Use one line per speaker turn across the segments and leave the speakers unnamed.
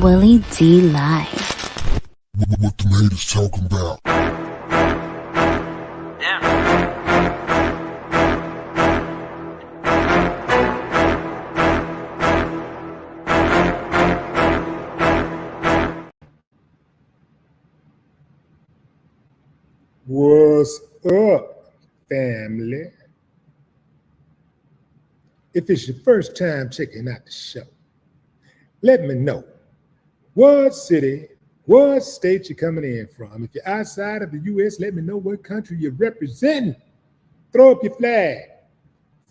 Willie D Live.
What the haters talking about?
What's up, family? If it's your first time checking out the show, let me know what city, what state you're coming in from. If you're outside of the U.S., let me know what country you're representing. Throw up your flag.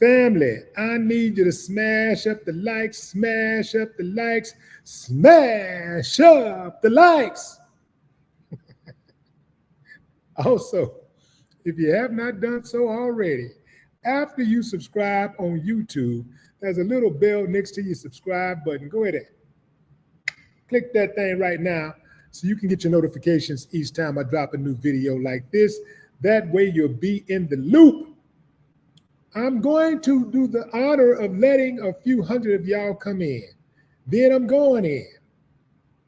Family, I need you to smash up the likes, smash up the likes, smash up the likes. Also, if you have not done so already, after you subscribe on YouTube, there's a little bell next to your subscribe button. Go ahead and click that thing right now so you can get your notifications each time I drop a new video like this. That way you'll be in the loop. I'm going to do the honor of letting a few hundred of y'all come in. Then I'm going in.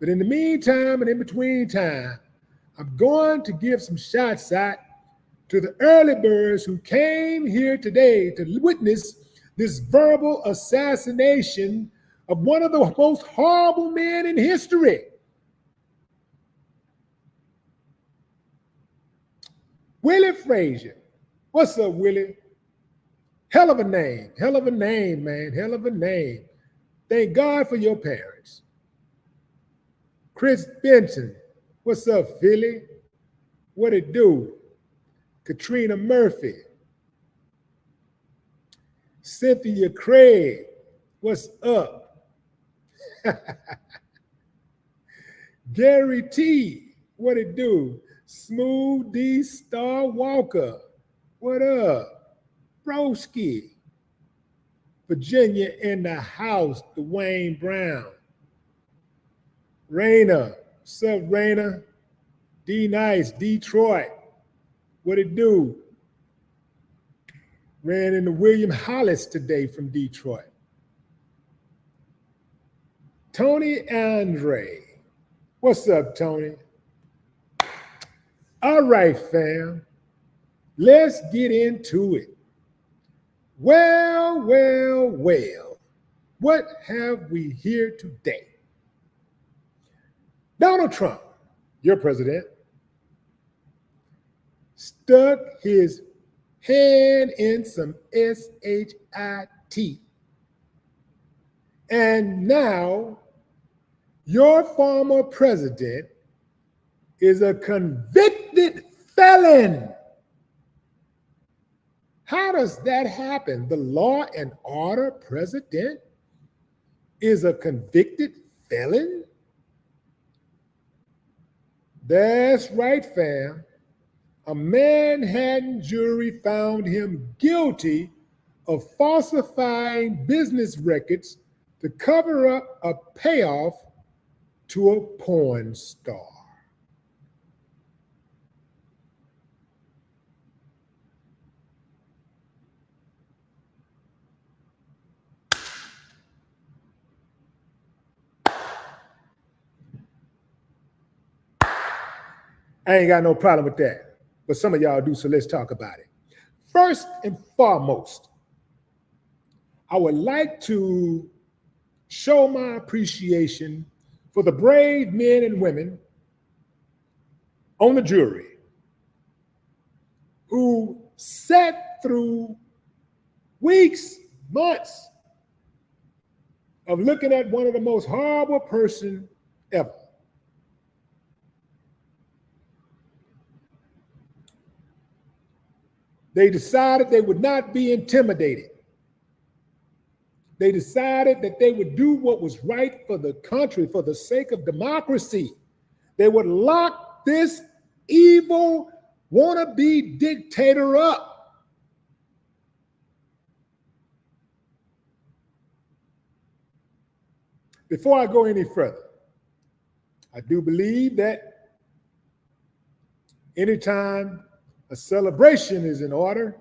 But in the meantime and in between time, I'm going to give some shots out to the early birds who came here today to witness this verbal assassination of one of the most horrible men in history. Willie Frazier. What's up, Willie? Hell of a name, man, hell of a name. Thank God for your parents. Chris Benson. What's up, Philly? What it do? Katrina Murphy. Cynthia Craig. What's up? Gary T. What it do? Smooth D Star Walker. What up? Broski. Virginia in the house. Dwayne Brown. Raina. What's up, Raina? D Nice, Detroit. What it do? Ran into William Hollis today from Detroit. Tony Andre. What's up, Tony? All right, fam. Let's get into it. Well. What have we here today? Donald Trump, your president, stuck his hand in some SHIT. And now your former president is a convicted felon. How does that happen? The law and order president is a convicted felon? That's right, fam. A Manhattan jury found him guilty of falsifying business records to cover up a payoff to a porn star. I ain't got no problem with that, but some of y'all do, so let's talk about it. First and foremost, I would like to show my appreciation for the brave men and women on the jury who sat through weeks, months of looking at one of the most horrible person ever. They decided they would not be intimidated. They decided that they would do what was right for the country, for the sake of democracy. They would lock this evil wannabe dictator up. Before I go any further, I do believe that anytime a celebration is in order,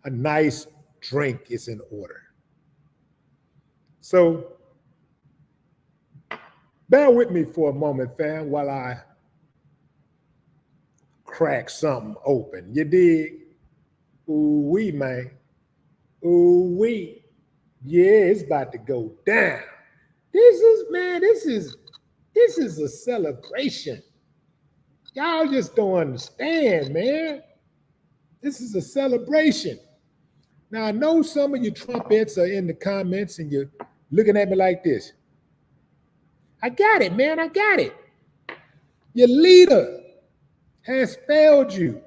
a nice drink is in order. So Bear with me for a moment, fam, while I crack something open. You dig? Ooh wee, man. Ooh wee. Yeah, it's about to go down. This is a celebration. Y'all just don't understand, man. This is a celebration. Now I know some of you trumpets are in the comments and you're looking at me like this. I got it, man. I got it. Your leader has failed you.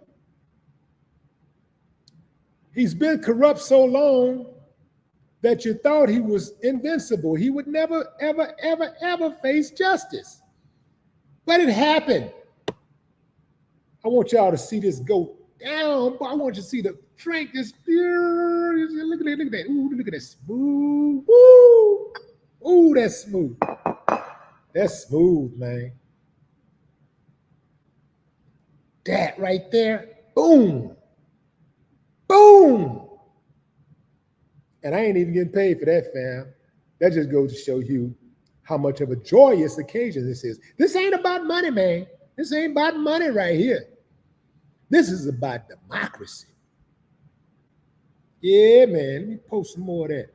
He's been corrupt so long that you thought he was invincible. He would never, ever, ever, ever face justice. But it happened. I want y'all to see this go down, but I want you to see the drink. This look at that, look at that. Ooh, look at that smooth. Woo! Ooh, that's smooth. That's smooth, man. That right there. Boom. Boom. And I ain't even getting paid for that, fam. That just goes to show you how much of a joyous occasion this is. This ain't about money, man. This ain't about money right here. This is about democracy. Yeah, man. Let me post some more of that.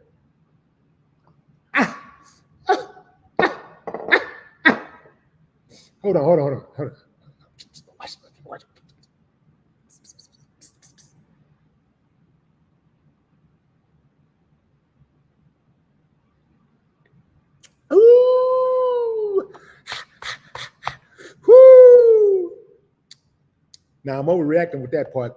Hold on. Watch. Ooh. Woo. Now I'm overreacting with that part.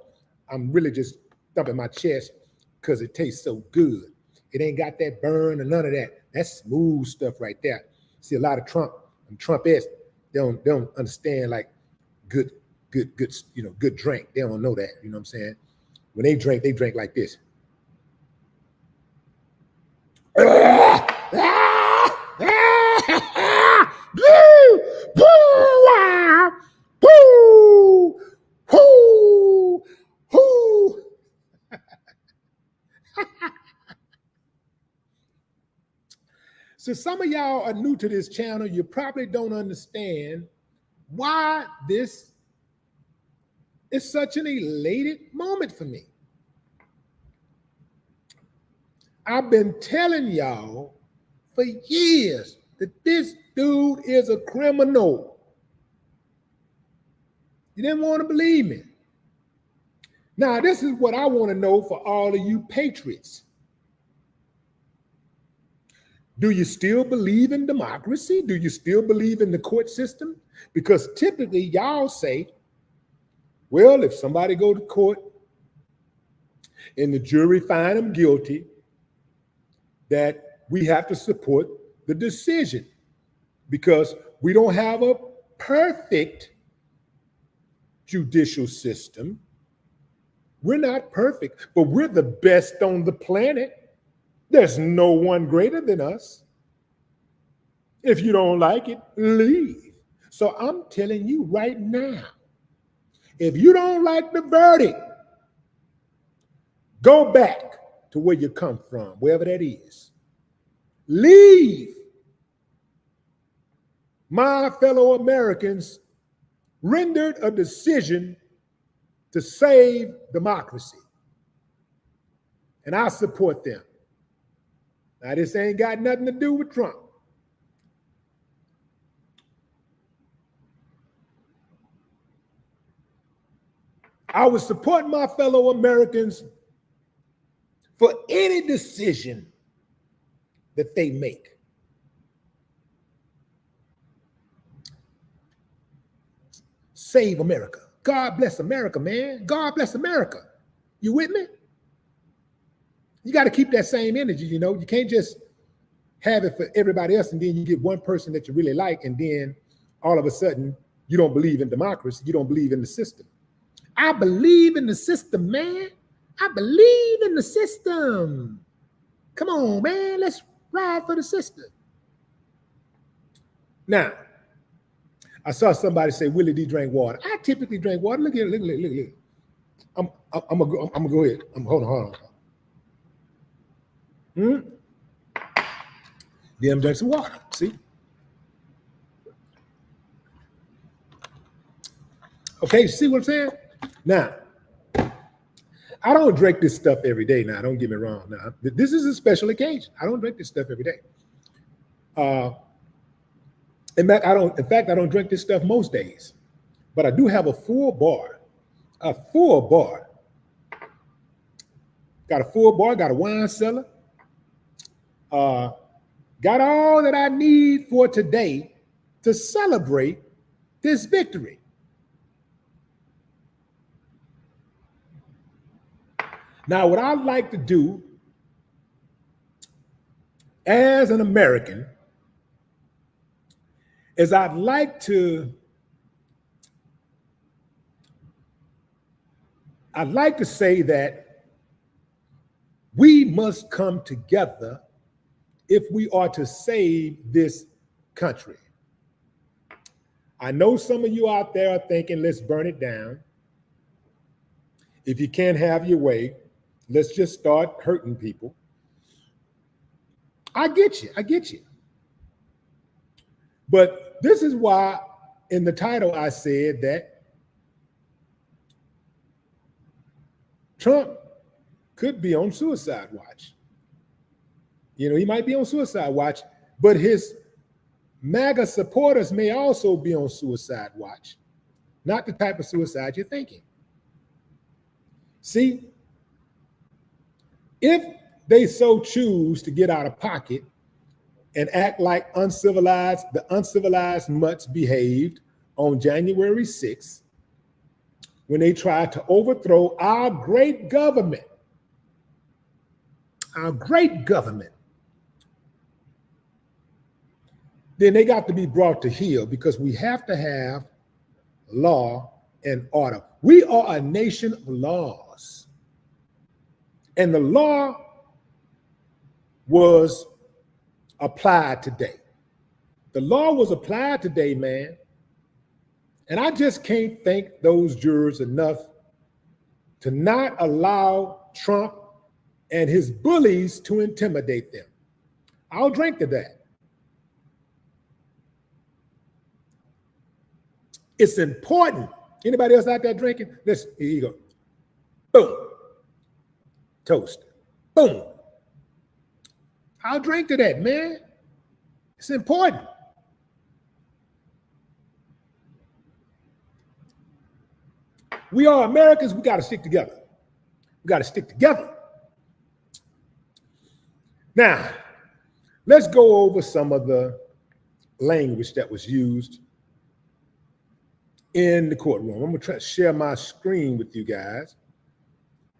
I'm really just thumping my chest because it tastes so good. It ain't got that burn or none of that. That's smooth stuff right there. See, a lot of Trumpettes, they don't understand like good, good drink. They don't know that. You know what I'm saying? When they drink like this. So some of y'all are new to this channel. You probably don't understand why this is such an elated moment for me. I've been telling y'all for years that this dude is a criminal. You didn't want to believe me. Now, this is what I want to know for all of you patriots. Do you still believe in democracy? Do you still believe in the court system? Because typically y'all say, well, if somebody go to court and the jury find them guilty, that we have to support the decision because we don't have a perfect judicial system. We're not perfect, but we're the best on the planet. There's no one greater than us. If you don't like it, leave. So I'm telling you right now, if you don't like the verdict, go back to where you come from, wherever that is. Leave. My fellow Americans rendered a decision to save democracy, and I support them. Now, this ain't got nothing to do with Trump. I would support my fellow Americans for any decision that they make. Save America. God bless America, man. God bless America. You with me? You got to keep that same energy, you know. You can't just have it for everybody else and then you get one person that you really like and then all of a sudden you don't believe in democracy. You don't believe in the system. I believe in the system, man. I believe in the system. Come on, man. Let's ride for the system. Now, I saw somebody say, Willie D drank water. I typically drink water. Look at it. Look. I'm gonna go ahead. Hold on. Then drink some water. See? Okay, you see what I'm saying? Now, I don't drink this stuff every day. Now, don't get me wrong. Now, this is a special occasion. I don't drink this stuff every day. In fact, I don't drink this stuff most days. But I do have a full bar. A full bar. Got a full bar, got a wine cellar. Got all that I need for today to celebrate this victory. Now, what I'd like to do as an American is I'd like to say that we must come together if we are to save this country. I know some of you out there are thinking, let's burn it down. If you can't have your way, let's just start hurting people. I get you. But this is why in the title I said that Trump could be on suicide watch. You know, he might be on suicide watch, but his MAGA supporters may also be on suicide watch. Not the type of suicide you're thinking. See, if they so choose to get out of pocket and act like the uncivilized mutts behaved on January 6th, when they tried to overthrow our great government, then they got to be brought to heel, because we have to have law and order. We are a nation of laws. And the law was applied today. The law was applied today, man. And I just can't thank those jurors enough to not allow Trump and his bullies to intimidate them. I'll drink to that. It's important. Anybody else out there drinking? Listen, here you go. Boom. Toast. Boom. I'll drink to that, man. It's important. We are Americans. We got to stick together. We got to stick together. Now, let's go over some of the language that was used in the courtroom. I'm going to try to share my screen with you guys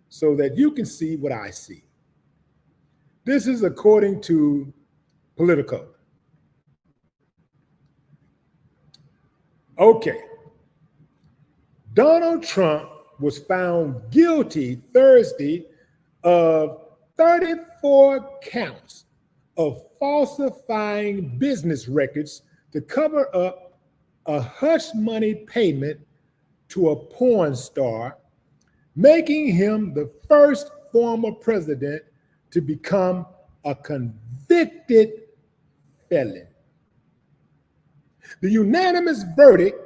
so that you can see what I see. This is according to Politico. Okay. Donald Trump was found guilty Thursday of 34 counts of falsifying business records to cover up a hush money payment to a porn star, making him the first former president to become a convicted felon. The unanimous verdict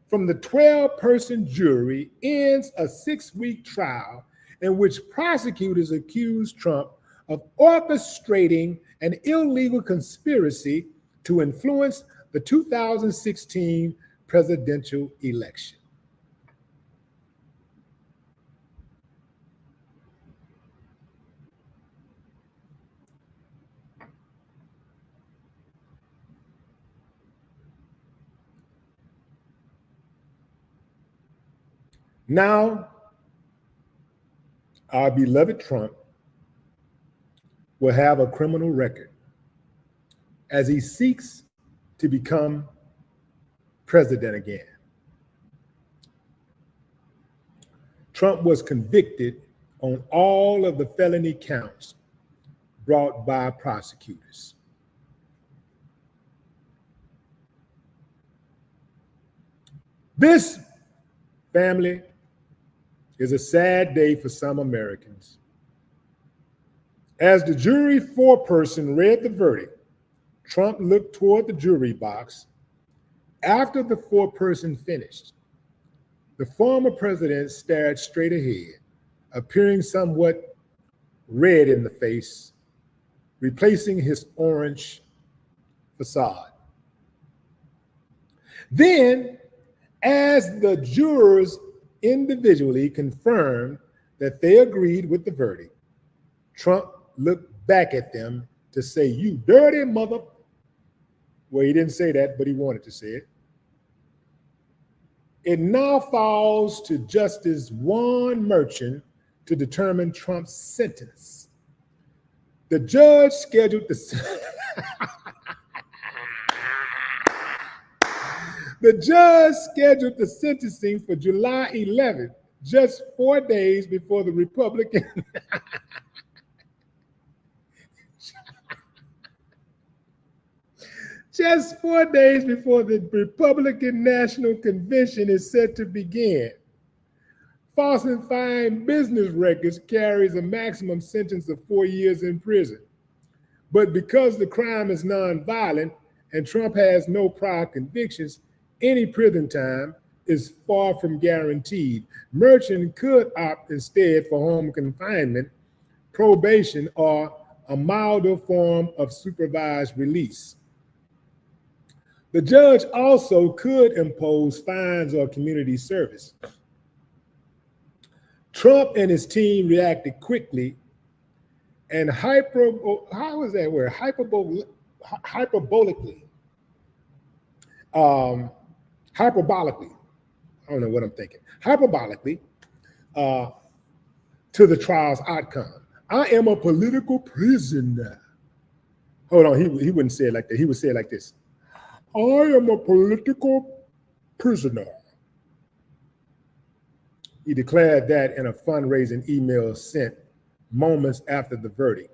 from the 12-person jury ends a 6-week trial in which prosecutors accused Trump of orchestrating an illegal conspiracy to influence the 2016 presidential election. Now, our beloved Trump will have a criminal record as he seeks to become president again. Trump was convicted on all of the felony counts brought by prosecutors. This, family, is a sad day for some Americans. As the jury foreperson read the verdict, Trump looked toward the jury box after the foreperson finished The former president stared straight ahead, appearing somewhat red in the face, replacing his orange facade. Then, as the jurors individually confirmed that they agreed with the verdict, Trump looked back at them to say, "You dirty mother." Well, he didn't say that, but he wanted to say it. It now falls to Justice Juan Merchan to determine Trump's sentence. The judge scheduled the The judge scheduled the sentencing for July 11th, just 4 days before the Republican just 4 days before the Republican National Convention is set to begin. Falsifying business records carries a maximum sentence of 4 years in prison. But because the crime is nonviolent and Trump has no prior convictions, any prison time is far from guaranteed. Merchant could opt instead for home confinement, probation, or a milder form of supervised release. The judge also could impose fines or community service. Trump and his team reacted quickly and hyperbolically, I don't know what I'm thinking, hyperbolically to the trial's outcome. "I am a political prisoner." Hold on, he wouldn't say it like that. He would say it like this: "I am a political prisoner." He declared that in a fundraising email sent moments after the verdict,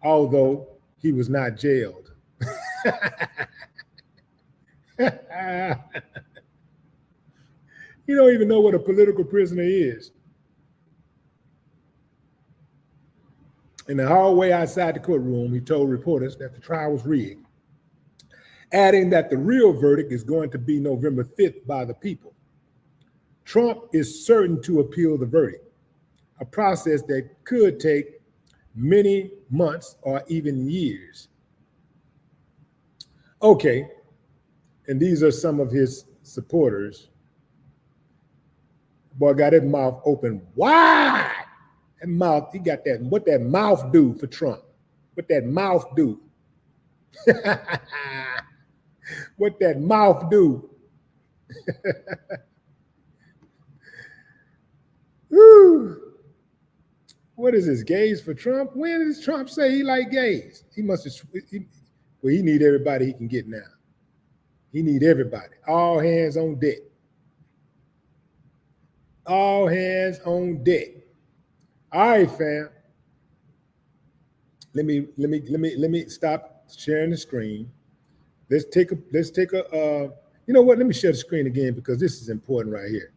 although he was not jailed. You don't even know what a political prisoner is. In the hallway outside the courtroom, he told reporters that the trial was rigged, adding that the real verdict is going to be November 5th by the people. Trump is certain to appeal the verdict, a process that could take many months or even years. Okay, and these are some of his supporters. Boy got his mouth open wide. That mouth, he got that, what that mouth do for Trump? What that mouth do? What that mouth do? Woo. What is this, gays for Trump? When does Trump say he like gays? He must have, well, he need everybody he can get now. He need everybody. All hands on deck. All hands on deck. All right, fam. Let me stop sharing the screen. Let's take a you know what? Let me share the screen again because this is important right here.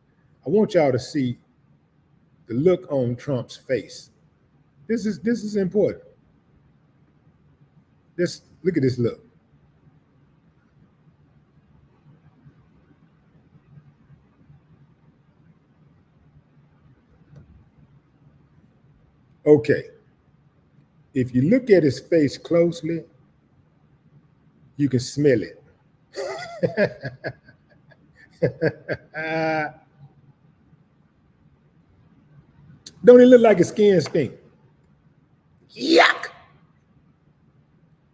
I want y'all to see the look on Trump's face. This is important. Look at this look. Okay. If you look at his face closely, you can smell it. Don't it look like his skin stink? Yuck!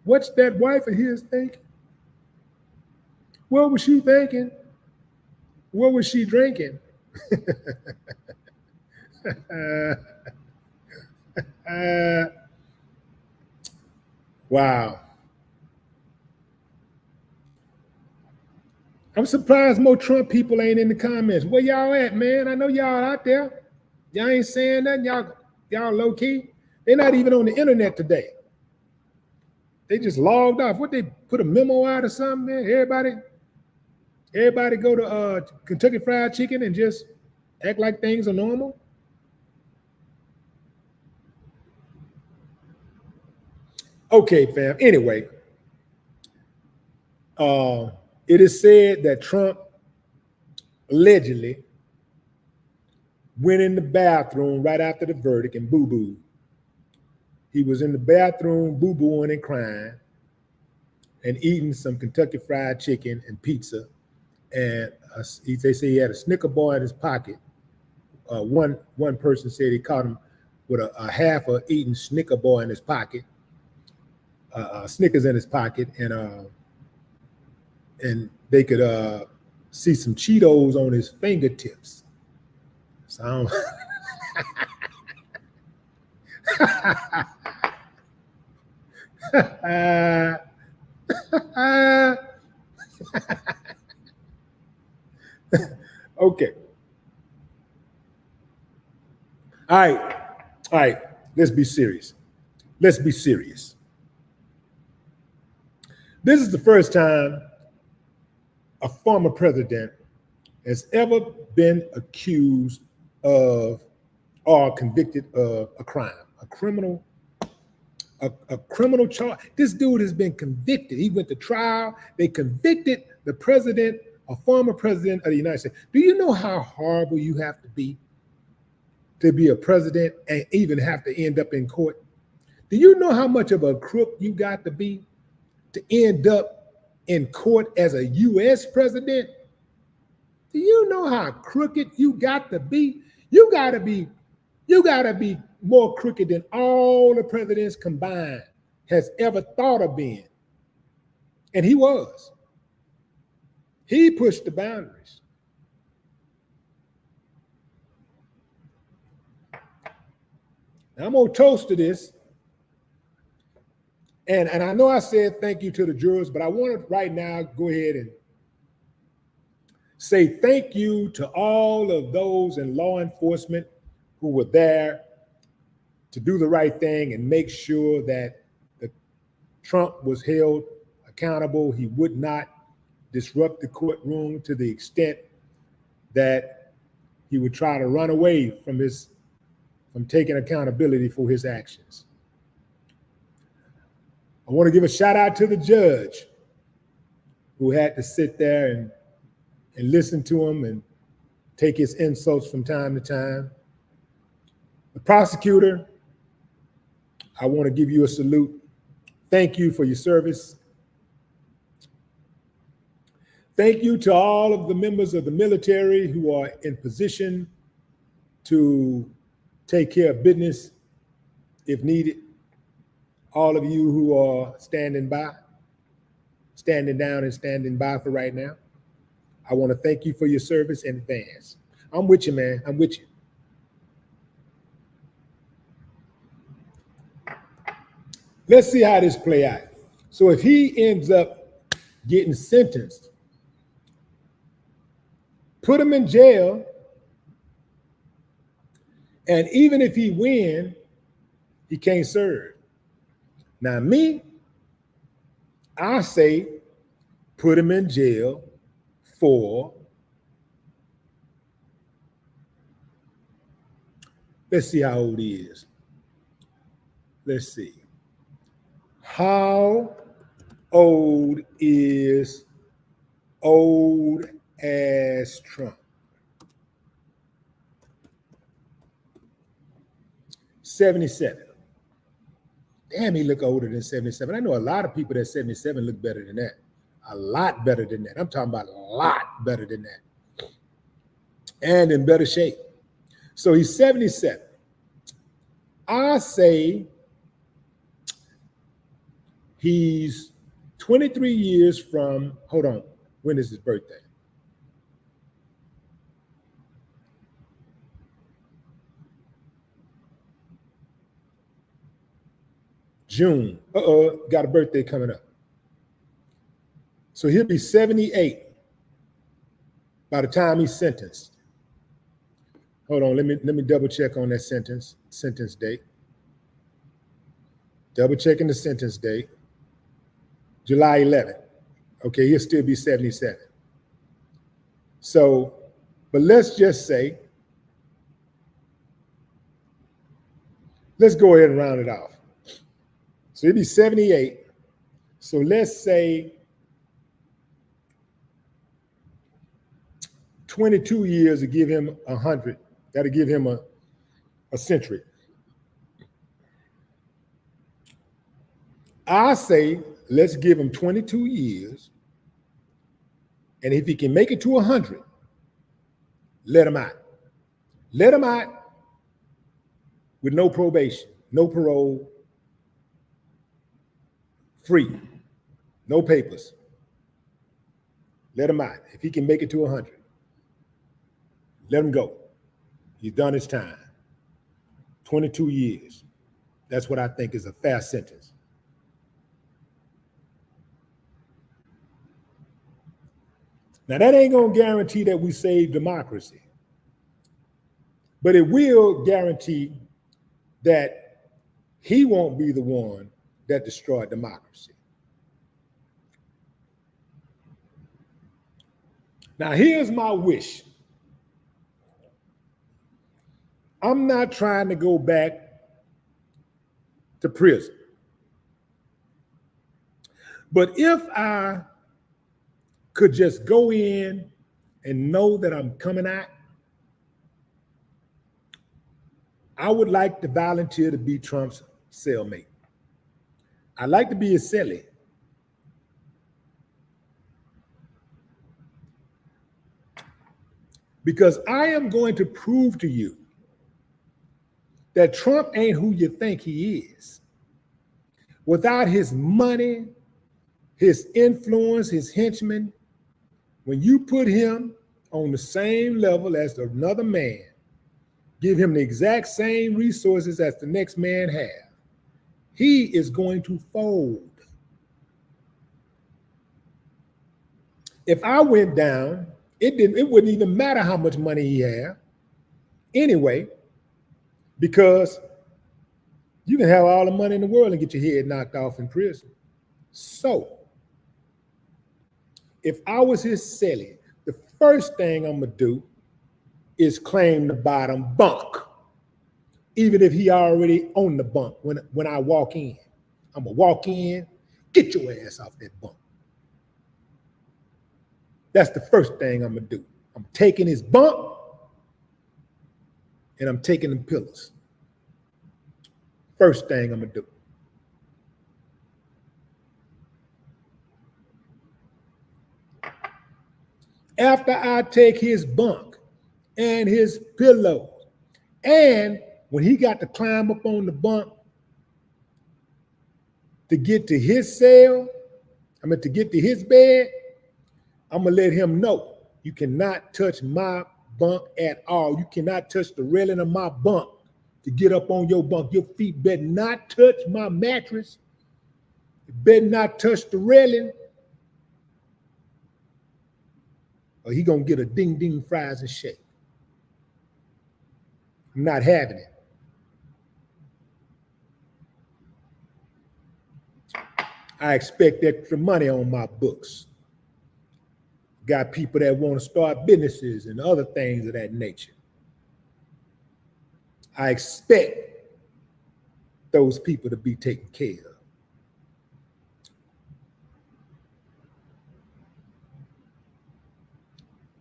What's that wife of his thinking? What was she thinking? What was she drinking? Wow. I'm surprised more Trump people ain't in the comments. Where y'all at, man? I know y'all out there. Y'all ain't saying nothing. Y'all low key. They're not even on the internet today. They just logged off. What, they put a memo out or something, man? Everybody go to Kentucky Fried Chicken and just act like things are normal? Okay, fam. Anyway, it is said that Trump allegedly went in the bathroom right after the verdict and boo-booed. He was in the bathroom boo-booing and crying and eating some Kentucky Fried Chicken and pizza. And they say he had a Snicker bar in his pocket. One person said he caught him with a half of eating Snicker bar in his pocket, Snickers in his pocket, and they could see some Cheetos on his fingertips. So I don't... Okay. All right. Let's be serious. This is the first time a former president has ever been accused of or convicted of a crime, a criminal charge. This dude has been convicted. He went to trial. They convicted the president, a former president of the United States. Do you know how horrible you have to be a president and even have to end up in court? Do you know how much of a crook you got to be to end up in court as a U.S. president? Do you know how crooked you got to be? You got to be more crooked than all the presidents combined has ever thought of being. And he was. He pushed the boundaries. Now I'm going to toast to this. And I know I said thank you to the jurors, but I want to right now go ahead and say thank you to all of those in law enforcement who were there to do the right thing and make sure that Trump was held accountable. He would not disrupt the courtroom to the extent that he would try to run away from taking accountability for his actions. I want to give a shout out to the judge who had to sit there and listen to him and take his insults from time to time. The prosecutor, I want to give you a salute. Thank you for your service. Thank you to all of the members of the military who are in position to take care of business if needed. All of you who are standing down and standing by for right now. I want to thank you for your service in advance. I'm with you, man. I'm with you. Let's see how this play out. So if he ends up getting sentenced, put him in jail, and even if he wins, he can't serve. Now me, I say put him in jail for, let's see how old he is. Let's see. How old is old as Trump? 77. Damn, he look older than 77. I know a lot of people that 77 look better than that. A lot better than that. I'm talking about a lot better than that. And in better shape. So he's 77. I say he's 23 years from, hold on, when is his birthday? June. Got a birthday coming up. So he'll be 78 by the time he's sentenced. Hold on, let me double check on that sentence date. Double checking the sentence date. July 11th. Okay, he'll still be 77. So, but let's just say, let's go ahead and round it off. So he'll be 78. So let's say 22 years to give him 100. That'll give him a century. I say, let's give him 22 years. And if he can make it to 100, let him out. Let him out with no probation, no parole, free, no papers. Let him out. If he can make it to 100, let him go. He's done his time. 22 years. That's what I think is a fair sentence. Now, that ain't going to guarantee that we save democracy, but it will guarantee that he won't be the one that destroyed democracy. Now, here's my wish. I'm not trying to go back to prison. But if I could just go in and know that I'm coming out, I would like to volunteer to be Trump's cellmate. I'd like to be his cellie. Because I am going to prove to you that Trump ain't who you think he is. Without his money, his influence, his henchmen, when you put him on the same level as another man, give him the exact same resources as the next man has, he is going to fold. If I went down, it wouldn't even matter how much money he had anyway, because you can have all the money in the world and get your head knocked off in prison. So, if I was his cellie, the first thing I'm gonna do is claim the bottom bunk, even if he already on the bunk when I walk in. I'm gonna walk in, get your ass off that bunk. That's the first thing I'm gonna do. I'm taking his bunk and I'm taking them pillars. First thing I'm gonna do. After I take his bunk and his pillows, and when he got to climb up on the bunk to get to his cell, to get to his bed, I'm gonna let him know, you cannot touch my bunk at all. You cannot touch the railing of my bunk to get up on your bunk. Your feet better not touch my mattress. You better not touch the railing, or he gonna get a ding ding fries and shake. I'm not having it. I expect extra money on my books. Got people that want to start businesses and other things of that nature. I expect those people to be taken care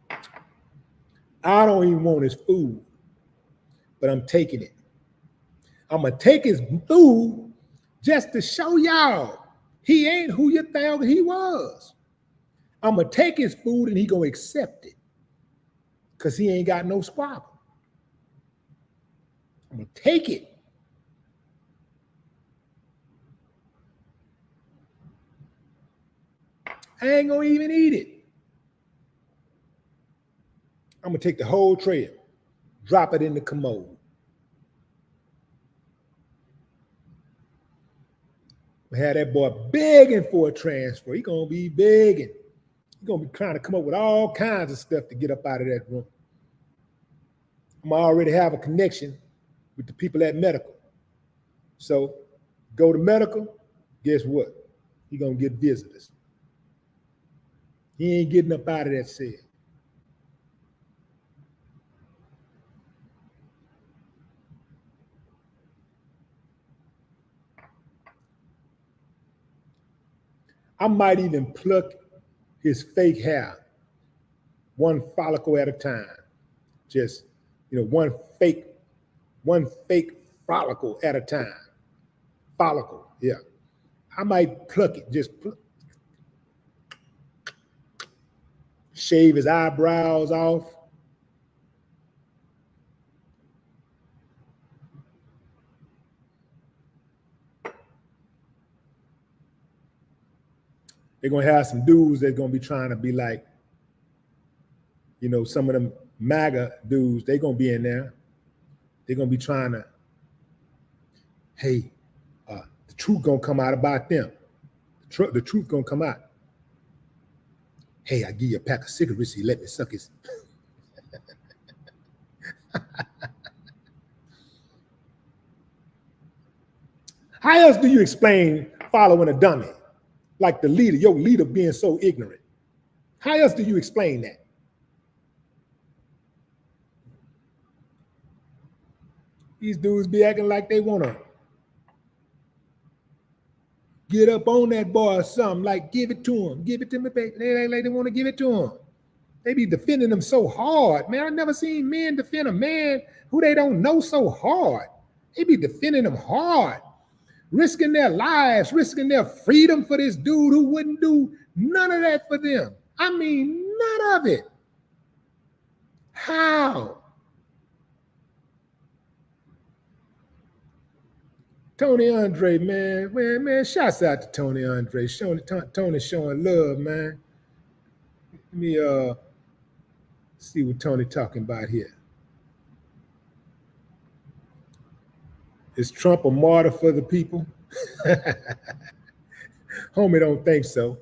of. I don't even want his food, but I'm taking it. I'm going to take his food just to show y'all he ain't who you thought he was. I'm going to take his food and he going to accept it because he ain't got no squabble. I'm going to take it. I ain't going to even eat it. I'm going to take the whole tray, drop it in the commode. We had that boy begging for a transfer. He going to be begging. He's going to be trying to come up with all kinds of stuff to get up out of that room. I'm already have a connection with the people at medical. So go to medical, guess what? He's going to get visitors. He ain't getting up out of that cell. I might even pluck his fake hair, one follicle at a time. Just, one fake follicle at a time. Follicle, yeah. I might pluck it, shave his eyebrows off. They're gonna have some dudes that's gonna be trying to be like, some of them MAGA dudes. They're gonna be in there. They're gonna be trying to, hey, the truth gonna come out about them. The truth gonna come out. Hey, I give you a pack of cigarettes, you let me suck his. How else do you explain following a dummy? Like your leader being so ignorant. How else do you explain that? These dudes be acting like they want to get up on that boy or something, like give it to him. Give it to me, baby. They act like they want to give it to him. They be defending them so hard. Man, I've never seen men defend a man who they don't know so hard. They be defending them hard, risking their lives, risking their freedom for this dude who wouldn't do none of that for them. I mean, none of it. How? Tony Andre, man, shouts out to Tony Andre. Tony showing love, man. Let me see what Tony talking about here. Is Trump a martyr for the people? Homie don't think so.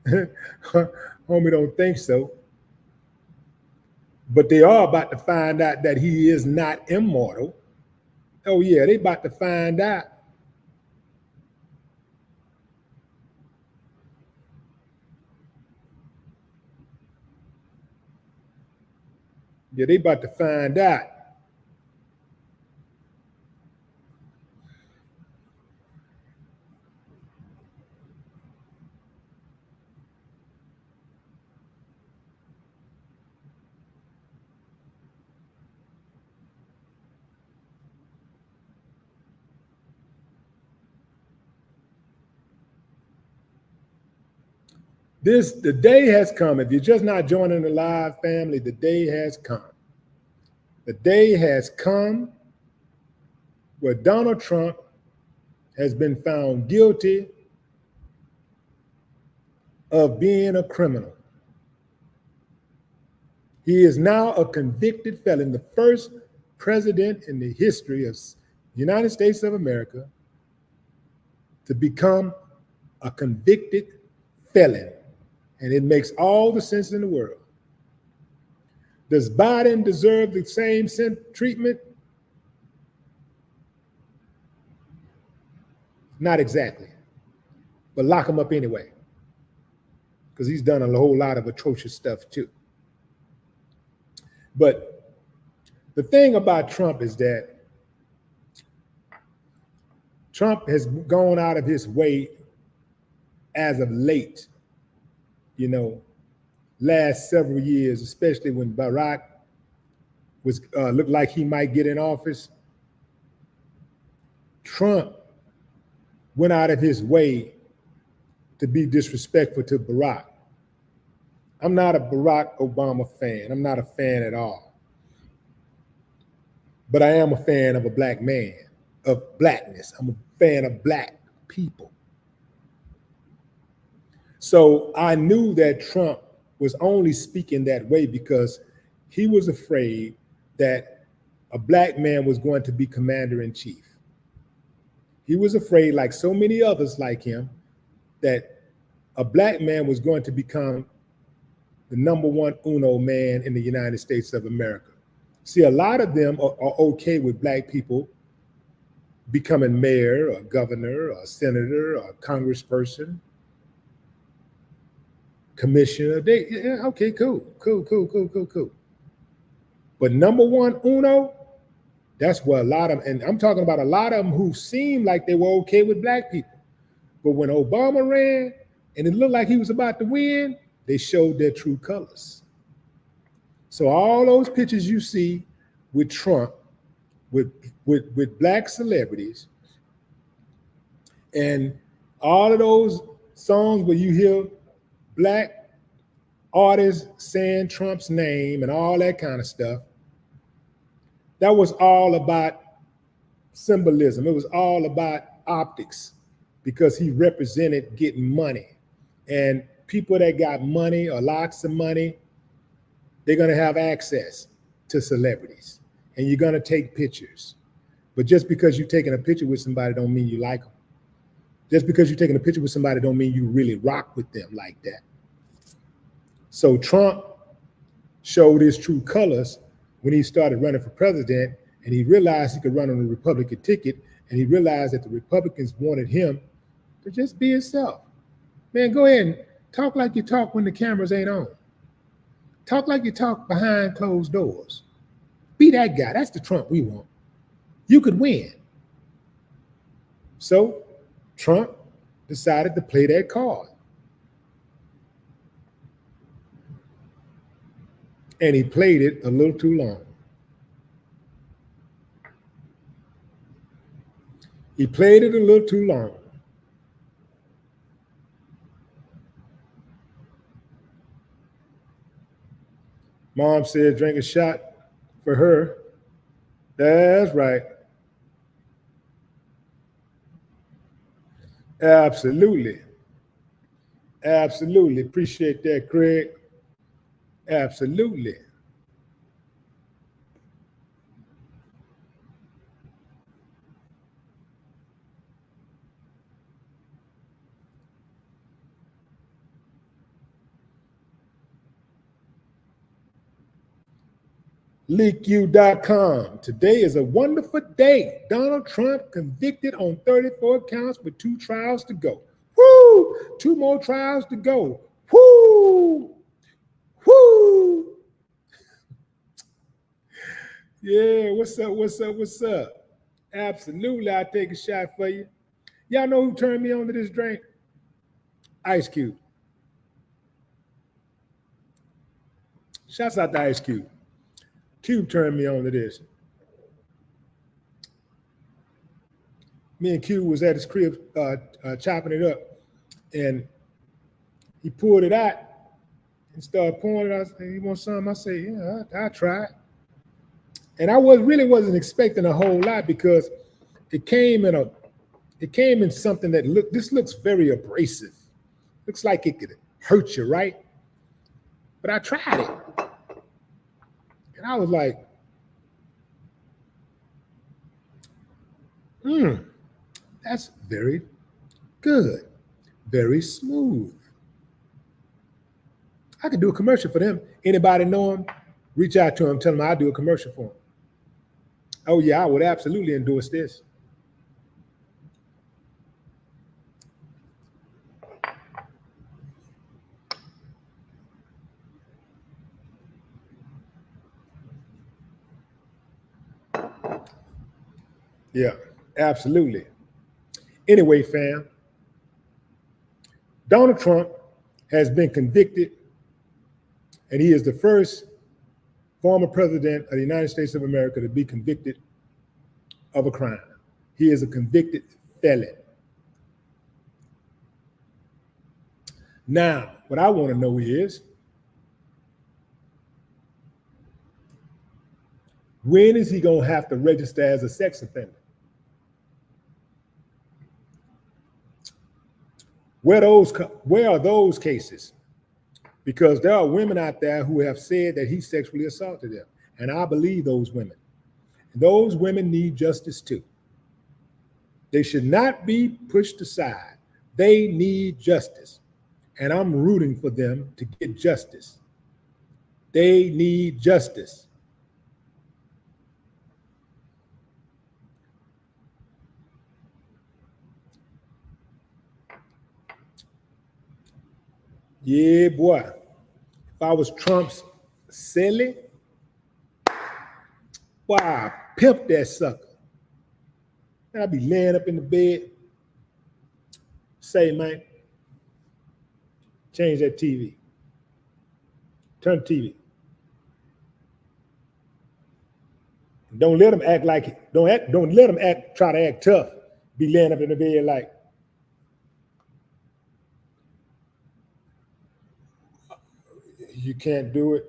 Homie don't think so. But they are about to find out that he is not immortal. Oh yeah, they about to find out. Yeah, they about to find out. The day has come. If you're just not joining the live family, the day has come. The day has come where Donald Trump has been found guilty of being a criminal. He is now a convicted felon, the first president in the history of the United States of America to become a convicted felon. And it makes all the sense in the world. Does Biden deserve the same treatment? Not exactly. But lock him up anyway. Because he's done a whole lot of atrocious stuff too. But the thing about Trump is that Trump has gone out of his way as of late, last several years, especially when Barack was looked like he might get in office. Trump went out of his way to be disrespectful to Barack. I'm not a Barack Obama fan. I'm not a fan at all. But I am a fan of a black man, of blackness. I'm a fan of black people. So I knew that Trump was only speaking that way because he was afraid that a black man was going to be commander-in-chief. He was afraid, like so many others like him, that a black man was going to become the number one uno man in the United States of America. See, a lot of them are okay with black people becoming mayor or governor or senator or congressperson, commissioner. Okay, cool. But number one uno, that's what a lot of, and I'm talking about a lot of them who seemed like they were okay with black people. But when Obama ran and it looked like he was about to win, they showed their true colors. So all those pictures you see with Trump, with black celebrities, and all of those songs where you hear black artists saying Trump's name and all that kind of stuff, that was all about symbolism. It was all about optics because he represented getting money. And people that got money or lots of money, they're going to have access to celebrities and you're going to take pictures. But just because you're taking a picture with somebody don't mean you like them. Just because you're taking a picture with somebody don't mean you really rock with them like that. So Trump showed his true colors when he started running for president, and he realized he could run on the Republican ticket, and he realized that the Republicans wanted him to just be himself. Man, go ahead and talk like you talk when the cameras ain't on. Talk like you talk behind closed doors. Be that guy. That's the Trump we want. You could win. So Trump decided to play that card. And he played it a little too long. He played it a little too long. Mom said, drink a shot for her. That's right. Absolutely. Absolutely. Appreciate that, Craig. Absolutely. LeakU.com. Today is a wonderful day. Donald Trump convicted on 34 counts with 2 trials to go. Woo! 2 more trials to go. Woo! Woo! Yeah, what's up? What's up? What's up? Absolutely, I'll take a shot for you. Y'all know who turned me on to this drink? Ice Cube. Shouts out to Ice Cube. Cube turned me on to this. Me and Cube was at his crib chopping it up, and he pulled it out and started pouring it out. I said, you want some? I said, yeah, I'll try it. And I wasn't expecting a whole lot because it came in something that looks very abrasive. Looks like it could hurt you, right? But I tried it. And I was like, that's very good, very smooth. I could do a commercial for them. Anybody know him? Reach out to him, tell him I'll do a commercial for him. Oh yeah, I would absolutely endorse this. Yeah, absolutely. Anyway, fam, Donald Trump has been convicted, and he is the first former president of the United States of America to be convicted of a crime. He is a convicted felon. Now, what I want to know is, when is he going to have to register as a sex offender? Where are those cases? Because there are women out there who have said that he sexually assaulted them. And I believe those women. Those women need justice too. They should not be pushed aside. They need justice. And I'm rooting for them to get justice. They need justice. Yeah, boy. If I was Trump's silly, boy, I'd pimp that sucker. I'd be laying up in the bed. Say, man, change that TV. Turn the TV. Don't let them act like don't let them try to act tough. Be laying up in the bed like, you can't do it.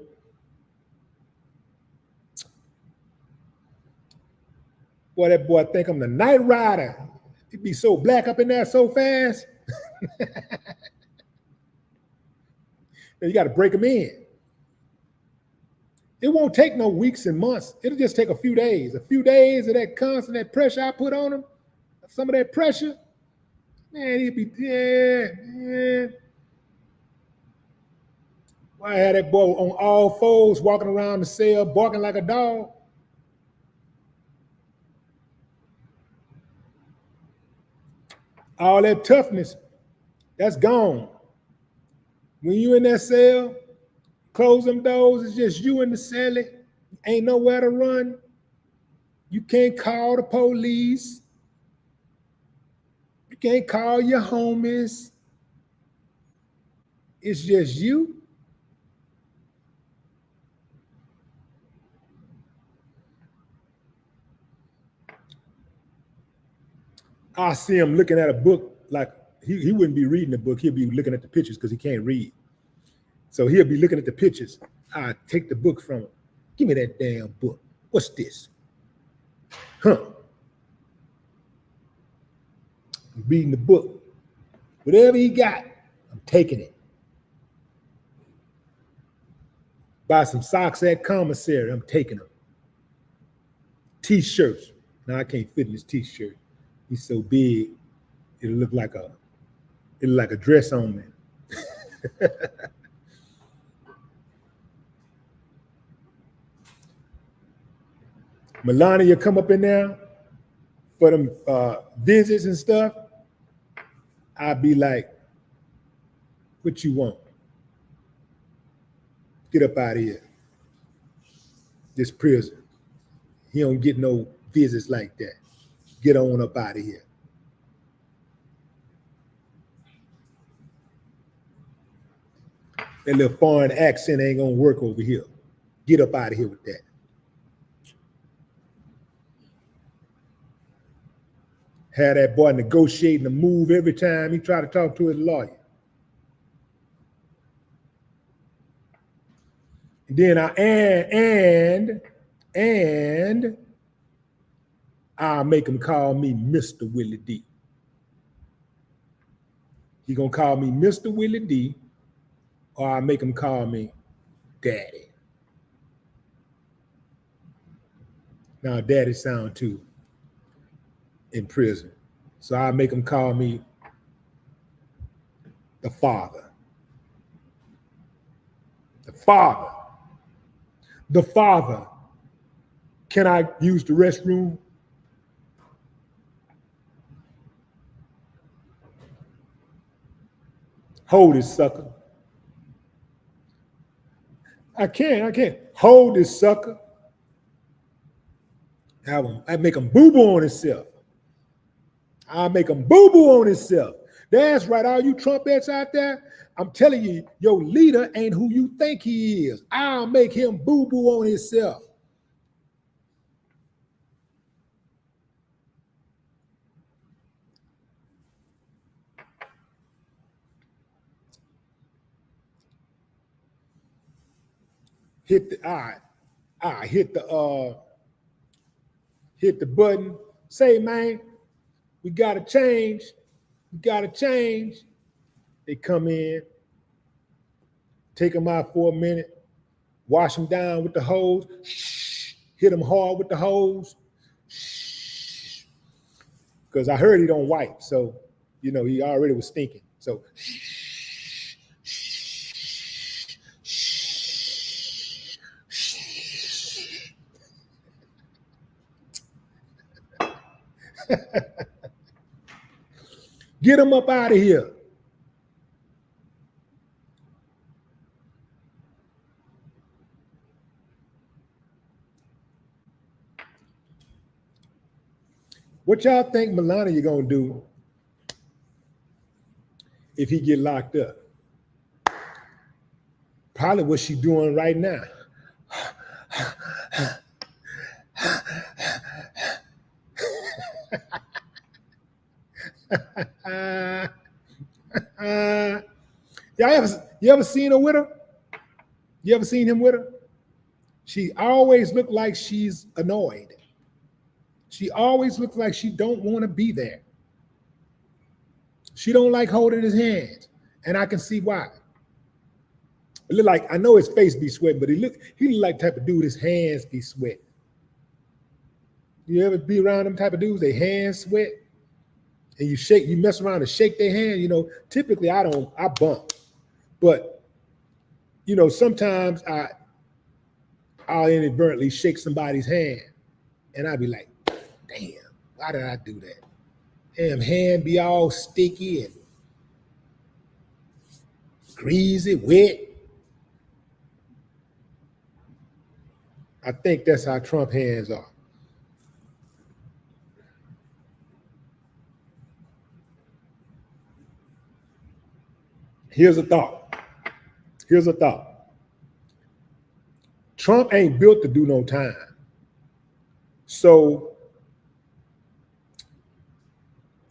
Boy, that boy think I'm the Night Rider. He'd be so black up in there so fast. You got to break him in. It won't take no weeks and months. It'll just take a few days. A few days of that constant, that pressure I put on him, some of that pressure, man, he'd be, yeah. I had that boy on all fours walking around the cell, barking like a dog. All that toughness, that's gone. When you in that cell, close them doors, it's just you in the cell. Ain't nowhere to run. You can't call the police. You can't call your homies. It's just you. I see him looking at a book like he wouldn't be reading the book. He'll be looking at the pictures because he can't read. So he'll be looking at the pictures. I take the book from him. Give me that damn book. What's this? Huh. I'm reading the book. Whatever he got, I'm taking it. Buy some socks at commissary, I'm taking them. T-shirts. Now I can't fit in this T-shirt. He's so big, it'll look like a dress on me. Melania come up in there for them visits and stuff. I'd be like, what you want? Get up out of here. This prison. He don't get no visits like that. Get on up out of here. That little foreign accent ain't gonna work over here. Get up out of here with that. Had that boy negotiating a move every time he tried to talk to his lawyer. And then I'll make him call me Mr. Willie D. He gonna call me Mr. Willie D, or I'll make him call me Daddy. Now Daddy sound too in prison. So I'll make him call me the Father. The Father. The Father. Can I use the restroom? Hold this sucker. I can't. Hold this sucker. I make him boo-boo on himself. I'll make him boo-boo on himself. That's right, all you Trumpettes out there, I'm telling you, your leader ain't who you think he is. I'll make him boo-boo on himself. Hit the button. Say, man, we gotta change. We gotta change. They come in, take them out for a minute, wash them down with the hose, hit them hard with the hose. Because I heard he don't wipe, so he already was stinking. So get him up out of here. What y'all think Melania gonna do if he get locked up? Probably what she doing right now. You ever seen her with her? You ever seen him with her? She always looked like she's annoyed. She always looks like she don't want to be there. She don't like holding his hands, and I can see why. It look like, I know his face be sweating, but he look like the type of dude his hands be sweating. You ever be around them type of dudes? They hands sweat, and you mess around and shake their hand. You know, typically I bump, but you know, sometimes I'll inadvertently shake somebody's hand, and I'll be like, damn, why did I do that? Damn, hand be all sticky and greasy, wet. I think that's how Trump hands are. Here's a thought. Trump ain't built to do no time. So,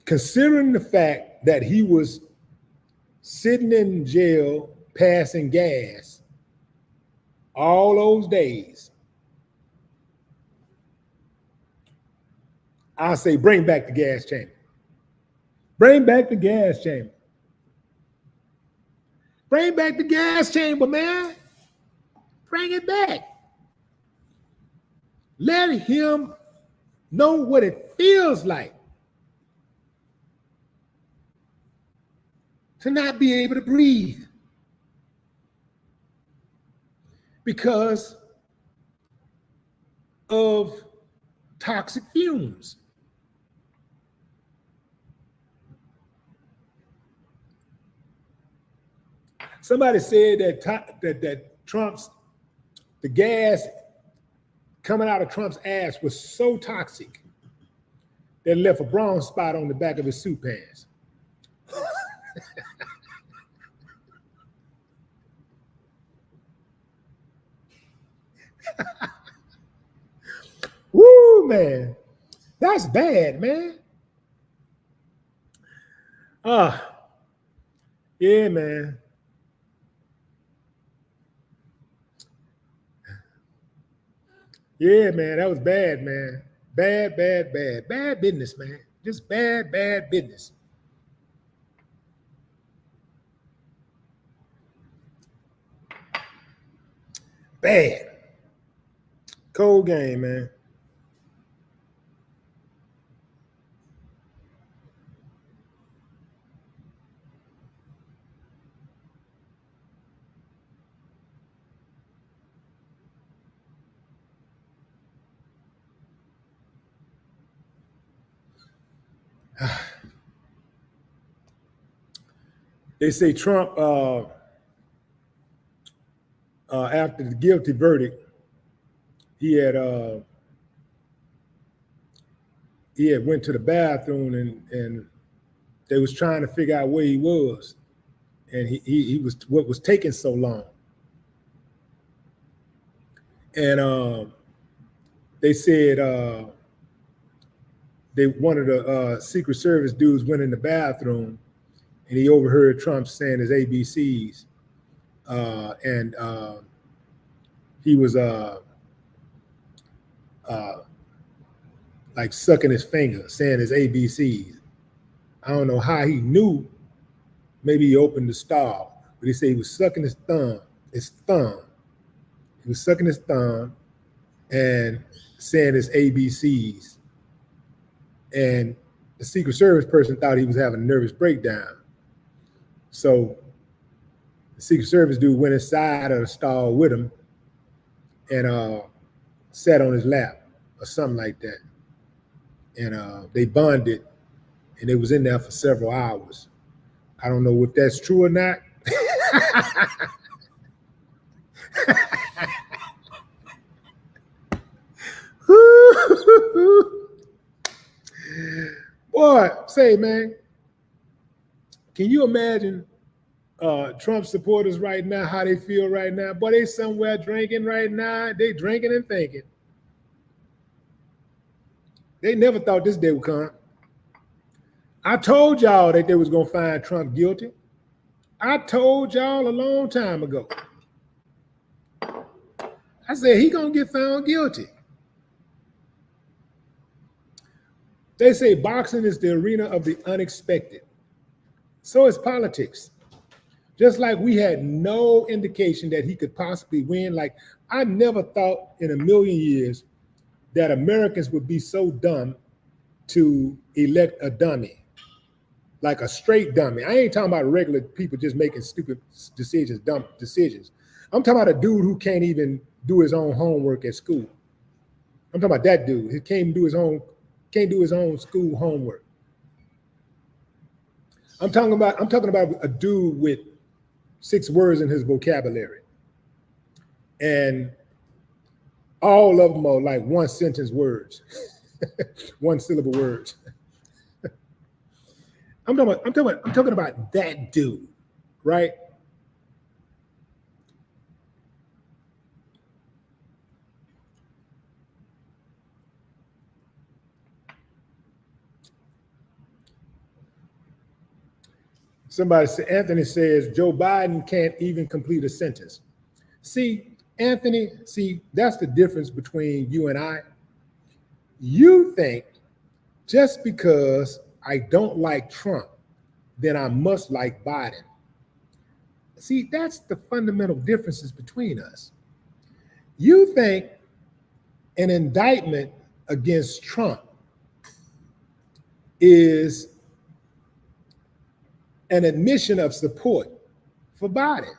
considering the fact that he was sitting in jail passing gas all those days, I say bring back the gas chamber. Bring back the gas chamber. Bring back the gas chamber, man. Bring it back. Let him know what it feels like to not be able to breathe. Because of toxic fumes. Somebody said that the gas coming out of Trump's ass was so toxic that it left a brown spot on the back of his suit pants. Woo, man. That's bad, man. Yeah, man. Yeah, man, that was bad, man. Bad business, man. Just bad business. Bad. Cold game, man. They say Trump, after the guilty verdict, he had went to the bathroom and they was trying to figure out where he was, and he was what was taking so long. And they said one of the Secret Service dudes went in the bathroom and he overheard Trump saying his ABCs, and he was like sucking his finger, saying his ABCs. I don't know how he knew. Maybe he opened the stall, but he said he was sucking his thumb. He was sucking his thumb and saying his ABCs. And the Secret Service person thought he was having a nervous breakdown. So the Secret Service dude went inside of the stall with him and sat on his lap or something like that. And they bonded, and it was in there for several hours. I don't know if that's true or not. Boy, say, man, can you imagine Trump supporters right now, how they feel right now? Boy, they somewhere drinking right now. They drinking and thinking. They never thought this day would come. I told y'all that they was going to find Trump guilty. I told y'all a long time ago. I said he going to get found guilty. They say boxing is the arena of the unexpected. So is politics. Just like we had no indication that he could possibly win. Like, I never thought in a million years that Americans would be so dumb to elect a dummy, like a straight dummy. I ain't talking about regular people just making stupid decisions, dumb decisions. I'm talking about a dude who can't even do his own homework at school. I'm talking about that dude. He can't do his own school homework. I'm talking about a dude with 6 words in his vocabulary. And all of them are like one sentence words, one syllable words. I'm talking about that dude, right? Anthony says Joe Biden can't even complete a sentence. See, Anthony, that's the difference between you and I. You think just because I don't like Trump, then I must like Biden. See, that's the fundamental differences between us. You think an indictment against Trump is an admission of support for Biden.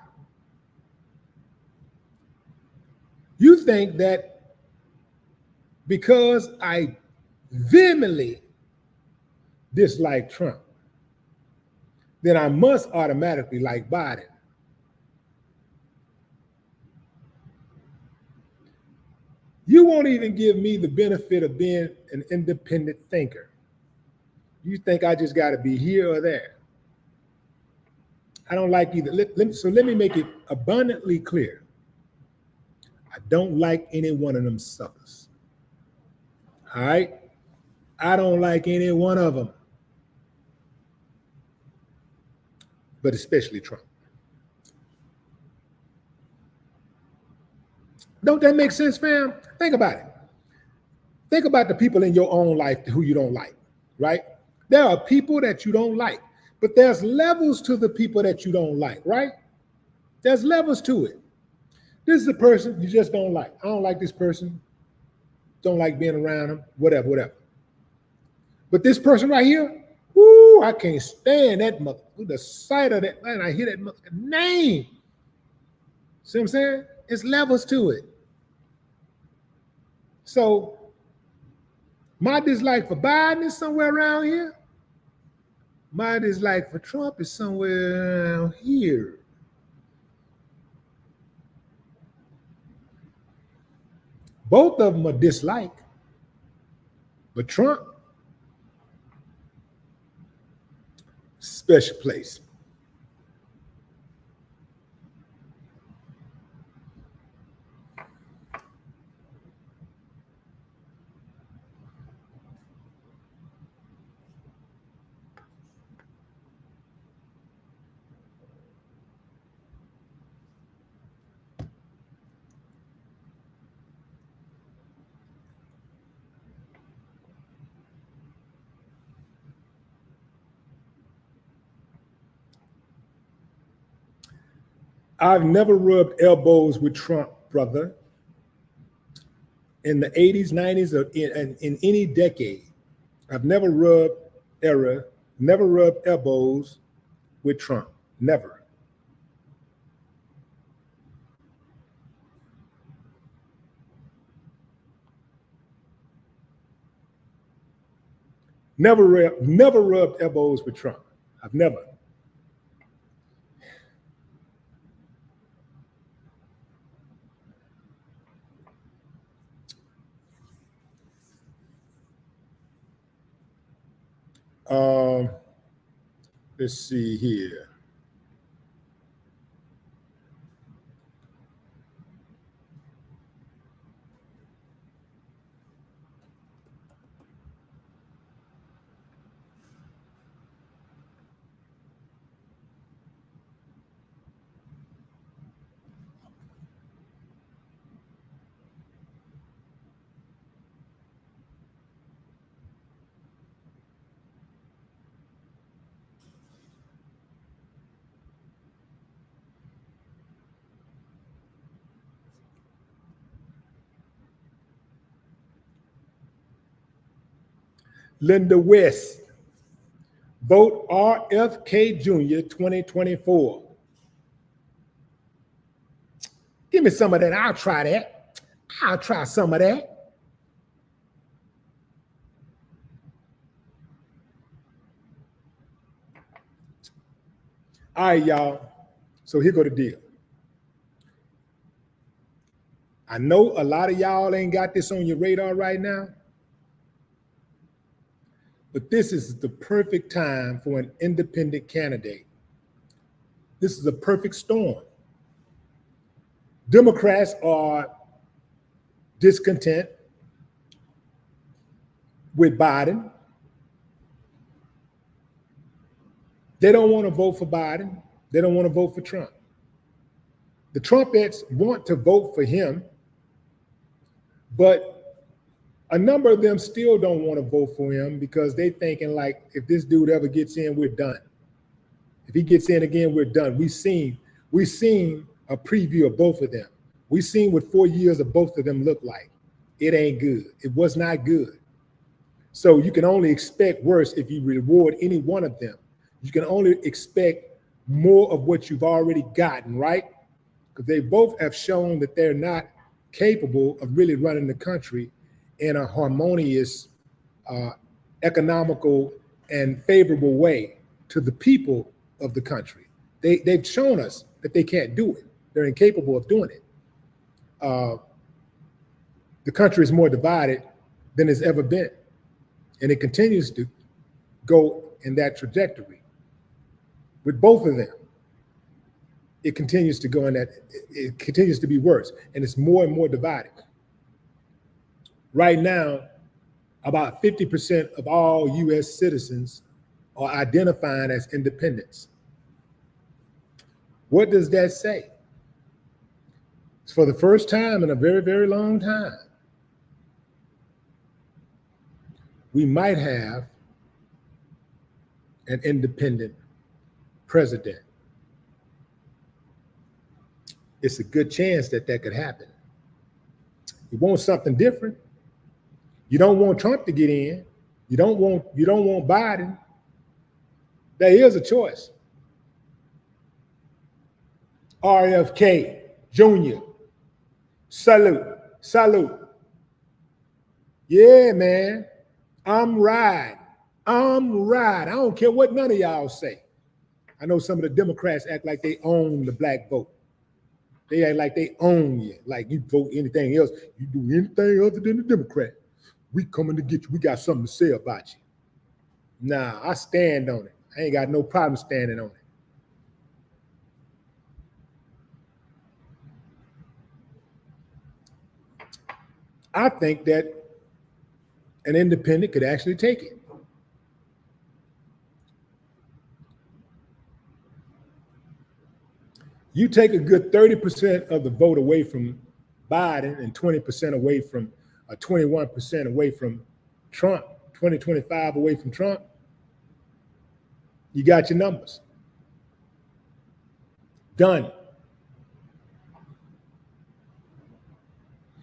You think that because I vehemently dislike Trump, then I must automatically like Biden. You won't even give me the benefit of being an independent thinker. You think I just got to be here or there. I don't like either. So let me make it abundantly clear. I don't like any one of them suckers. All right? I don't like any one of them. But especially Trump. Don't that make sense, fam? Think about it. Think about the people in your own life who you don't like, right? There are people that you don't like, but there's levels to the people that you don't like, right? There's levels to it. This is a person you just don't like. I don't like this person. Don't like being around them, whatever. But this person right here, whoo, I can't stand that mother. The sight of that, man, I hear that mother name. See what I'm saying? It's levels to it. So my dislike for Biden is somewhere around here. My dislike for Trump is somewhere around here. Both of them are dislike. But Trump, special place. I've never rubbed elbows with Trump, brother. In the 80s, 90s, or in any decade, I've never rubbed elbows with Trump. Never. Never rubbed elbows with Trump. I've never. Let's see here. Linda West. Vote RFK Jr. 2024. Give me some of that. I'll try that. I'll try some of that. All right, y'all. So here go the deal. I know a lot of y'all ain't got this on your radar right now, but this is the perfect time for an independent candidate. This is a perfect storm. Democrats are discontent with Biden. They don't want to vote for Biden. They don't want to vote for Trump. The Trumpettes want to vote for him, but a number of them still don't want to vote for him because they thinking like, if this dude ever gets in, we're done. If he gets in again, we're done. We've seen a preview of both of them. We've seen what 4 years of both of them look like. It ain't good. It was not good. So you can only expect worse if you reward any one of them. You can only expect more of what you've already gotten, right? Because they both have shown that they're not capable of really running the country in a harmonious, economical, and favorable way to the people of the country. They've shown us that they can't do it. They're incapable of doing it. The country is more divided than it's ever been, and it continues to go in that trajectory. With both of them, it continues to go in that, it continues to be worse, and it's more and more divided. Right now, about 50% of all US citizens are identifying as independents. What does that say? It's for the first time in a very, very long time, we might have an independent president. It's a good chance that that could happen. You want something different. You don't want Trump to get in. You don't want Biden. There is a choice. RFK Jr. Salute. Salute. Yeah, man. I'm right. I'm right. I don't care what none of y'all say. I know some of the Democrats act like they own the black vote. They act like they own you. Like you vote anything else, you do anything other than the Democrat, we coming to get you. We got something to say about you. Nah, I stand on it. I ain't got no problem standing on it. I think that an independent could actually take it. You take a good 30% of the vote away from Biden and 20% away from, 21% away from Trump, 25 away from Trump, you got your numbers. Done.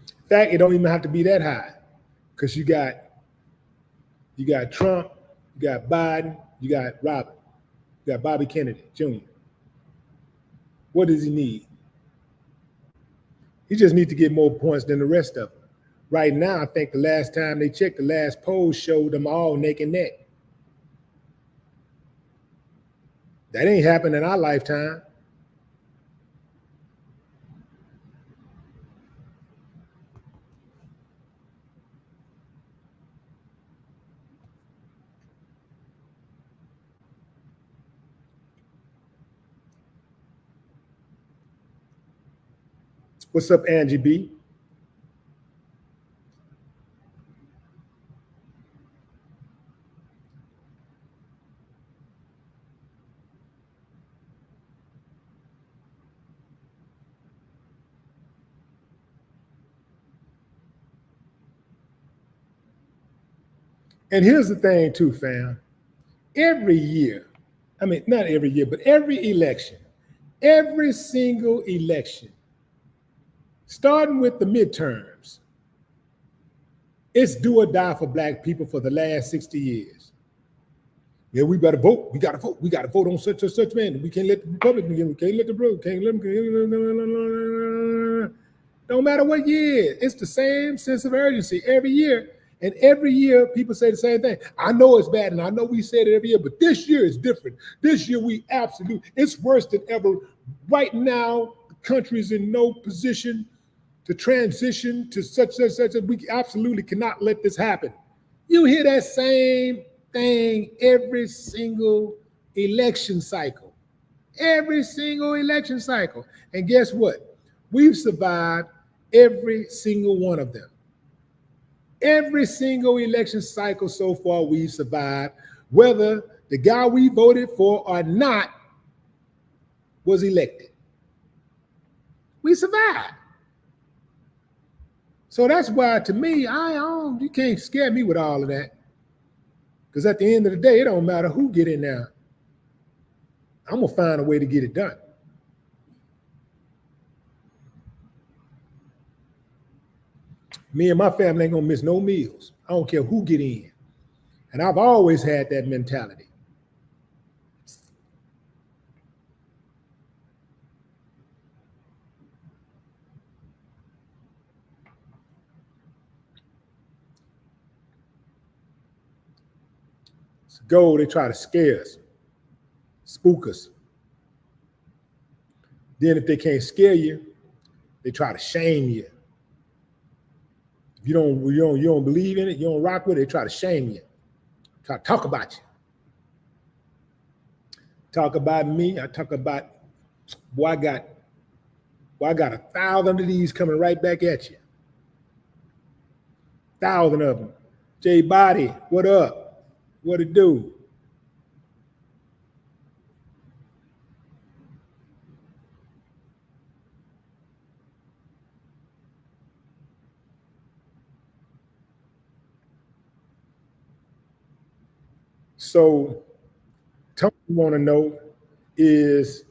In fact, it don't even have to be that high, because you got Trump, you got Biden, you got Robert, you got Bobby Kennedy Jr. What does he need? He just needs to get more points than the rest of them. Right now, I think the last time they checked, the last poll showed them all neck and neck. That ain't happened in our lifetime. What's up, Angie B? And here's the thing too, fam. Every year, I mean, not every year, but every election, every single election, starting with the midterms, It's do or die for black people for the last 60 years. Yeah, we better vote. We gotta vote. We gotta vote on such and such man. We can't let the Republicans in. We can't let the Bro. Can't let them. No matter what year, it's the same sense of urgency every year. And every year, people say the same thing. I know it's bad, and I know we said it every year, but this year is different. This year, it's worse than ever. Right now, the country's in no position to transition to such. We absolutely cannot let this happen. You hear that same thing every single election cycle. Every single election cycle. And guess what? We've survived every single one of them. Every single election cycle so far, we've survived, whether the guy we voted for or not was elected. We survived. So that's why, to me, you can't scare me with all of that. Because at the end of the day, it don't matter who get in there. I'm going to find a way to get it done. Me and my family ain't going to miss no meals. I don't care who get in. And I've always had that mentality. It's a goal. They try to scare us, spook us. Then if they can't scare you, they try to shame you. If you don't believe in it, you don't rock with it, they try to shame you. Try to talk about you. Talk about me. I talk about, boy, I got 1,000 of these coming right back at you. 1,000 of them. J Body, what up? What it do? So, Tony want to know, is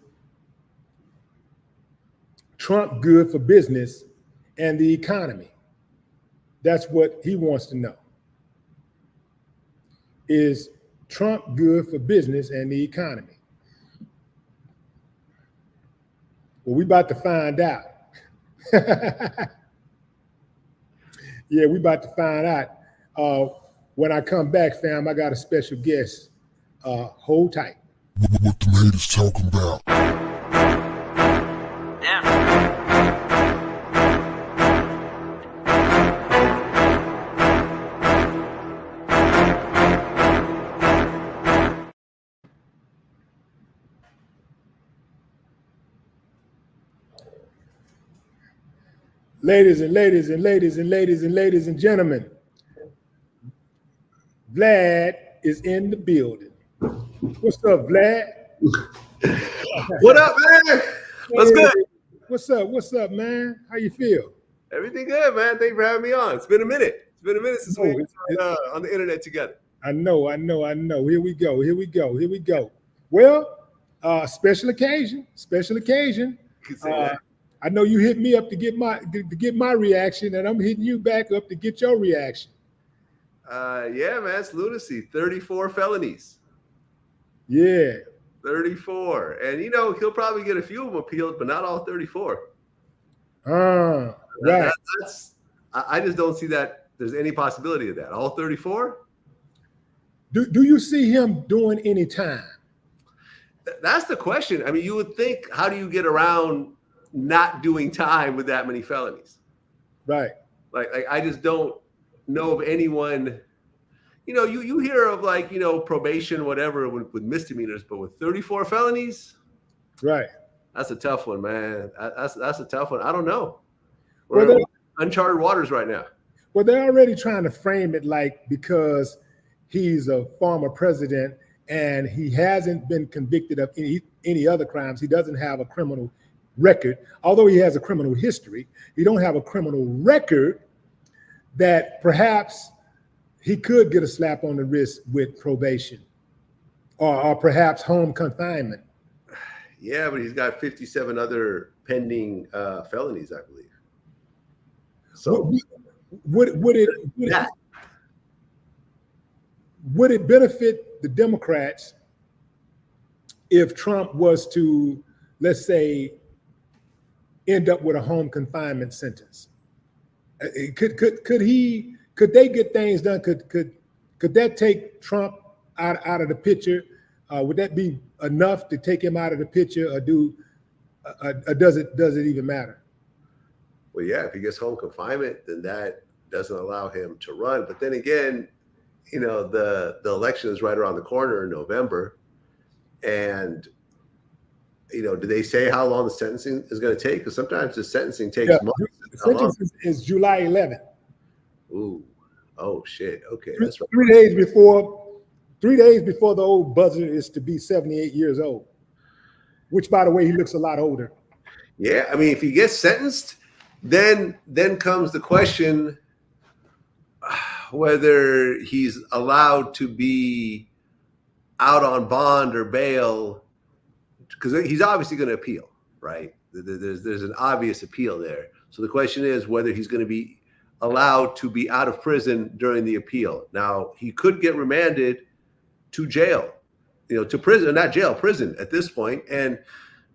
Trump good for business and the economy? That's what he wants to know. Is Trump good for business and the economy? Well, we about to find out. Yeah, we about to find out. When I come back, fam, I got a special guest. Hold tight.
What the haters talking about?
Ladies and gentlemen, Vlad is in the building. What's up, Vlad?
What up, man? What's good?
What's up, man? How you feel?
Everything good, man. Thanks for having me on. It's been a minute. It's been a minute since we were on the internet together.
I know. Here we go. Well, special occasion. I know you hit me up to get my reaction, and I'm hitting you back up to get your reaction.
Yeah, man, it's lunacy. 34 felonies.
Yeah.
34. And, he'll probably get a few of them appealed, but not all 34.
Right.
I just don't see that there's any possibility of that. All 34?
Do you see him doing any time?
That's the question. I mean, you would think, how do you get around not doing time with that many felonies?
Right.
Like I just don't know of anyone. You hear of probation, whatever, with misdemeanors, but with 34 felonies,
right?
That's a tough one, man. That's a tough one. I don't know.
We're
uncharted waters right now.
Well, they're already trying to frame it like, because he's a former president and he hasn't been convicted of any other crimes, he doesn't have a criminal record. Although he has a criminal history, he don't have a criminal record, that perhaps he could get a slap on the wrist with probation or perhaps home confinement.
Yeah, but he's got 57 other pending felonies, I believe. So that.
Would it benefit the Democrats if Trump was to, let's say, end up with a home confinement sentence? Could they get things done? Could that take Trump out of the picture? Would that be enough to take him out of the picture, or does it even matter?
Well, yeah, if he gets home confinement, then that doesn't allow him to run. But then again, you know, the election is right around the corner in November, and you know, do they say how long the sentencing is going to take? Because sometimes the sentencing takes months.
The sentence is July 11th.
Ooh, oh shit. Okay,
Three,
that's right.
3 days before the old buzzer is to be 78 years old. Which, by the way, he looks a lot older.
Yeah, I mean, if he gets sentenced, then comes the question whether he's allowed to be out on bond or bail, because he's obviously going to appeal, right? There's an obvious appeal there. So the question is whether he's going to be allowed to be out of prison during the appeal. Now, he could get remanded to jail, you know, to prison, not jail, prison at this point. And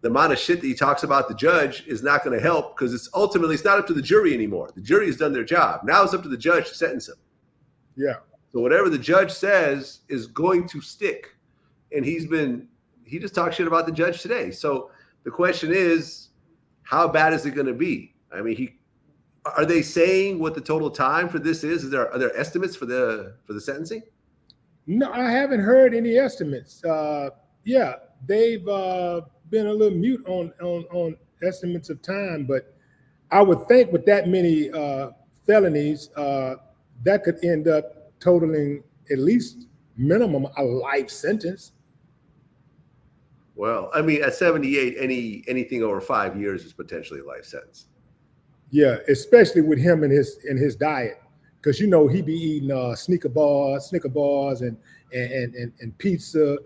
the amount of shit that he talks about the judge is not going to help, because it's not up to the jury anymore. The jury has done their job. Now it's up to the judge to sentence him.
Yeah.
So whatever the judge says is going to stick. And he just talked shit about the judge today. So the question is, how bad is it going to be? I mean, are they saying what the total time for this is? Are there estimates for the sentencing?
No, I haven't heard any estimates. Yeah, they've been a little mute on estimates of time, but I would think with that many felonies, that could end up totaling at least minimum a life sentence.
Well, I mean, at 78, anything over 5 years is potentially a life sentence.
Yeah, especially with him and his diet, because you know he be eating Snicker bars, and pizza.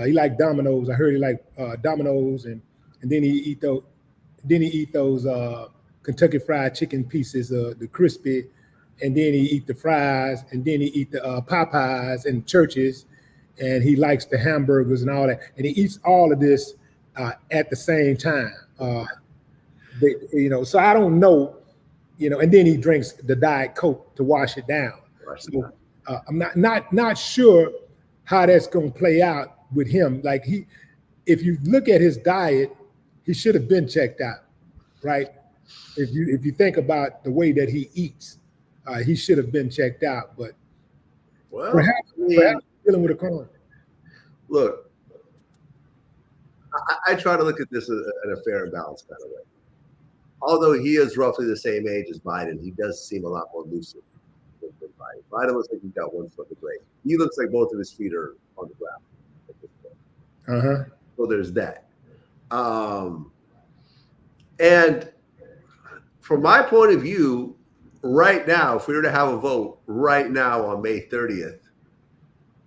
He like Domino's. I heard he like Domino's, and then he eat those Kentucky Fried Chicken pieces, the crispy, and then he eat the fries, and then he eat the Popeyes and Churches, and he likes the hamburgers and all that, and he eats all of this at the same time. So I don't know, and then he drinks the Diet Coke to wash it down. So I'm not sure how that's going to play out with him. Like if you look at his diet, he should have been checked out, right? If you think about the way that he eats, he should have been checked out. But perhaps dealing with a crime.
Look, I try to look at this in a fair and balanced kind of way. Although he is roughly the same age as Biden, he does seem a lot more lucid than Biden. Biden looks like he's got one foot in the grave. He looks like both of his feet are on the ground at this point. So there's that. And from my point of view, right now, if we were to have a vote right now on May 30th,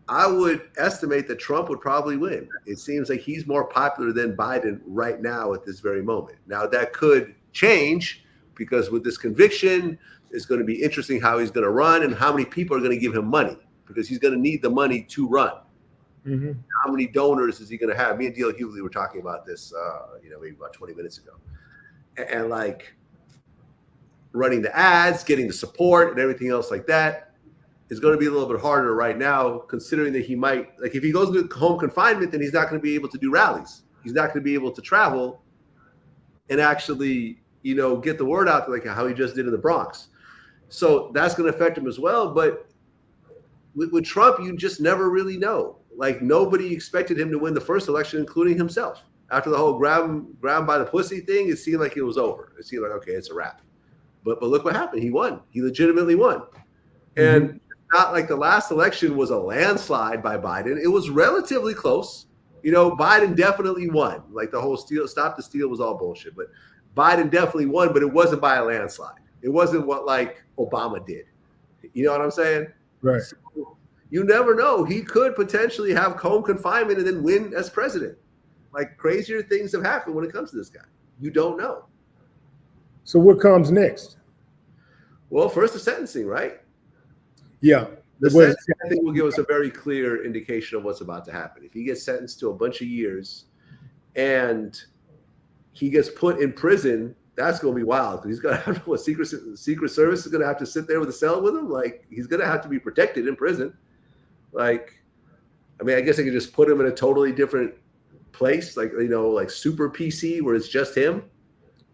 I would estimate that Trump would probably win. It seems like he's more popular than Biden right now at this very moment. Now, that could change, because with this conviction, it's going to be interesting how he's going to run and how many people are going to give him money, because he's going to need the money to run. Mm-hmm. How many donors is he going to have? Me and D.L. Hughley were talking about this, maybe about 20 minutes ago. And like running the ads, getting the support and everything else like that is going to be a little bit harder right now, considering that he might, like if he goes into home confinement, then he's not going to be able to do rallies. He's not going to be able to travel and actually, get the word out, like how he just did in the Bronx. So that's going to affect him as well. But with Trump, you just never really know. Like nobody expected him to win the first election, including himself. After the whole grab by the pussy thing, it seemed like it was over. It seemed like, okay, it's a wrap. But look what happened. He won. He legitimately won. And not like the last election was a landslide by Biden. It was relatively close. Biden definitely won. Like the whole stop the steal was all bullshit. But Biden definitely won, but it wasn't by a landslide. It wasn't what like Obama did. You know what I'm saying?
Right.
So you never know. He could potentially have home confinement and then win as president. Like crazier things have happened when it comes to this guy. You don't know.
So what comes next?
Well, first the sentencing, right?
Yeah.
The
Well,
sentencing, I think, will give us a very clear indication of what's about to happen. If he gets sentenced to a bunch of years and he gets put in prison, that's going to be wild. He's going to have what Secret Service is going to have to sit there with a cell with him. Like, he's going to have to be protected in prison. Like, I mean, I guess I could just put him in a totally different place, like, you know, like super PC where it's just him.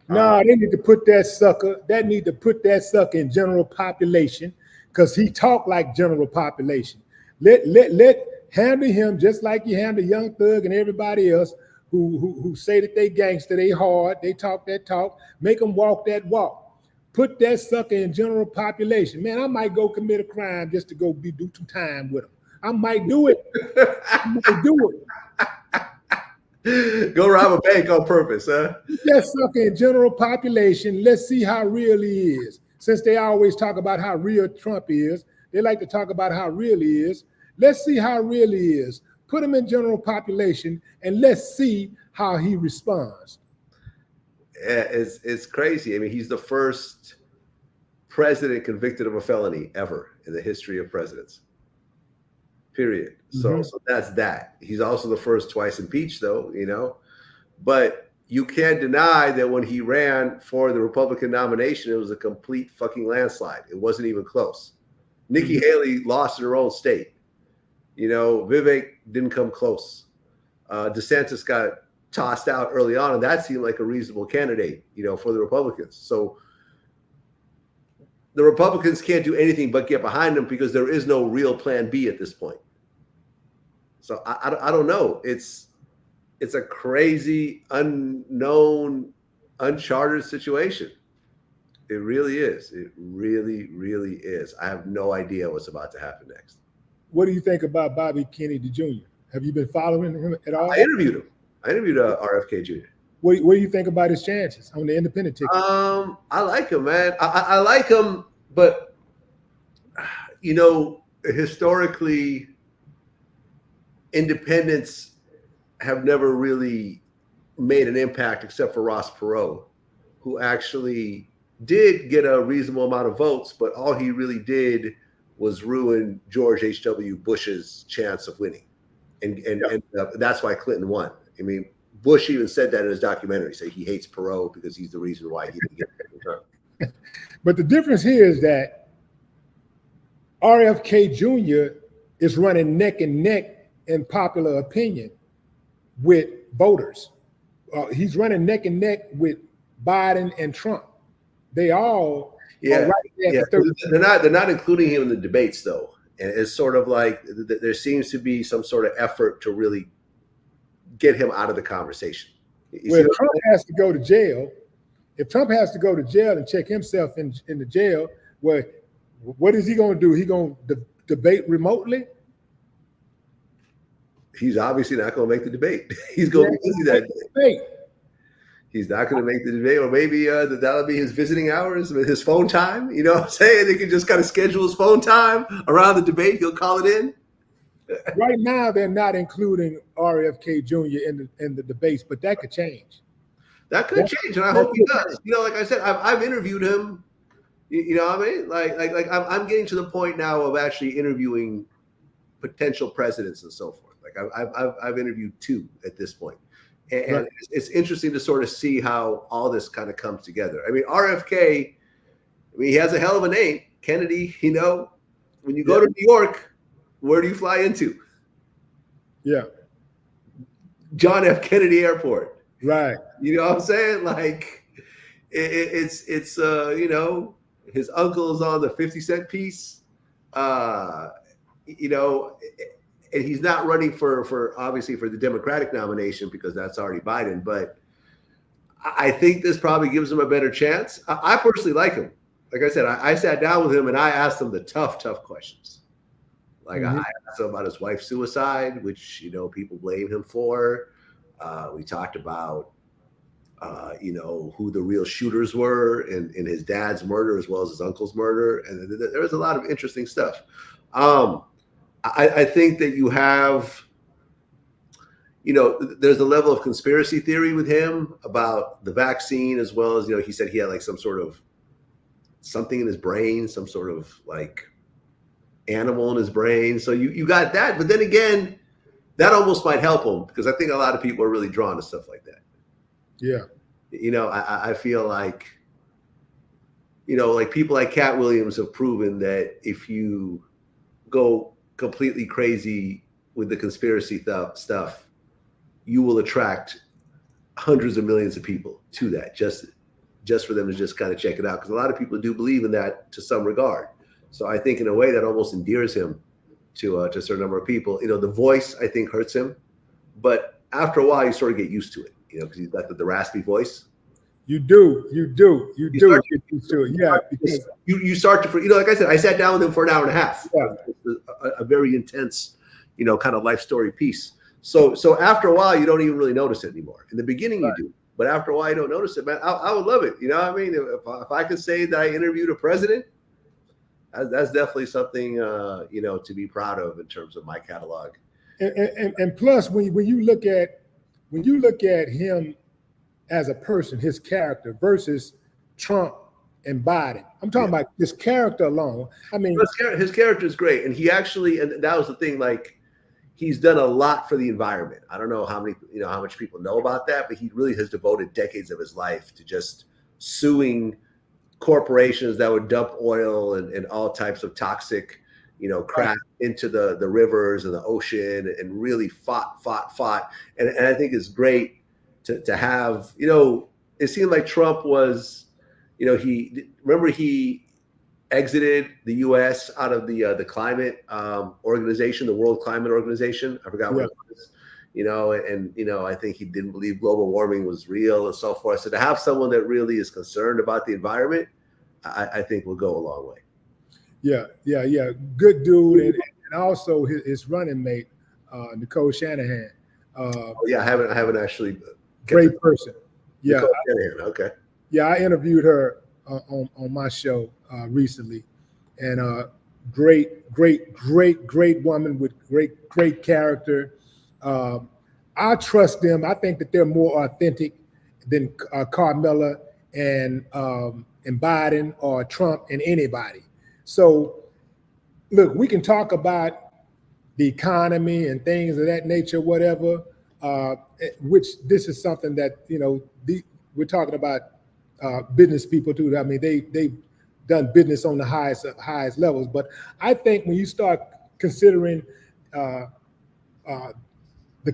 No, they need to put that sucker. They need to put that sucker in general population because he talk like general population. Let handle him just like you handle Young Thug and everybody else who say that they gangster, they hard, they talk that talk. Make them walk that walk. Put that sucker in general population. Man, I might go commit a crime just to go do some time with him. I might do it. I might do
it. Go rob a bank on purpose, huh?
That sucker in general population. Let's see how real he is. Since they always talk about how real Trump is, they like to talk about how real he is. Let's see how real he is. Put him in general population and let's see how he responds.
It's crazy. I mean, he's the first president convicted of a felony ever in the history of presidents. Period. So that's that. He's also the first twice impeached, though, you know. But you can't deny that when he ran for the Republican nomination, it was a complete fucking landslide. It wasn't even close. Nikki Haley lost in her own state. You know, Vivek didn't come close. DeSantis got tossed out early on, and that seemed like a reasonable candidate, you know, for the Republicans. So the Republicans can't do anything but get behind him because there is no real plan B at this point. So I don't know. It's a crazy, unknown, uncharted situation. It really is. It really, really is. I have no idea what's about to happen next.
What do you think about Bobby Kennedy Jr.? Have you been following him at all?
I interviewed him. I interviewed RFK Jr.
What do you think about his chances on the independent ticket?
I like him, man. I like him, but, you know, historically, independents have never really made an impact except for Ross Perot, who actually did get a reasonable amount of votes, but all he really did was ruin George H.W. Bush's chance of winning. And that's why Clinton won. I mean, Bush even said that in his documentary, say he hates Perot because he's the reason why he didn't get the term.
But the difference here is that RFK Jr. is running neck and neck in popular opinion with voters. He's running neck and neck with Biden and Trump. They all are right there.
Yeah. They're not including him in the debates, though. And it's sort of like there seems to be some sort of effort to really get him out of the conversation.
Well, if Trump has to go to jail, if Trump has to go to jail and check himself in the jail, well, what is he going to do? He going to debate remotely?
He's obviously not going to make the debate. He's going to be busy that day. He's not going to make the debate, or maybe that'll be his visiting hours, his phone time. You know what I'm saying? They can just kind of schedule his phone time around the debate. He'll call it in.
Right now, they're not including RFK Jr. in the debates, but that could change.
That could change, and I hope he does. You know, like I said, I've interviewed him. You know what I mean? Like I'm getting to the point now of actually interviewing potential presidents and so forth. Like I've interviewed 2 at this point. And right. It's interesting to sort of see how all this kind of comes together. I mean, RFK, I mean, he has a hell of a name, Kennedy. You know, when you go to New York, where do you fly into?
Yeah.
John F. Kennedy Airport.
Right.
You know what I'm saying? Like, it's you know, his uncle is on the 50-cent piece. You know, and he's not running for obviously for the Democratic nomination because that's already Biden. But I think this probably gives him a better chance. I personally like him. Like I said, I sat down with him and I asked him the tough questions. Like I asked him about his wife's suicide, which, you know, people blame him for. We talked about, you know, who the real shooters were in his dad's murder as well as his uncle's murder. And there was a lot of interesting stuff. I think that you have, you know, there's a level of conspiracy theory with him about the vaccine, as well as, you know, he said he had like some sort of something in his brain, some sort of like animal in his brain. So you got that, but then again, that almost might help him because I think a lot of people are really drawn to stuff like that.
Yeah.
I feel like, like people like Cat Williams have proven that if you go completely crazy with the conspiracy stuff, you will attract hundreds of millions of people to that just for them to just kind of check it out. Because a lot of people do believe in that to some regard. So I think in a way that almost endears him to a certain number of people. The voice I think hurts him, but after a while you sort of get used to it, because he's got the raspy voice. You do
get used to it. Yeah, because
you start to, like I said, I sat down with him for an hour and a half.
Yeah.
A very intense, kind of life story piece. So after a while, you don't even really notice it anymore. In the beginning, you do, but after a while, you don't notice it, man. I would love it. You know what I mean? If I could say that I interviewed a president, that's definitely something, to be proud of in terms of my catalog.
And plus, when you look at him as a person, his character versus Trump and Biden, I'm talking about his character alone. I mean,
his character is great, and he actually, and that was the thing, like. He's done a lot for the environment. I don't know how much people know about that, but he really has devoted decades of his life to just suing corporations that would dump oil and all types of toxic, crap into the rivers and the ocean, and really fought. And I think it's great to have, it seemed like Trump was, he exited the U.S. out of the climate organization, the World Climate Organization. I forgot what it was, and I think he didn't believe global warming was real and so forth. So to have someone that really is concerned about the environment, I think will go a long way. Yeah.
Good dude, and also his running mate, Nicole Shanahan.
I haven't actually.
Great person. Yeah.
Nicole Shanahan. Okay.
Yeah, I interviewed her on my show recently, and great woman with great character. I trust them. I think that they're more authentic than Carmella and Biden or Trump and anybody. So look, we can talk about the economy and things of that nature, whatever, which this is something that, we're talking about business people too. I mean, they've done business on the highest levels. But I think when you start considering the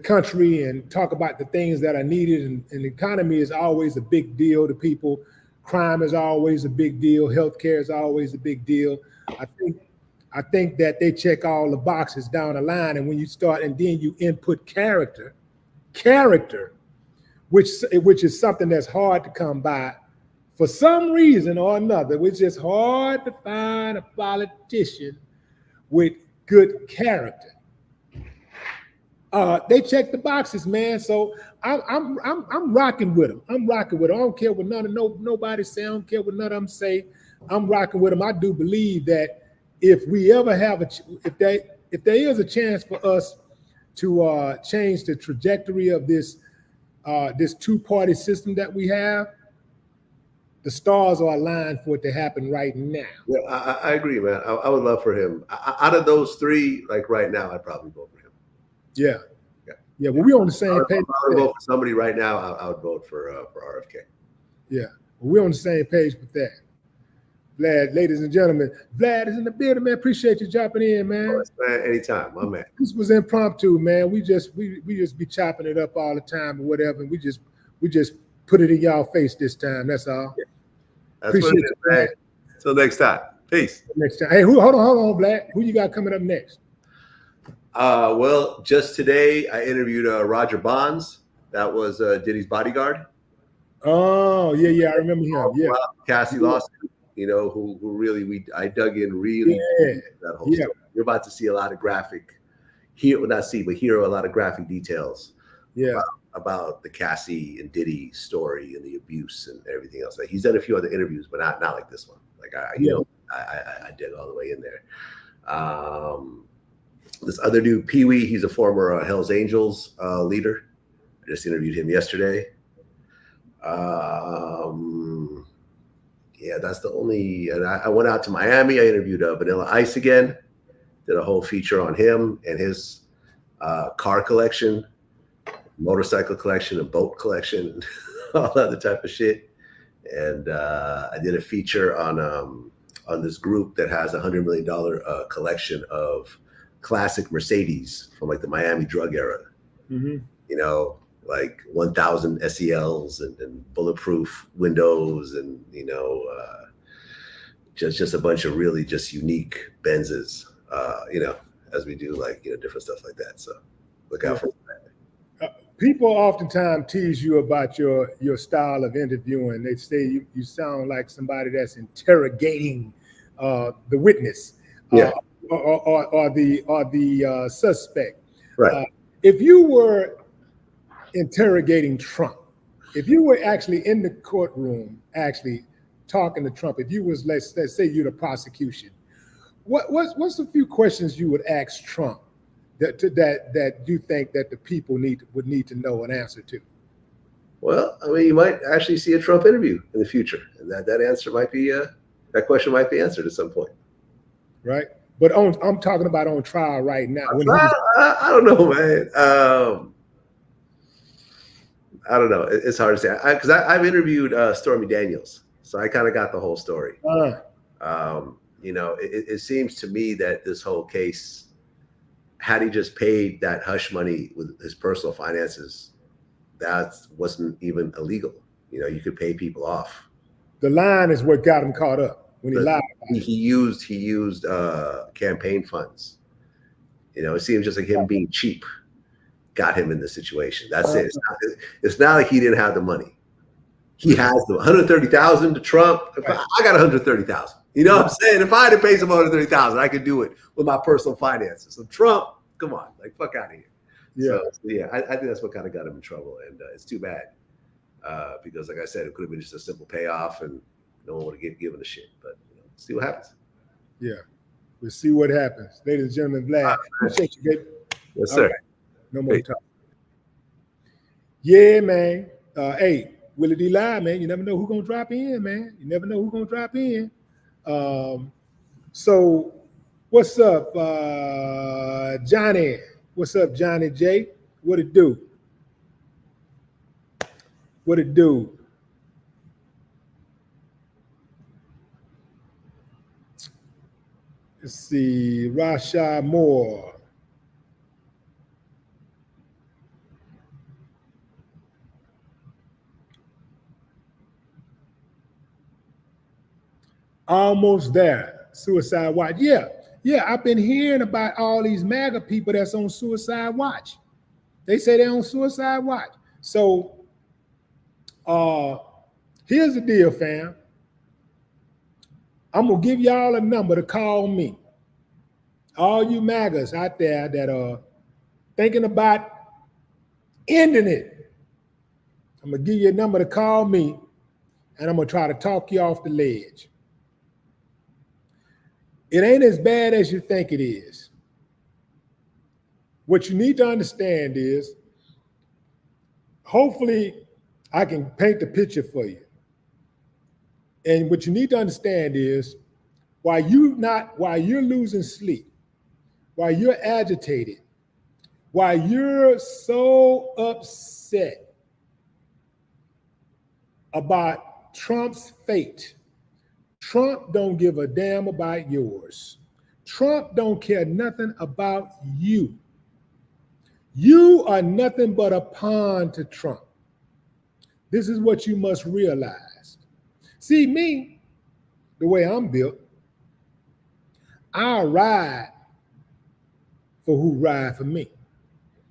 country and talk about the things that are needed, and the economy is always a big deal to people. Crime is always a big deal. Healthcare is always a big deal. I think that they check all the boxes down the line. And when you start, and then you input character, which is something that's hard to come by. For some reason or another, it's just hard to find a politician with good character. They check the boxes, man. So I'm rocking with them. I don't care what nobody say. I don't care what none of them say. I'm rocking with them. I do believe that if we ever have if there is a chance for us to change the trajectory of this two-party system that we have, the stars are aligned for it to happen right now.
Yeah, I agree, man. I would love for him. Out of those three, like right now, I'd probably vote for him.
Yeah. Well, we're on the same page.
If I would vote for somebody right now, I would vote for RFK.
Yeah, we're on the same page with that. Vlad, ladies and gentlemen, Vlad is in the building, man. Appreciate you jumping in, man.
Man, anytime, my man.
This was impromptu, man. We just be chopping it up all the time or whatever. And we just put it in y'all face this time. That's all.
Yeah. That's appreciate what it is, man. Until next time. Peace.
Next time. Hey, hold on, Vlad. Who you got coming up next?
Well, just today I interviewed Roger Bonds. That was Diddy's bodyguard.
Oh, yeah, I remember him. Yeah,
Cassie Lawson. Who really I dug in really that whole story. You're about to see a lot of hear a lot of graphic details.
Yeah.
About the Cassie and Diddy story and the abuse and everything else. Like, he's done a few other interviews, but not like this one. Like I did all the way in there. This other dude, Pee Wee, he's a former Hells Angels leader. I just interviewed him yesterday. yeah, that's the only. And I went out to Miami. I interviewed Vanilla Ice again. Did a whole feature on him and his car collection, motorcycle collection, and boat collection, all that type of shit. And I did a feature on this group that has $100 million collection of classic Mercedes from like the Miami drug era.
Mm-hmm.
You know, like 1,000 SELs and bulletproof windows, and just a bunch of really just unique Benzes. As we do like different stuff like that. So look out for that.
People oftentimes tease you about your style of interviewing. They say you sound like somebody that's interrogating the witness,
Yeah.
or the suspect.
Right.
If you were interrogating Trump, if you were actually in the courtroom actually talking to Trump, if you was let's say you're the prosecution, what's a few questions you would ask Trump that you think that the people would need to know an answer to?
Well, I mean, you might actually see a Trump interview in the future, and that answer might be that question might be answered at some point.
Right. But I'm talking about on trial right now.
I don't know, man. I don't know. It's hard to say because I've interviewed Stormy Daniels, so I kind of got the whole story. It seems to me that this whole case, had he just paid that hush money with his personal finances, that wasn't even illegal. You could pay people off.
The line is what got him caught up when he lied.
He used campaign funds. It seems just like him being cheap got him in this situation. That's it. It's not like he didn't have the money. He has the $130,000 to Trump.
Right.
I got $130,000. You know what I'm saying? If I had to pay some $130,000, I could do it with my personal finances. So Trump, come on, like fuck out of here.
Yeah.
So I think that's what kind of got him in trouble, and it's too bad because, like I said, it could have been just a simple payoff, and no one would have given a shit. But see what happens.
Yeah, we'll see what happens, ladies and gentlemen. Vlad, appreciate you, baby.
Yes, sir.
Right. No more talk. Yeah, man. Hey, Willie D. Live, man. You never know who's gonna drop in, man. You never know who's gonna drop in. So what's up, Johnny? What's up, Johnny J? What it do? What it do? Let's see, Rasha Moore. Almost there. Suicide watch. Yeah. I've been hearing about all these MAGA people that's on suicide watch. They say they're on suicide watch. So here's the deal, fam. I'm gonna give y'all a number to call me. All you MAGAs out there that are thinking about ending it, I'm gonna give you a number to call me, and I'm gonna try to talk you off the ledge. It ain't as bad as you think it is. What you need to understand is, hopefully I can paint the picture for you. And what you need to understand is, while you're losing sleep, while you're agitated, while you're so upset about Trump's fate, Trump don't give a damn about yours. Trump don't care nothing about you. You are nothing but a pawn to Trump. This is what you must realize. See, me, the way I'm built, I'll ride for who ride for me.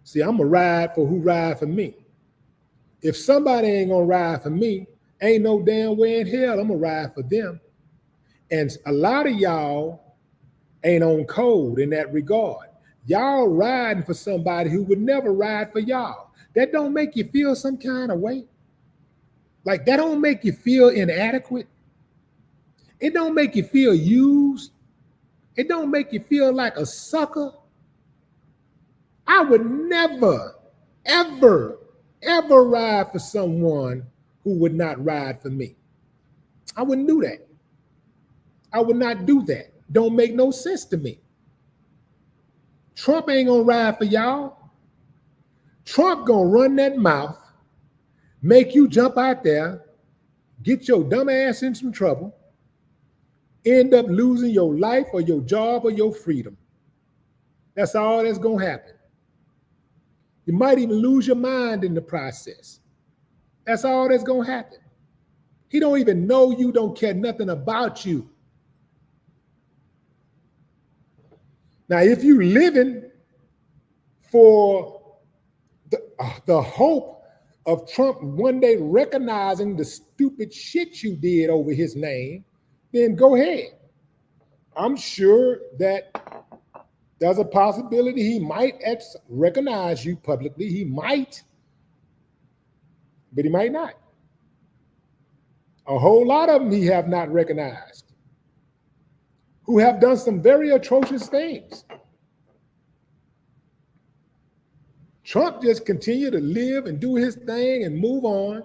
See, I'm going to ride for who ride for me. If somebody ain't going to ride for me, ain't no damn way in hell I'm going to ride for them. And a lot of y'all ain't on code in that regard. Y'all riding for somebody who would never ride for y'all. That don't make you feel some kind of way. Like, that don't make you feel inadequate. It don't make you feel used. It don't make you feel like a sucker. I would never, ever, ever ride for someone who would not ride for me. I wouldn't do that. I would not do that. Don't make no sense to me. Trump ain't gonna ride for y'all. Trump gonna run that mouth, make you jump out there, get your dumb ass in some trouble, end up losing your life or your job or your freedom. That's all that's gonna happen. You might even lose your mind in the process. That's all that's gonna happen. He don't even know you, don't care nothing about you. Now, if you living for the hope of Trump one day recognizing the stupid shit you did over his name, then go ahead. I'm sure that there's a possibility he might recognize you publicly. He might, but he might not. A whole lot of them he have not recognized, who have done some very atrocious things. Trump just continue to live and do his thing and move on,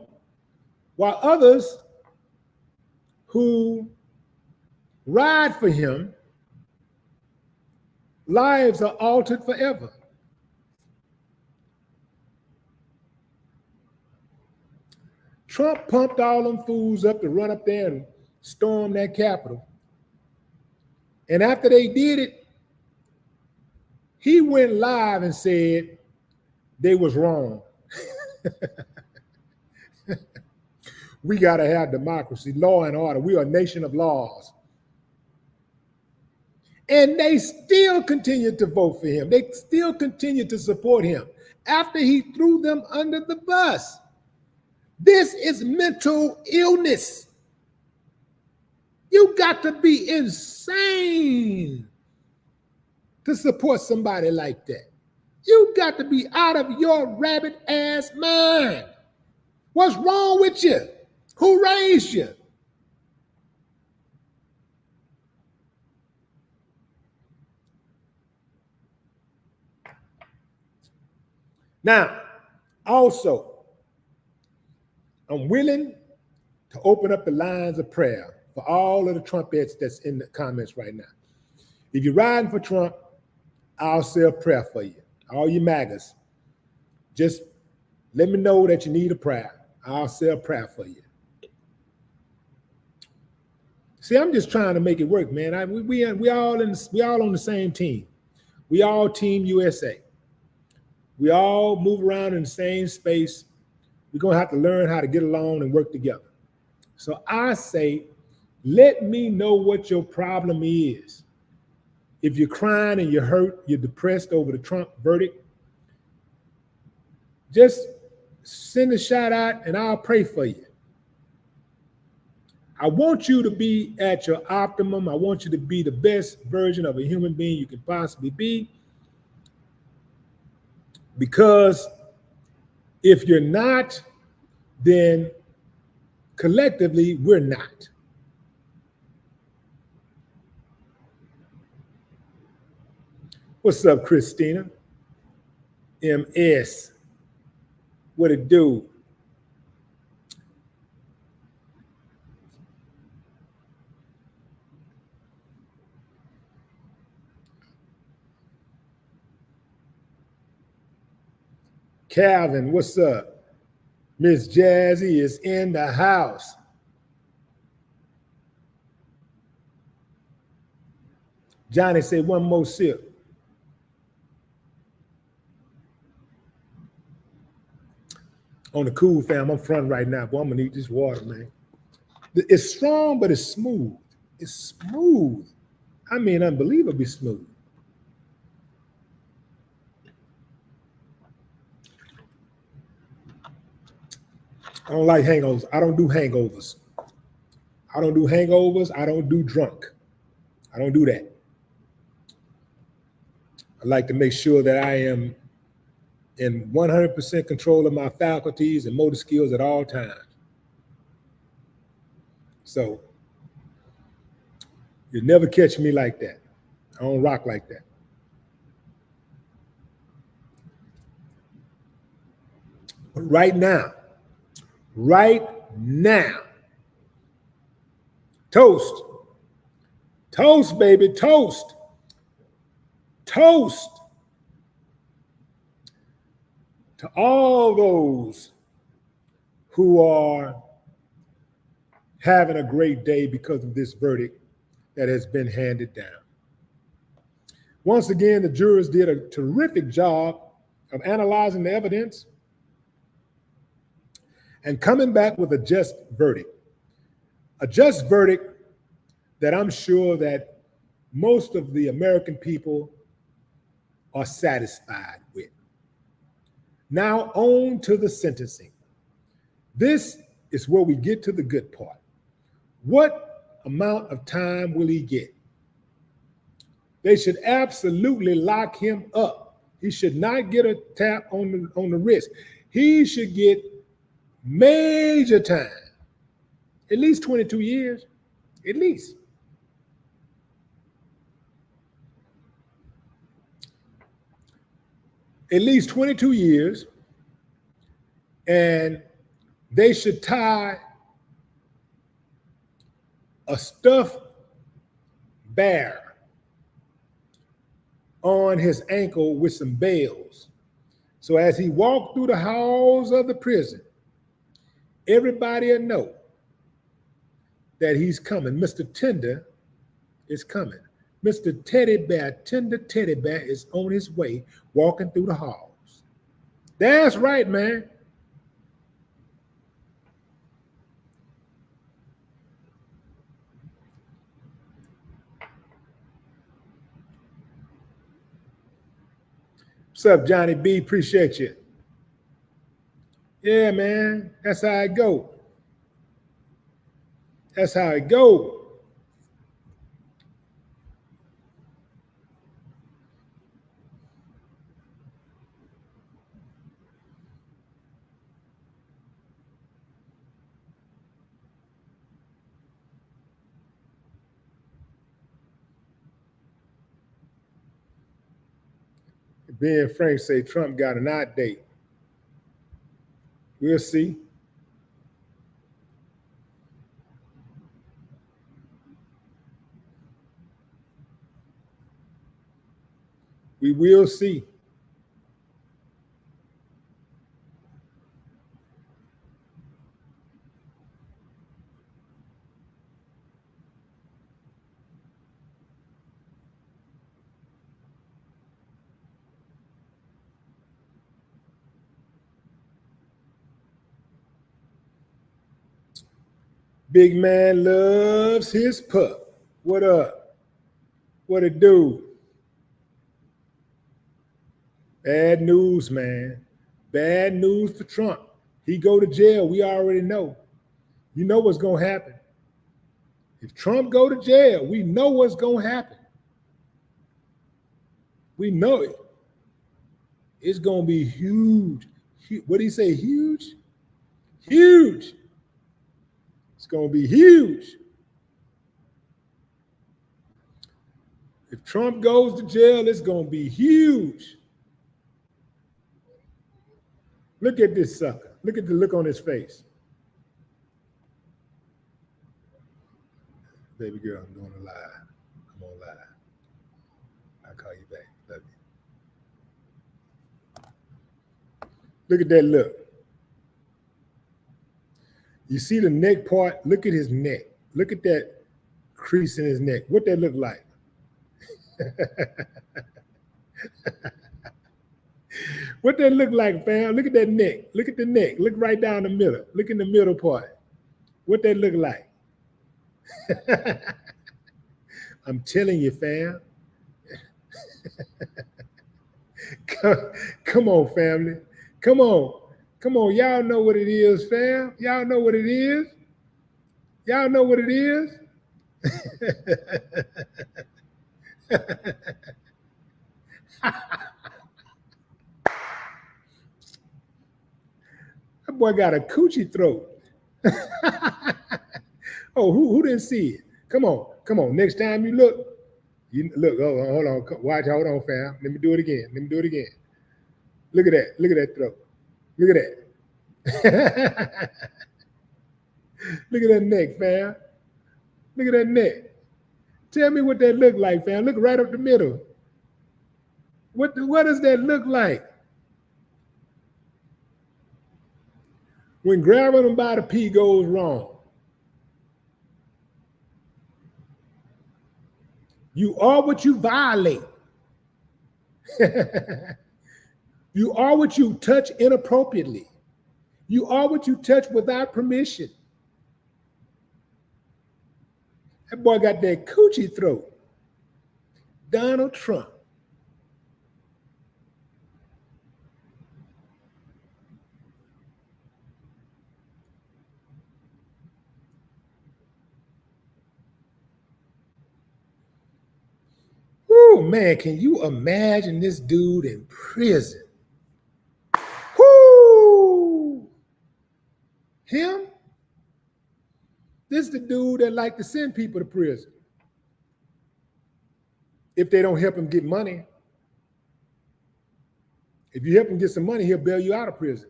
while others who ride for him, lives are altered forever. Trump pumped all them fools up to run up there and storm that Capitol. And after they did it, he went live and said they was wrong. We got to have democracy, law and order. We are a nation of laws. And they still continued to vote for him. They still continued to support him after he threw them under the bus. This is mental illness. You got to be insane to support somebody like that. You got to be out of your rabbit ass mind. What's wrong with you? Who raised you? Now, also, I'm willing to open up the lines of prayer for all of the Trumpettes that's in the comments right now. If you're riding for Trump, I'll say a prayer for you. All you MAGAs, just let me know that you need a prayer. I'll say a prayer for you. See, I'm just trying to make it work, man. We all on the same team. We all Team USA. We all move around in the same space. We're gonna have to learn how to get along and work together. So I say, let me know what your problem is. If you're crying and you're hurt, you're depressed over the Trump verdict, just send a shout out and I'll pray for you. I want you to be at your optimum. I want you to be the best version of a human being you can possibly be. Because if you're not, then collectively we're not. What's up, Christina? MS. What it do? Calvin, what's up? Miss Jazzy is in the house. Johnny said one more sip. On the cool, fam, I'm fronting right now, but I'm gonna need this water, man. It's strong, but it's smooth. It's smooth. I mean, unbelievably smooth. I don't like hangovers. I don't do hangovers. I don't do hangovers. I don't do drunk. I don't do that. I like to make sure that I am in 100% control of my faculties and motor skills at all times. So you'll never catch me like that. I don't rock like that. But right now, Toast. Toast, baby, toast. Toast to all those who are having a great day because of this verdict that has been handed down. Once again, the jurors did a terrific job of analyzing the evidence and coming back with a just verdict. A just verdict that I'm sure that most of the American people are satisfied with. Now on to the sentencing. This is where we get to the good part. What amount of time will he get? They should absolutely lock him up. He should not get a tap on the wrist. He should get major time. At least 22 years. At least. At least 22 years. And they should tie a stuffed bear on his ankle with some bells. So as he walked through the halls of the prison, everybody will know that he's coming. Mr. Tender is coming. Mr. Teddy Bear, Tender Teddy Bear is on his way, walking through the halls. That's right, man. What's up, Johnny B? Appreciate you. Yeah, man. That's how it go. That's how it go. Ben Frank say Trump got an odd date. We'll see. We will see. Big man loves his pup. What up? What it do? Bad news, man. Bad news for Trump. He go to jail. We already know. You know what's going to happen. If Trump go to jail, we know what's going to happen. We know it. It's going to be huge. What did he say? Huge? Huge. It's going to be huge. If Trump goes to jail, it's going to be huge. Look at this sucker. Look at the look on his face. Baby girl, I'm going to lie. I'm going to lie. I'll call you back. Love you. Look at that look. You see the neck part? Look at his neck. Look at that crease in his neck. What that look like? What that look like, fam? Look at that neck. Look at the neck. Look right down the middle. Look in the middle part. What that look like? I'm telling you, fam. Come on, family. Come on. Come on. Y'all know what it is, fam. Y'all know what it is. Y'all know what it is. That boy got a coochie throat. Oh, who didn't see it? Come on. Next time you look. Oh, hold on. Watch, hold on, fam. Let me do it again. Look at that. Look at that throat. Look at that. Look at that neck, fam. Look at that neck. Tell me what that look like, fam. Look right up the middle. What does that look like? When grabbing them by the pee goes wrong. You are what you violate. You are what you touch inappropriately. You are what you touch without permission. That boy got that coochie throat. Donald Trump. Whoo, man, can you imagine this dude in prison? Whoo! Him? This is the dude that like to send people to prison. If they don't help him get money. If you help him get some money, he'll bail you out of prison.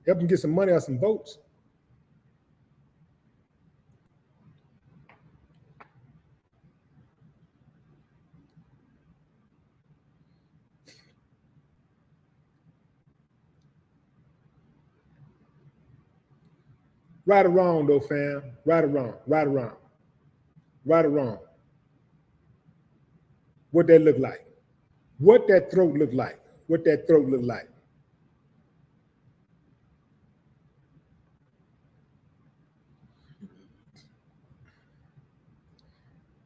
Help him get some money or some votes. Right or wrong, though, fam. Right or wrong. Right or wrong. Right or wrong. What that look like. What that throat look like. What that throat look like.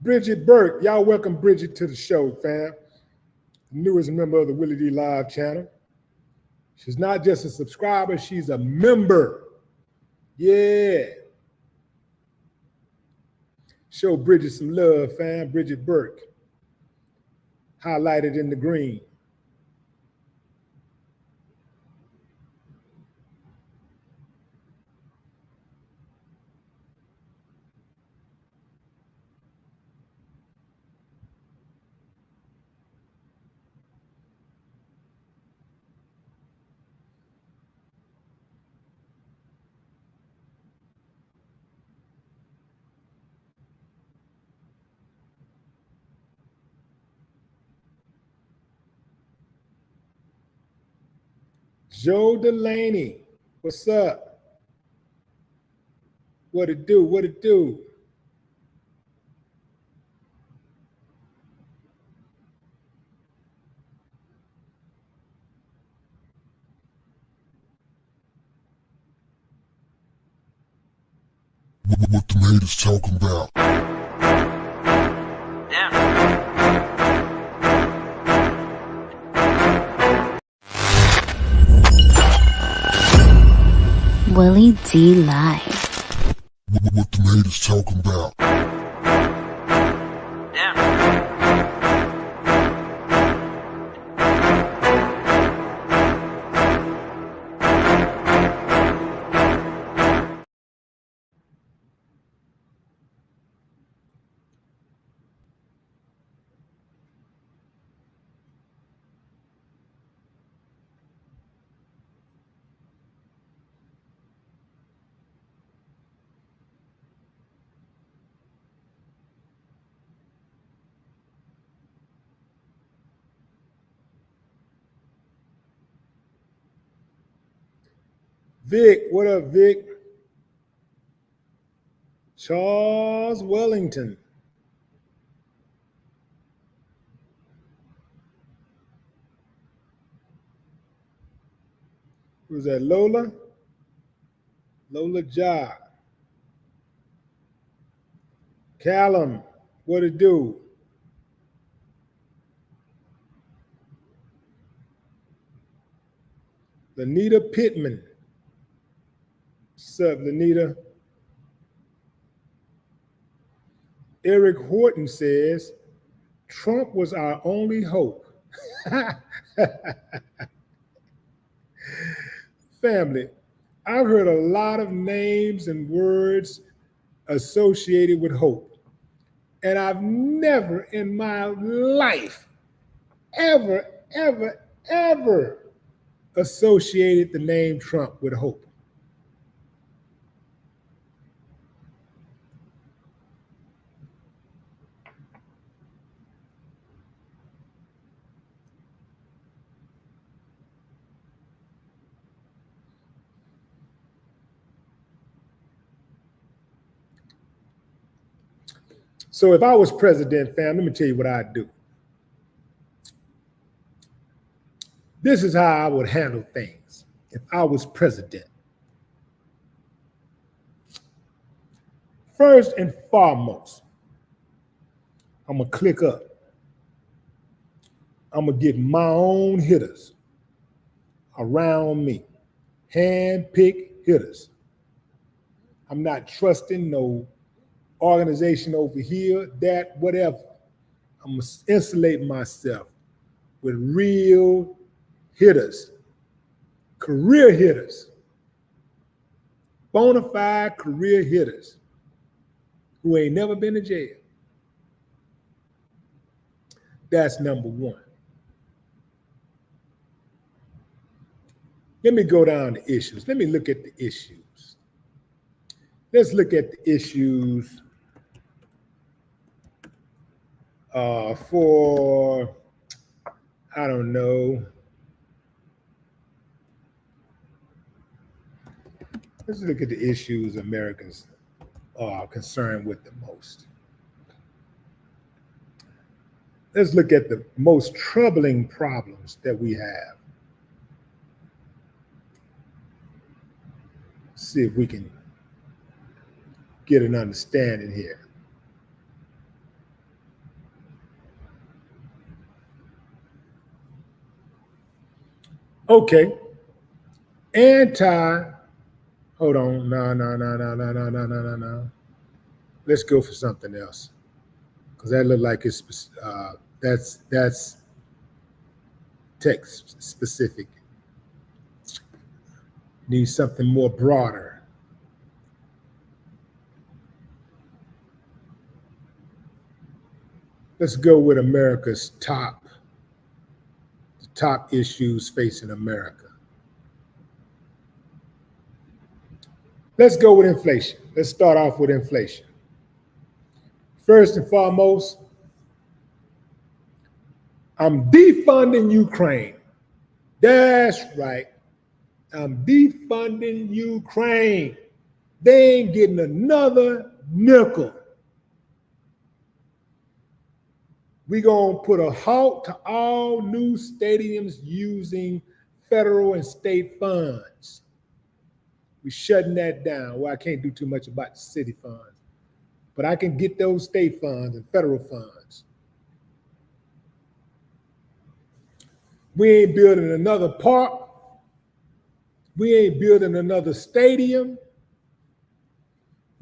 Bridget Burke. Y'all welcome Bridget to the show, fam. The newest member of the Willie D Live channel. She's not just a subscriber, she's a member. Yeah. Show Bridget some love, fam. Bridget Burke. Highlighted in the green. Joe Delaney, what's up? What it do? What it do?
What the haters talking about?
Willie D Live.
What the haters talking about?
Vic, what up, Vic? Charles Wellington. Who's that, Lola? Lola Ja. Callum, what it do? Lanita Pittman. What's up, Lanita? Eric Horton says, Trump was our only hope. Family, I've heard a lot of names and words associated with hope. And I've never in my life, ever associated the name Trump with hope. So if I was president, fam, let me tell you what I'd do. This is how I would handle things if I was president. First and foremost, I'm going to click up. I'm going to get my own hitters around me, hand-picked hitters. I'm not trusting no organization over here, that, whatever. I'm going to insulate myself with real hitters, career hitters, bona fide career hitters who ain't never been to jail. That's number one. Let me go down to issues. Let me look at the issues. Let's look at the issues for, I don't know. Let's look at the issues Americans are concerned with the most. Let's look at the most troubling problems that we have. See if we can get an understanding here. Okay. Hold on. No. Let's go for something else. Because that looked like it's that's text specific. Need something more broader. Let's go with America's top issues facing America. Let's go with inflation. Let's start off with inflation. First and foremost, I'm defunding Ukraine. That's right. I'm defunding Ukraine. They ain't getting another nickel. We're going to put a halt to all new stadiums using federal and state funds. We're shutting that down. Well, I can't do too much about the city funds, but I can get those state funds and federal funds. We ain't building another park. We ain't building another stadium.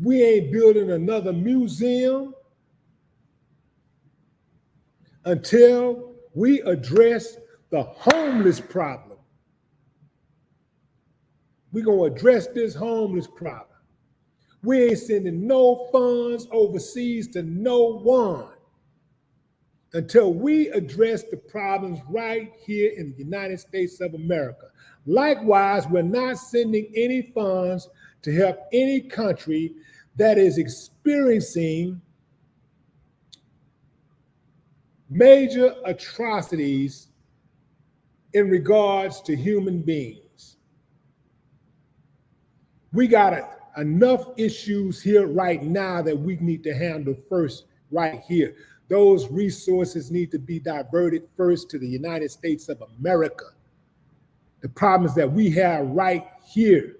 We ain't building another museum until we address the homeless problem. We're going to address this homeless problem. We ain't sending no funds overseas to no one until we address the problems right here in the United States of America. Likewise, we're not sending any funds to help any country that is experiencing major atrocities in regards to human beings. We got enough issues here right now that we need to handle first right here. Those resources need to be diverted first to the United States of America. The problems that we have right here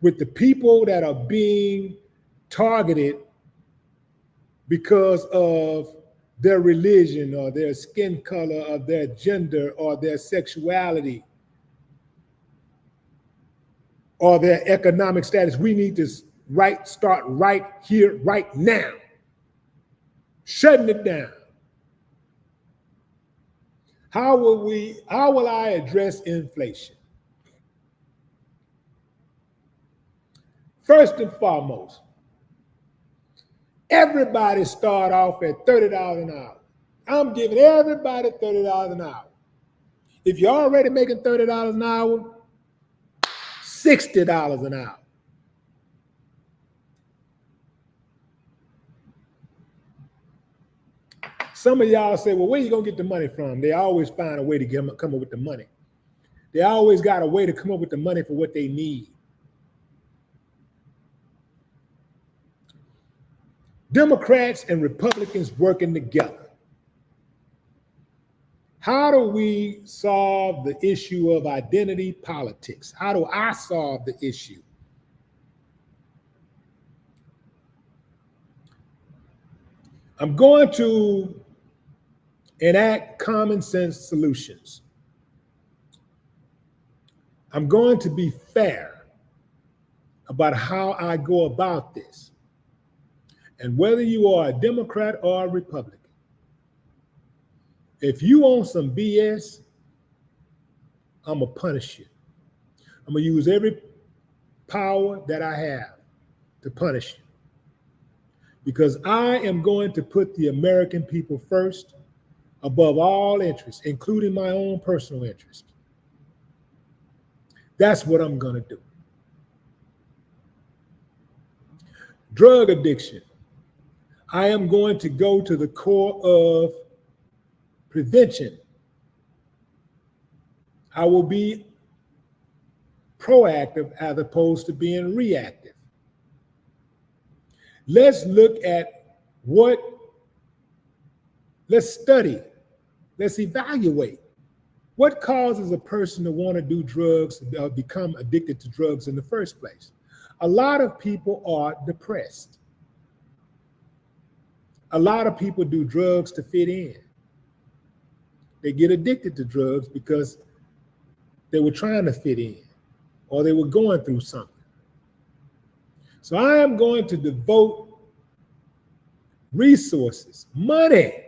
with the people that are being targeted because of their religion or their skin color or their gender or their sexuality or their economic status. We need to start right here, right now, shutting it down. How will I address inflation? First and foremost, everybody start off at $30 an hour. I'm giving everybody $30 an hour. If you're already making $30 an hour, $60 an hour. Some of y'all say, well, where you gonna get the money from? They always find a way to come up with the money. They always got a way to come up with the money for what they need. Democrats and Republicans working together. How do we solve the issue of identity politics? How do I solve the issue? I'm going to enact common sense solutions. I'm going to be fair about how I go about this. And whether you are a Democrat or a Republican, if you own some BS, I'm going to punish you. I'm going to use every power that I have to punish you. Because I am going to put the American people first above all interests, including my own personal interest. That's what I'm going to do. Drug addiction. I am going to go to the core of prevention. I will be proactive as opposed to being reactive. Let's look at let's study, let's evaluate what causes a person to want to do drugs, become addicted to drugs in the first place. A lot of people are depressed. A lot of people do drugs to fit in. They get addicted to drugs because they were trying to fit in or they were going through something. So I am going to devote resources, money,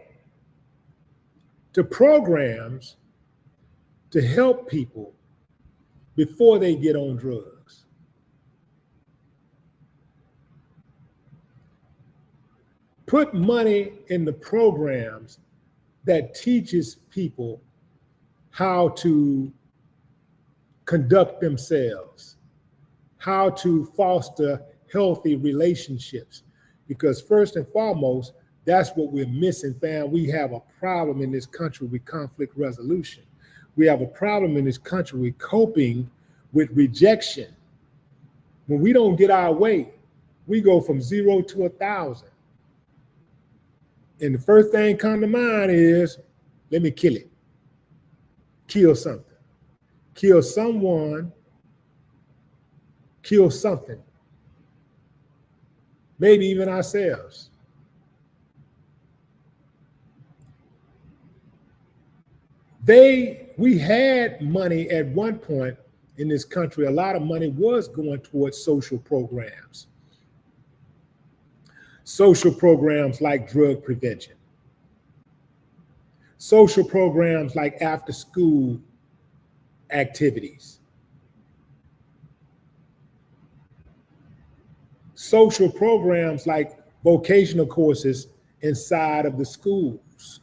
to programs to help people before they get on drugs. Put money in the programs that teaches people how to conduct themselves, how to foster healthy relationships. Because first and foremost, that's what we're missing, fam. We have a problem in this country with conflict resolution. We have a problem in this country with coping with rejection. When we don't get our way, we go from 0 to 1,000. And the first thing come to mind is, let me kill it. Kill something. Kill someone. Kill something. Maybe even ourselves. We had money at one point in this country. A lot of money was going towards social programs. Social programs like drug prevention. Social programs like after school activities. Social programs like vocational courses inside of the schools.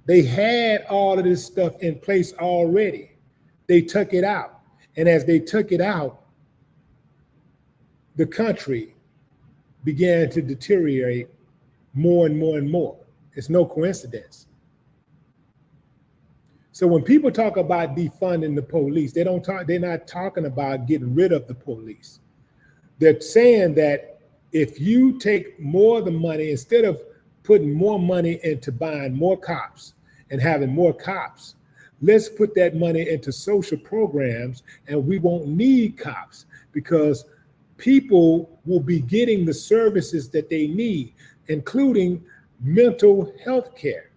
They had all of this stuff in place already. They took it out. And as they took it out, the country began to deteriorate more and more and more. It's no coincidence. So when people talk about defunding the police, they're not talking about getting rid of the police. They're saying that if you take more of the money, instead of putting more money into buying more cops and having more cops, let's put that money into social programs and we won't need cops because people will be getting the services that they need, including mental health care.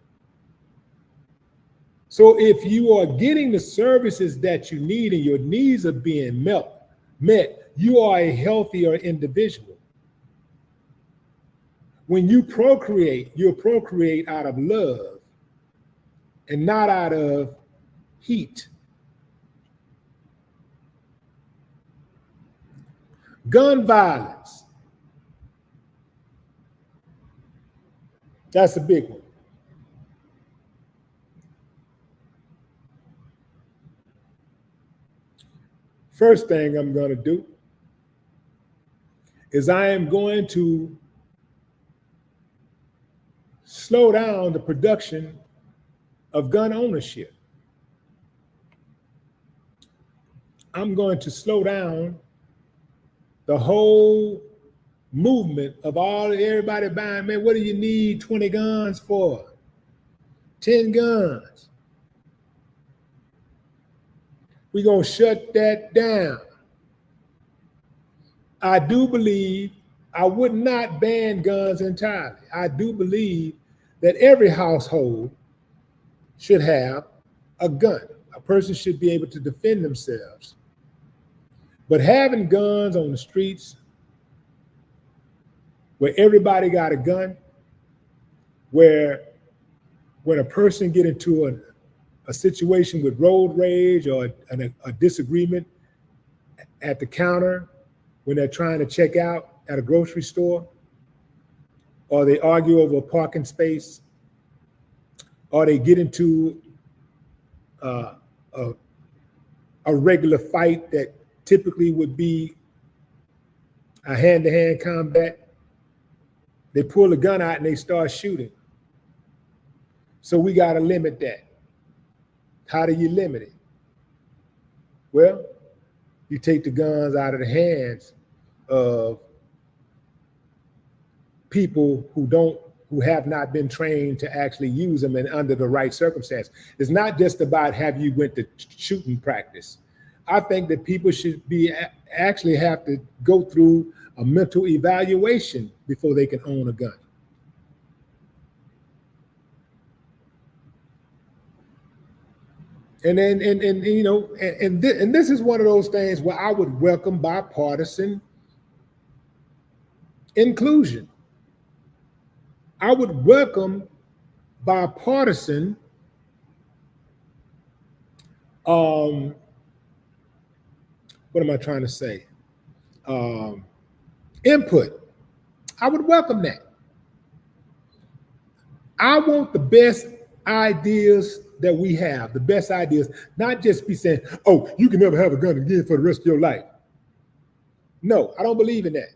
So if you are getting the services that you need and your needs are being met, you are a healthier individual. When you procreate out of love and not out of heat. Gun violence. That's a big one. First thing I'm going to do is I am going to slow down the production of gun ownership. I'm going to slow down the whole movement of everybody buying, man, what do you need 20 guns for? 10 guns. We're going to shut that down. I do believe I would not ban guns entirely. I do believe that every household should have a gun. A person should be able to defend themselves. But having guns on the streets where everybody got a gun, where when a person get into a situation with road rage or a disagreement at the counter when they're trying to check out at a grocery store, or they argue over a parking space, or they get into a regular fight that typically would be a hand-to-hand combat, they pull a gun out and they start shooting. So we got to limit that. How do you limit it? Well, you take the guns out of the hands of people who have not been trained to actually use them and under the right circumstance. It's not just about have you went to shooting practice. I think that people should actually have to go through a mental evaluation before they can own a gun. And then, you know, and this is one of those things where I would welcome bipartisan inclusion. I would welcome bipartisan what am I trying to say? Input. I would welcome that. I want the best ideas that we have, the best ideas, not just be saying, oh, you can never have a gun again for the rest of your life. No, I don't believe in that.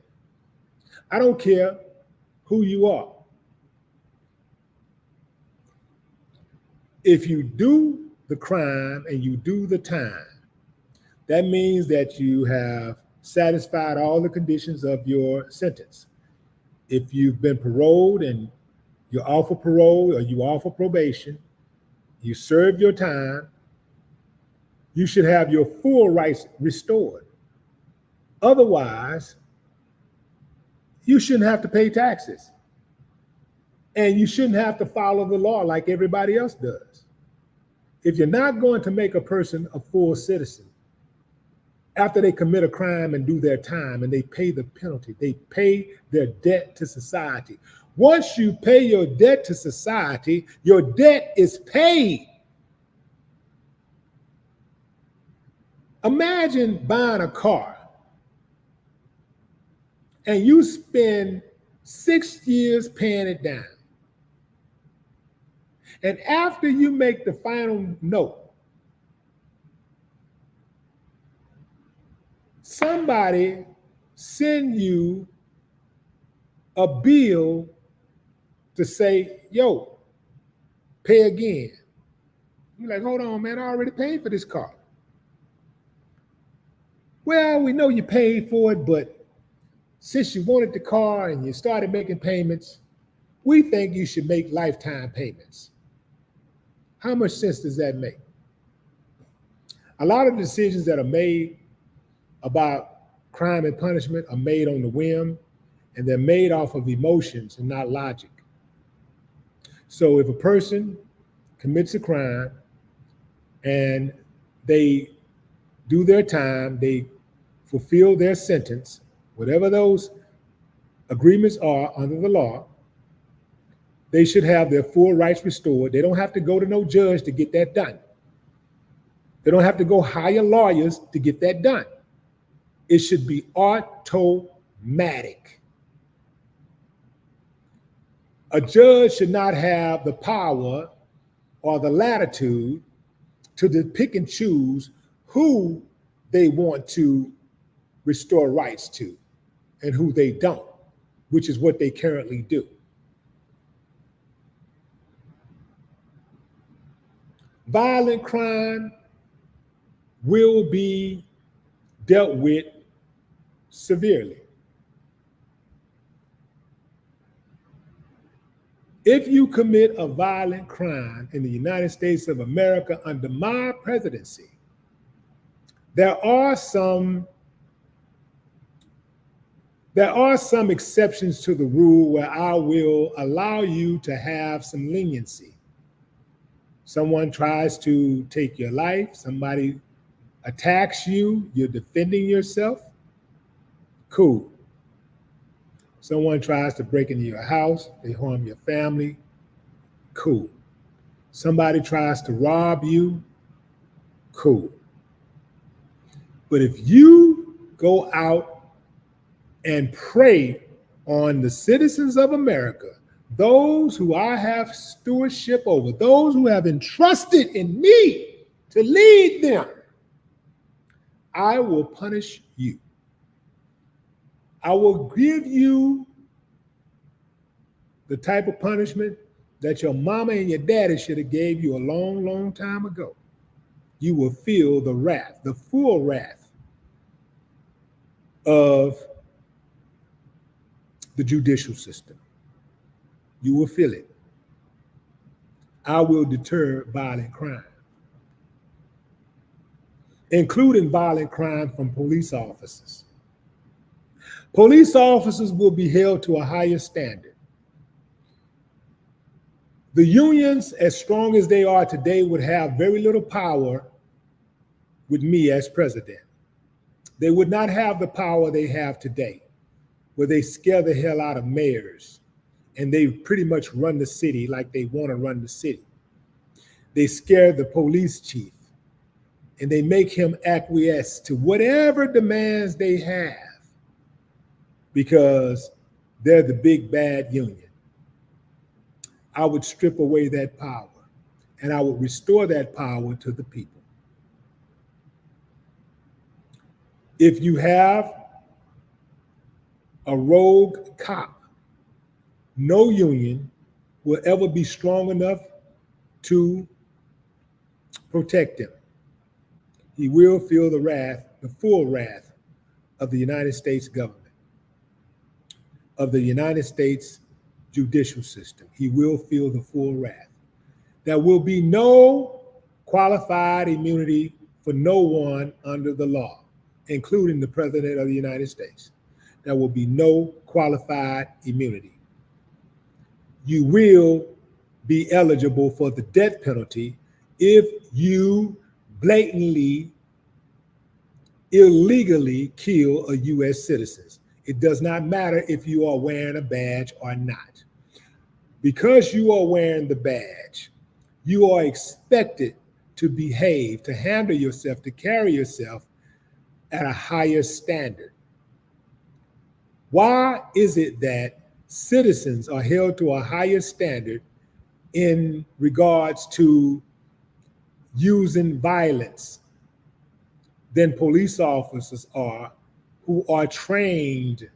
I don't care who you are. If you do the crime and you do the time, that means that you have satisfied all the conditions of your sentence. If you've been paroled and you're off of parole or you off of probation, you serve your time, you should have your full rights restored. Otherwise, you shouldn't have to pay taxes. And you shouldn't have to follow the law like everybody else does. If you're not going to make a person a full citizen, after they commit a crime and do their time and they pay the penalty, they pay their debt to society. Once you pay your debt to society, your debt is paid. Imagine buying a car and you spend 6 years paying it down. And after you make the final note, somebody send you a bill to say, yo, pay again. You're like, hold on, man, I already paid for this car. Well, we know you paid for it, but since you wanted the car and you started making payments, we think you should make lifetime payments. How much sense does that make? A lot of decisions that are made about crime and punishment are made on the whim, and they're made off of emotions and not logic. So if a person commits a crime and they do their time, they fulfill their sentence, whatever those agreements are under the law, they should have their full rights restored. They don't have to go to no judge to get that done. They don't have to go hire lawyers to get that done. It should be automatic. A judge should not have the power or the latitude to pick and choose who they want to restore rights to and who they don't, which is what they currently do. Violent crime will be dealt with severely. If you commit a violent crime in the United States of America under my presidency, there are some exceptions to the rule where I will allow you to have some leniency. Someone tries to take your life, somebody attacks you, you're defending yourself, cool. Someone tries to break into your house, they harm your family, cool. Somebody tries to rob you, cool. But if you go out and prey on the citizens of America, those who I have stewardship over, those who have entrusted in me to lead them, I will punish you. I will give you the type of punishment that your mama and your daddy should have gave you a long, long time ago. You will feel the wrath, the full wrath of the judicial system. You will feel it. I will deter violent crime, including violent crime from police officers. Police officers will be held to a higher standard. The unions, as strong as they are today, would have very little power with me as president. They would not have the power they have today, where they scare the hell out of mayors and they pretty much run the city like they want to run the city. They scare the police chief and they make him acquiesce to whatever demands they have because they're the big bad union. I would strip away that power and I would restore that power to the people. If you have a rogue cop, no union will ever be strong enough to protect him. He will feel the wrath, the full wrath of the United States government, of the United States judicial system. He will feel the full wrath. There will be no qualified immunity for no one under the law, including the President of the United States. There will be no qualified immunity. You will be eligible for the death penalty if you blatantly, illegally kill a U.S. citizen. It does not matter if you are wearing a badge or not. Because you are wearing the badge, you are expected to behave, to handle yourself, to carry yourself at a higher standard. Why is it that citizens are held to a higher standard in regards to using violence than police officers are who are trained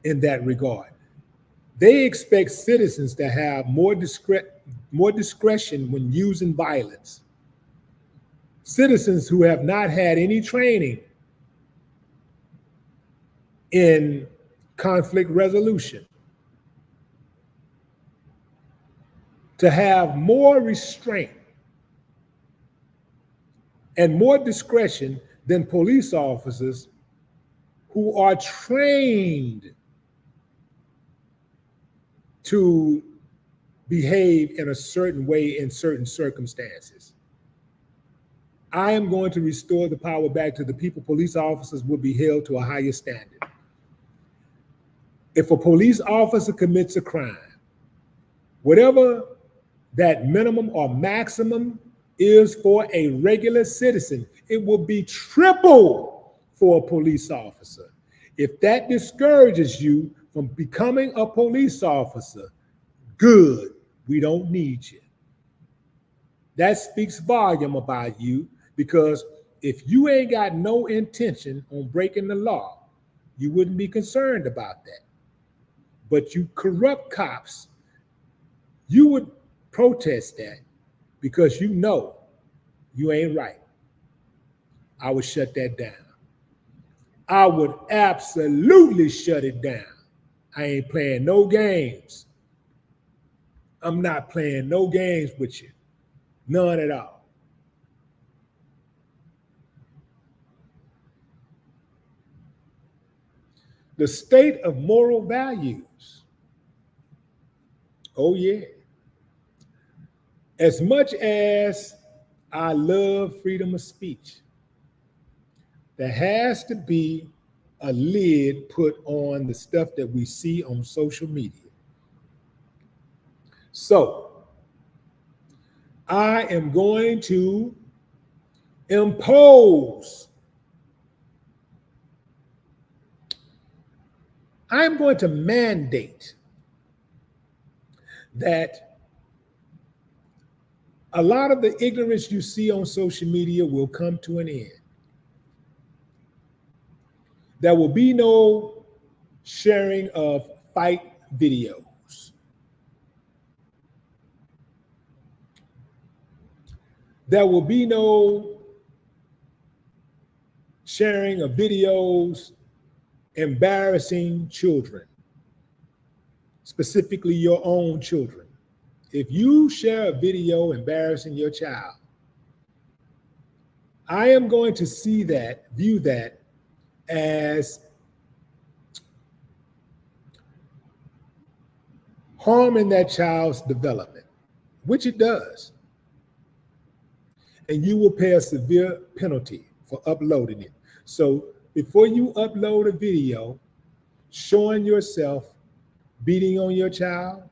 in that regard? They expect citizens to have more discretion when using violence. Citizens who have not had any training in conflict resolution to have more restraint and more discretion than police officers who are trained to behave in a certain way in certain circumstances. I am going to restore the power back to the people. Police officers will be held to a higher standard. If a police officer commits a crime, whatever that minimum or maximum is for a regular citizen, it will be triple for a police officer. If that discourages you from becoming a police officer, good, we don't need you. That speaks volume about you, because if you ain't got no intention on breaking the law, you wouldn't be concerned about that. But you corrupt cops, you would protest that because you know you ain't right. I would shut that down. I would absolutely shut it down. I ain't playing no games. I'm not playing no games with you. None at all. The state of moral values. Oh, yeah. As much as I love freedom of speech, there has to be a lid put on the stuff that we see on social media. So I am going to impose, I'm going to mandate that a lot of the ignorance you see on social media will come to an end. There will be no sharing of fight videos. There will be no sharing of videos embarrassing children, specifically your own children. If you share a video embarrassing your child, I am going to view that as harming that child's development, which it does. And you will pay a severe penalty for uploading it. So before you upload a video showing yourself beating on your child,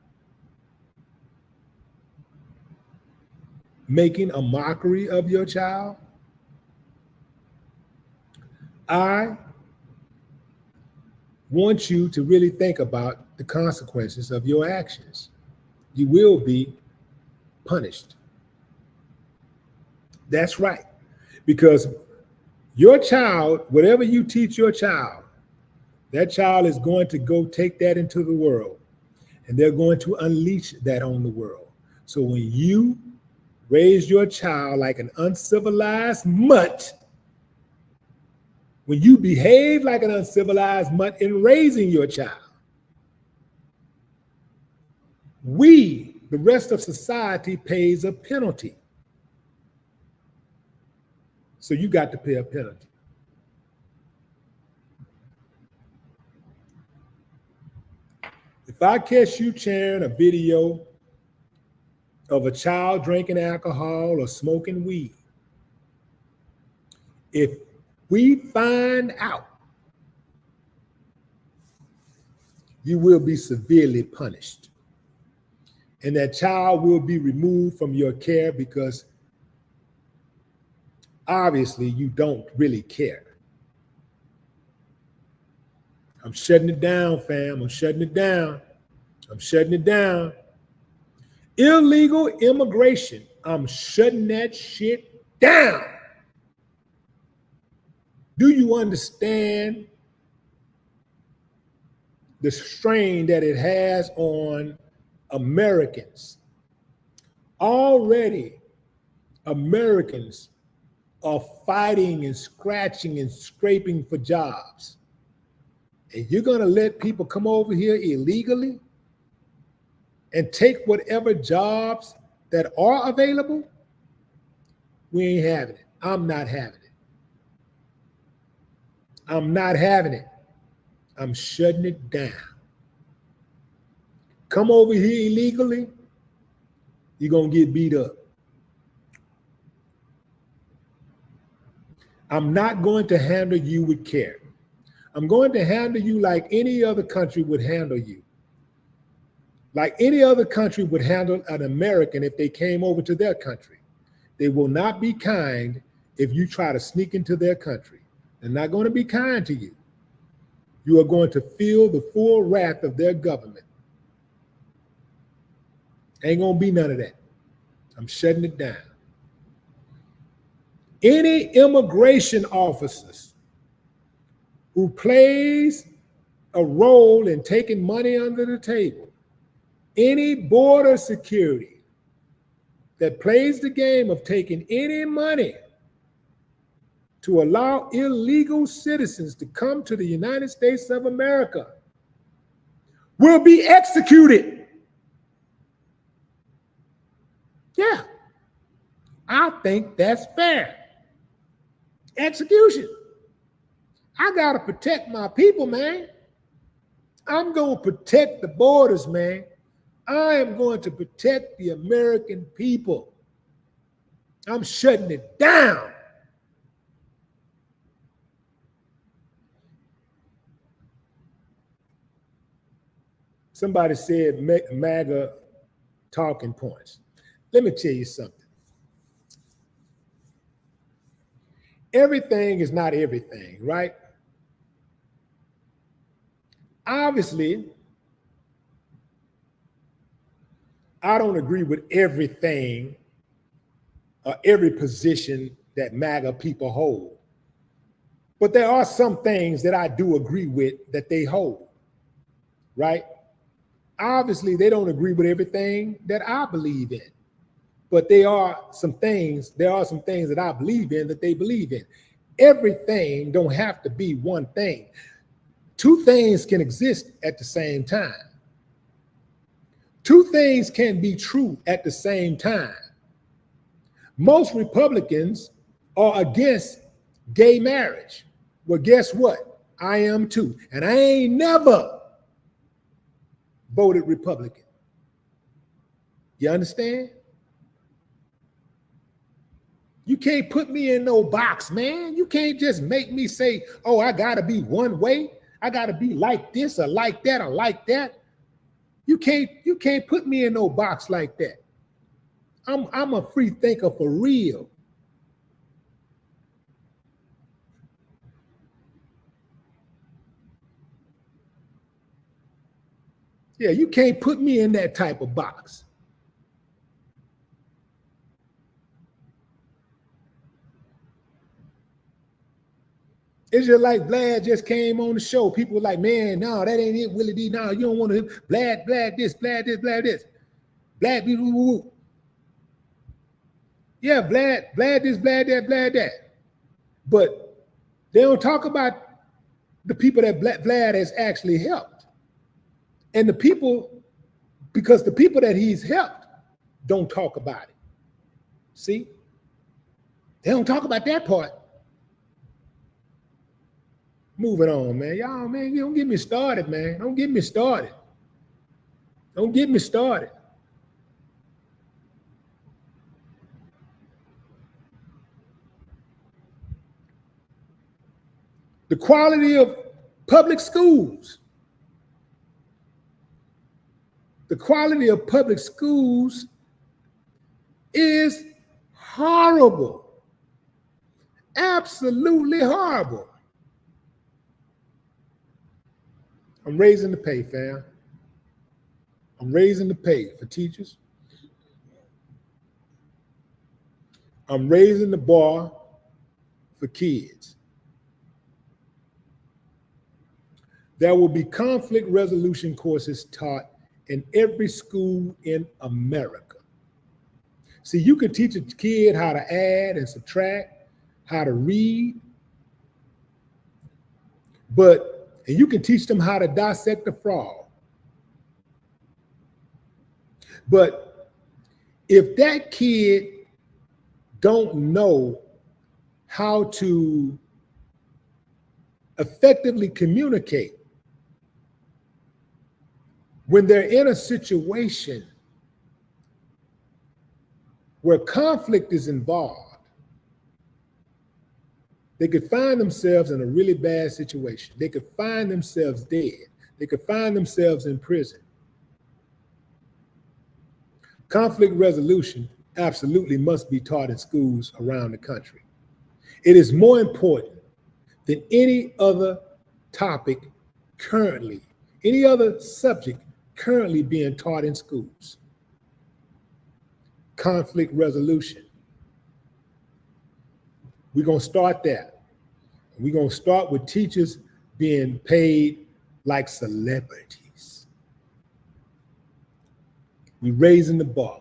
making a mockery of your child, I want you to really think about the consequences of your actions. You will be punished. That's right. Because your child, whatever you teach your child, that child is going to go take that into the world, and they're going to unleash that on the world. So when you raise your child like an uncivilized mutt, when you behave like an uncivilized mutt in raising your child, we, the rest of society, pays a penalty. So you got to pay a penalty. If I catch you sharing a video of a child drinking alcohol or smoking weed, if we find out, you will be severely punished. And that child will be removed from your care because obviously you don't really care. I'm shutting it down, fam. I'm shutting it down. I'm shutting it down. Illegal immigration. I'm shutting that shit down. Do you understand the strain that it has on Americans? Already, Americans are fighting and scratching and scraping for jobs. And you're going to let people come over here illegally and take whatever jobs that are available? We ain't having it. I'm not having it. I'm not having it. I'm shutting it down. Come over here illegally, you're going to get beat up. I'm not going to handle you with care. I'm going to handle you like any other country would handle you. Like any other country would handle an American if they came over to their country. They will not be kind if you try to sneak into their country. They're not going to be kind to you. You are going to feel the full wrath of their government. Ain't going to be none of that. I'm shutting it down. Any immigration officers who plays a role in taking money under the table, any border security that plays the game of taking any money to allow illegal citizens to come to the United States of America will be executed. I think that's fair. Execution. I got to protect my people, man. I'm going to protect the borders, man. I am going to protect the American people. I'm shutting it down. Somebody said MAGA talking points. Let me tell you something. Everything is not everything, right? Obviously, I don't agree with everything or every position that MAGA people hold. But there are some things that I do agree with that they hold, right? Obviously, they don't agree with everything that I believe in. But there are some things that I believe in that they believe in. Everything don't have to be one thing. Two things can exist at the same time. Two things can be true at the same time. Most Republicans are against gay marriage. Well, guess what? I am too. And I ain't never voted Republican. You understand? You can't put me in no box, man. You can't just make me say, oh, I gotta be one way. I gotta be like this or like that or like that. You can't put me in no box like that. I'm a free thinker for real. Yeah, you can't put me in that type of box. It's just like Vlad just came on the show. People were like, man, no, that ain't it, Willie D. No, you don't want to Vlad this, Vlad this, Vlad this. Vlad, woo, woo, woo. Yeah, Vlad this, Vlad that, Vlad that. But they don't talk about the people that Vlad has actually helped. And the people, because the people that he's helped don't talk about it. See? They don't talk about that part. Moving on, man. Y'all, man, you don't get me started, man. Don't get me started. Don't get me started. The quality of public schools. The quality of public schools is horrible. Absolutely horrible. I'm raising the pay, fam. I'm raising the pay for teachers. I'm raising the bar for kids. There will be conflict resolution courses taught in every school in America. See, you can teach a kid how to add and subtract, how to read, and you can teach them how to dissect a frog. But if that kid don't know how to effectively communicate when they're in a situation where conflict is involved, they could find themselves in a really bad situation. They could find themselves dead. They could find themselves in prison. Conflict resolution absolutely must be taught in schools around the country. It is more important than any other topic currently, any other subject currently being taught in schools. Conflict resolution. We're going to start there. We're going to start with teachers being paid like celebrities. We're raising the bar.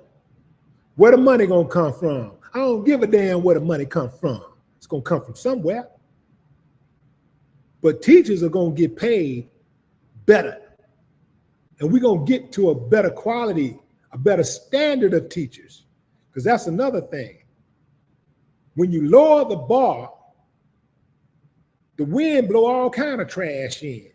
Where the money going to come from? I don't give a damn where the money comes from. It's going to come from somewhere. But teachers are going to get paid better. And we're going to get to a better quality, a better standard of teachers. Because that's another thing. when you lower the bar, the wind blow all kind of trash in.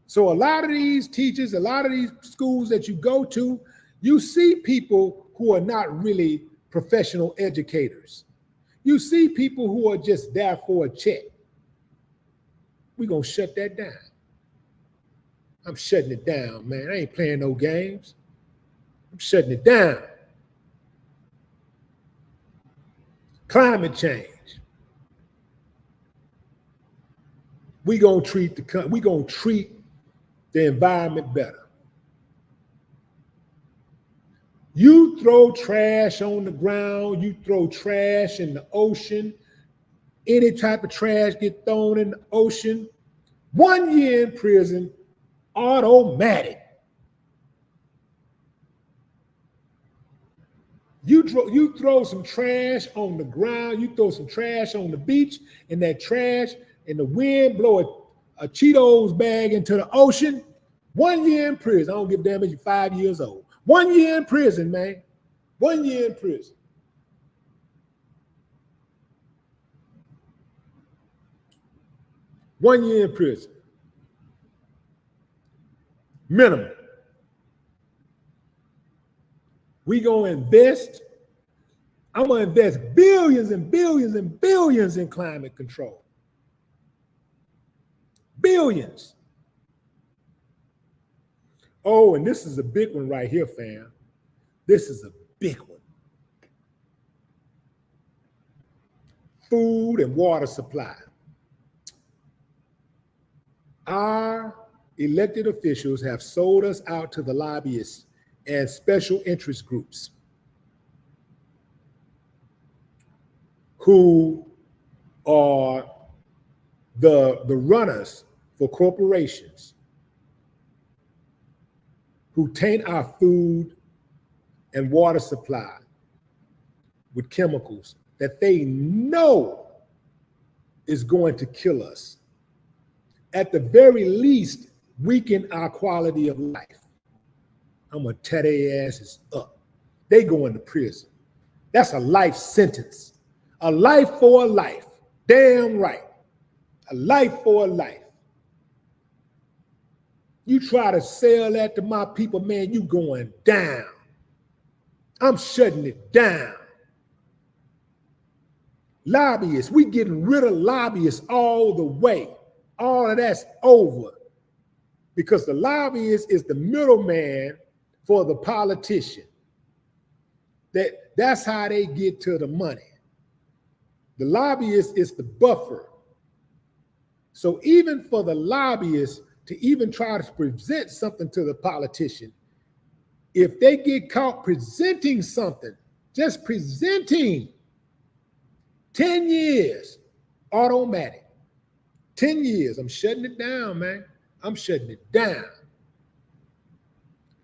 So a lot of these teachers, a lot of these schools that you go to, you see people who are not really professional educators. You see people who are just there for a check. We're going to shut that down. I'm shutting it down, man. I ain't playing no games. I'm shutting it down. Climate change. We're going to treat the environment better. You throw trash on the ground, you throw trash in the ocean, any type of trash get thrown in the ocean, 1 year in prison, automatic. You throw some trash on the ground, you throw some trash on the beach, and that trash and the wind blow a Cheetos bag into the ocean, 1 year in prison. I don't give a damn if you're 5 years old. 1 year in prison, man. 1 year in prison. One year in prison. Minimum. We gonna invest. I'm gonna invest billions and billions and billions in climate control. Billions. Oh, and this is a big one right here, fam. This is a big one. Food and water supply. Our elected officials have sold us out to the lobbyists and special interest groups who are the runners for corporations, who taint our food and water supply with chemicals that they know is going to kill us. At the very least, weaken our quality of life. I'm gonna tear their asses up. They going to prison. That's a life sentence. A life for a life. Damn right. A life for a life. You try to sell that to my people, man, you going down. I'm shutting it down. Lobbyists, we getting rid of lobbyists all the way. All of that's over. Because the lobbyist is the middleman for the politician. That's how they get to the money. The lobbyist is the buffer. So even for the lobbyist to even try to present something to the politician, if they get caught presenting something, just presenting, 10 years, automatic. 10 years, I'm shutting it down, man. I'm shutting it down.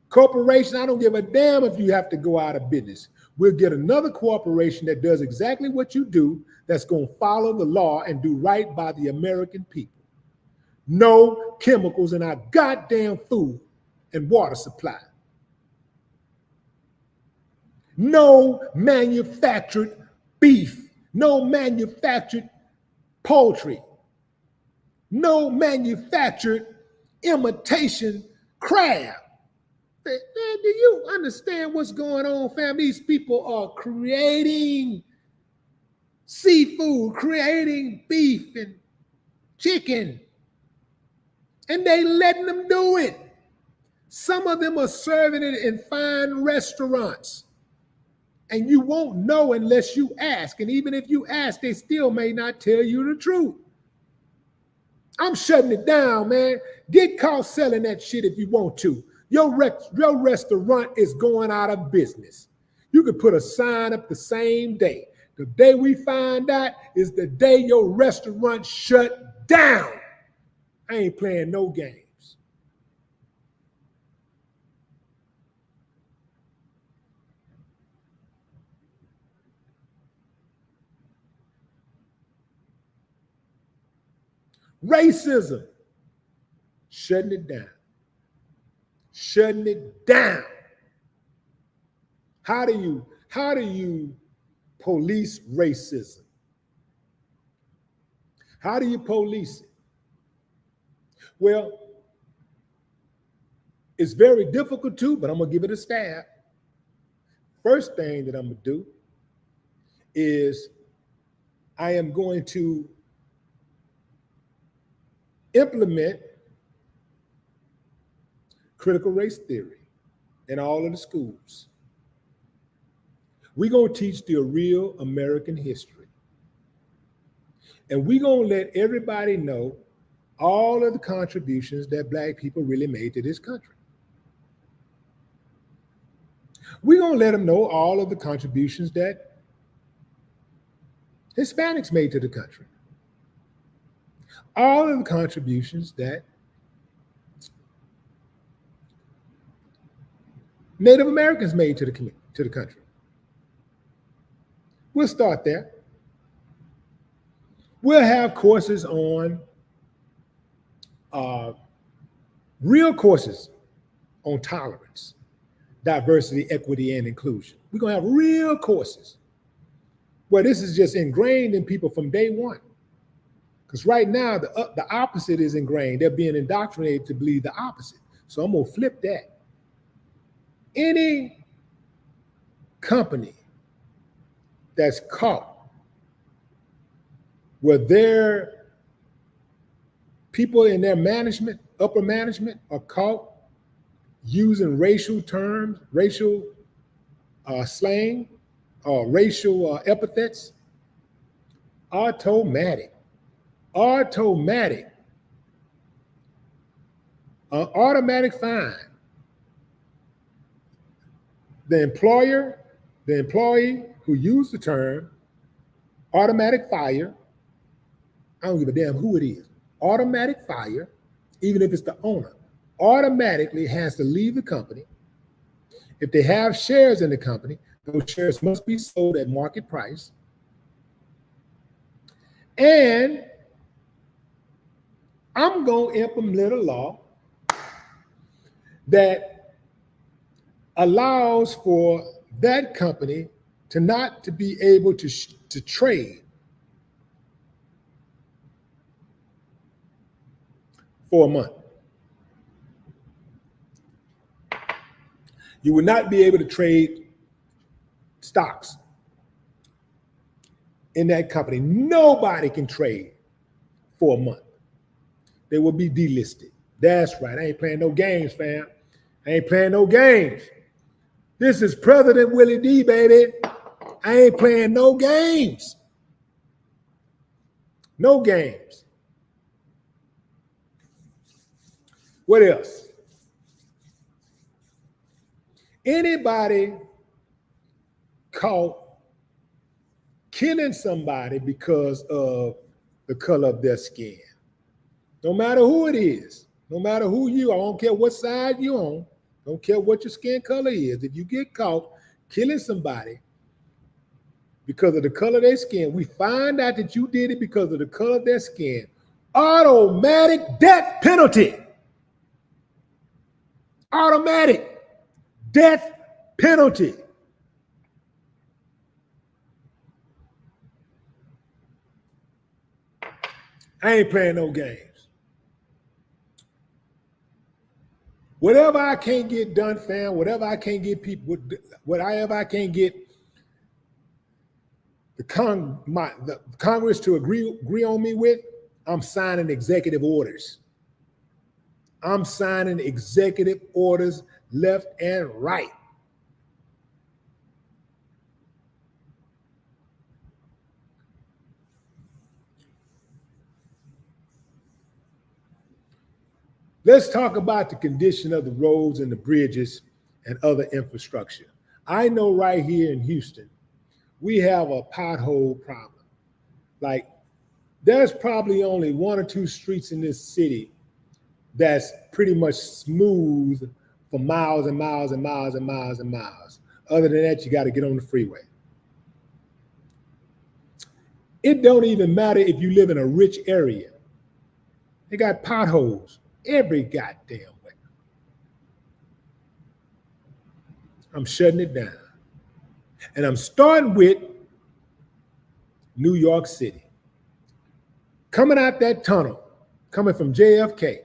Corporation, I don't give a damn if you have to go out of business. We'll get another corporation that does exactly what you do, that's going to follow the law and do right by the American people. No chemicals in our goddamn food and water supply. No manufactured beef. No manufactured poultry. No manufactured imitation crab. Man, do you understand what's going on, fam? These people are creating seafood, creating beef and chicken, and they letting them do it. Some of them are serving it in fine restaurants, and you won't know unless you ask. And even if you ask, they still may not tell you the truth. I'm shutting it down, man. Get caught selling that shit if you want to. Your restaurant is going out of business. You could put a sign up the same day. The day we find out is the day your restaurant shut down. I ain't playing no games. Racism, shutting it down. Shutting it down. How do you police racism. How do you police it? Well, it's very difficult too, but I'm going to give it a stab. First thing that I'm going to do is I am going to implement critical race theory in all of the schools. We're going to teach the real American history. And we're going to let everybody know all of the contributions that Black people really made to this country. We're going to let them know all of the contributions that Hispanics made to the country. All of the contributions that Native Americans made to the country. We'll start there. We'll have courses on, real courses on tolerance, diversity, equity, and inclusion. We're going to have real courses where this is just ingrained in people from day one. Because right now, the opposite is ingrained. They're being indoctrinated to believe the opposite. So I'm going to flip that. Any company that's caught where their people in their management, upper management, are caught using racial terms, racial slang, or racial epithets, automatic fine. The employee who used the term, automatic fire. I don't give a damn who it is. Automatic fire, even if it's the owner, automatically has to leave the company. If they have shares in the company, those shares must be sold at market price. And I'm going to implement a law that allows for that company to not to be able to trade for a month. You will not be able to trade stocks in that company. Nobody can trade for a month. They will be delisted. That's right. I ain't playing no games, fam. I ain't playing no games. This is President Willie D, baby. I ain't playing no games. No games. What else? Anybody caught killing somebody because of the color of their skin, no matter who it is, no matter who you are, I don't care what side you're on, don't care what your skin color is. If you get caught killing somebody because of the color of their skin, we find out that you did it because of the color of their skin, automatic death penalty. Automatic death penalty. I ain't playing no games. Whatever I can't get done, fam, whatever I can't get people, whatever I can't get the Congress to agree on me with, I'm signing executive orders. I'm signing executive orders left and right. Let's talk about the condition of the roads and the bridges and other infrastructure. I know right here in Houston, we have a pothole problem. Like, there's probably only one or two streets in this city that's pretty much smooth for miles and miles and miles and miles and miles. Other than that, you got to get on the freeway. It don't even matter if you live in a rich area. They got potholes every goddamn way. I'm shutting it down. And I'm starting with New York City. Coming out that tunnel, coming from JFK,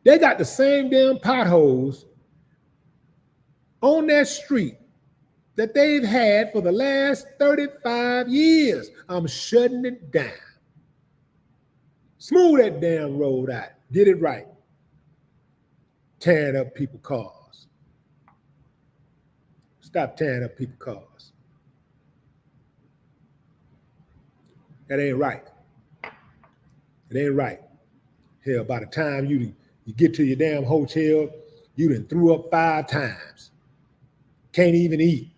they got the same damn potholes on that street that they've had for the last 35 years. I'm shutting it down. Smooth that damn road out. Get it right. Tearing up people's cars. Stop tearing up people's cars. That ain't right. It ain't right. Hell, by the time you get to your damn hotel, you done threw up 5 times. Can't even eat.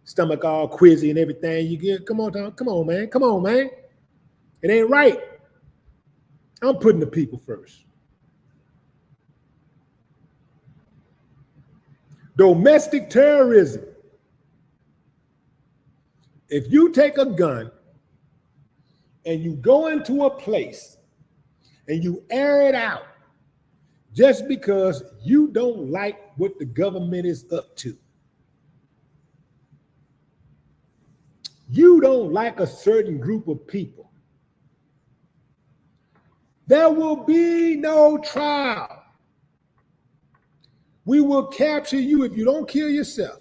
Stomach all quizzy and everything. You get, come on, Tom. Come on, man. Come on, man. It ain't right. I'm putting the people first. Domestic terrorism. If you take a gun and you go into a place and you air it out just because you don't like what the government is up to, you don't like a certain group of people, there will be no trial. We will capture you if you don't kill yourself.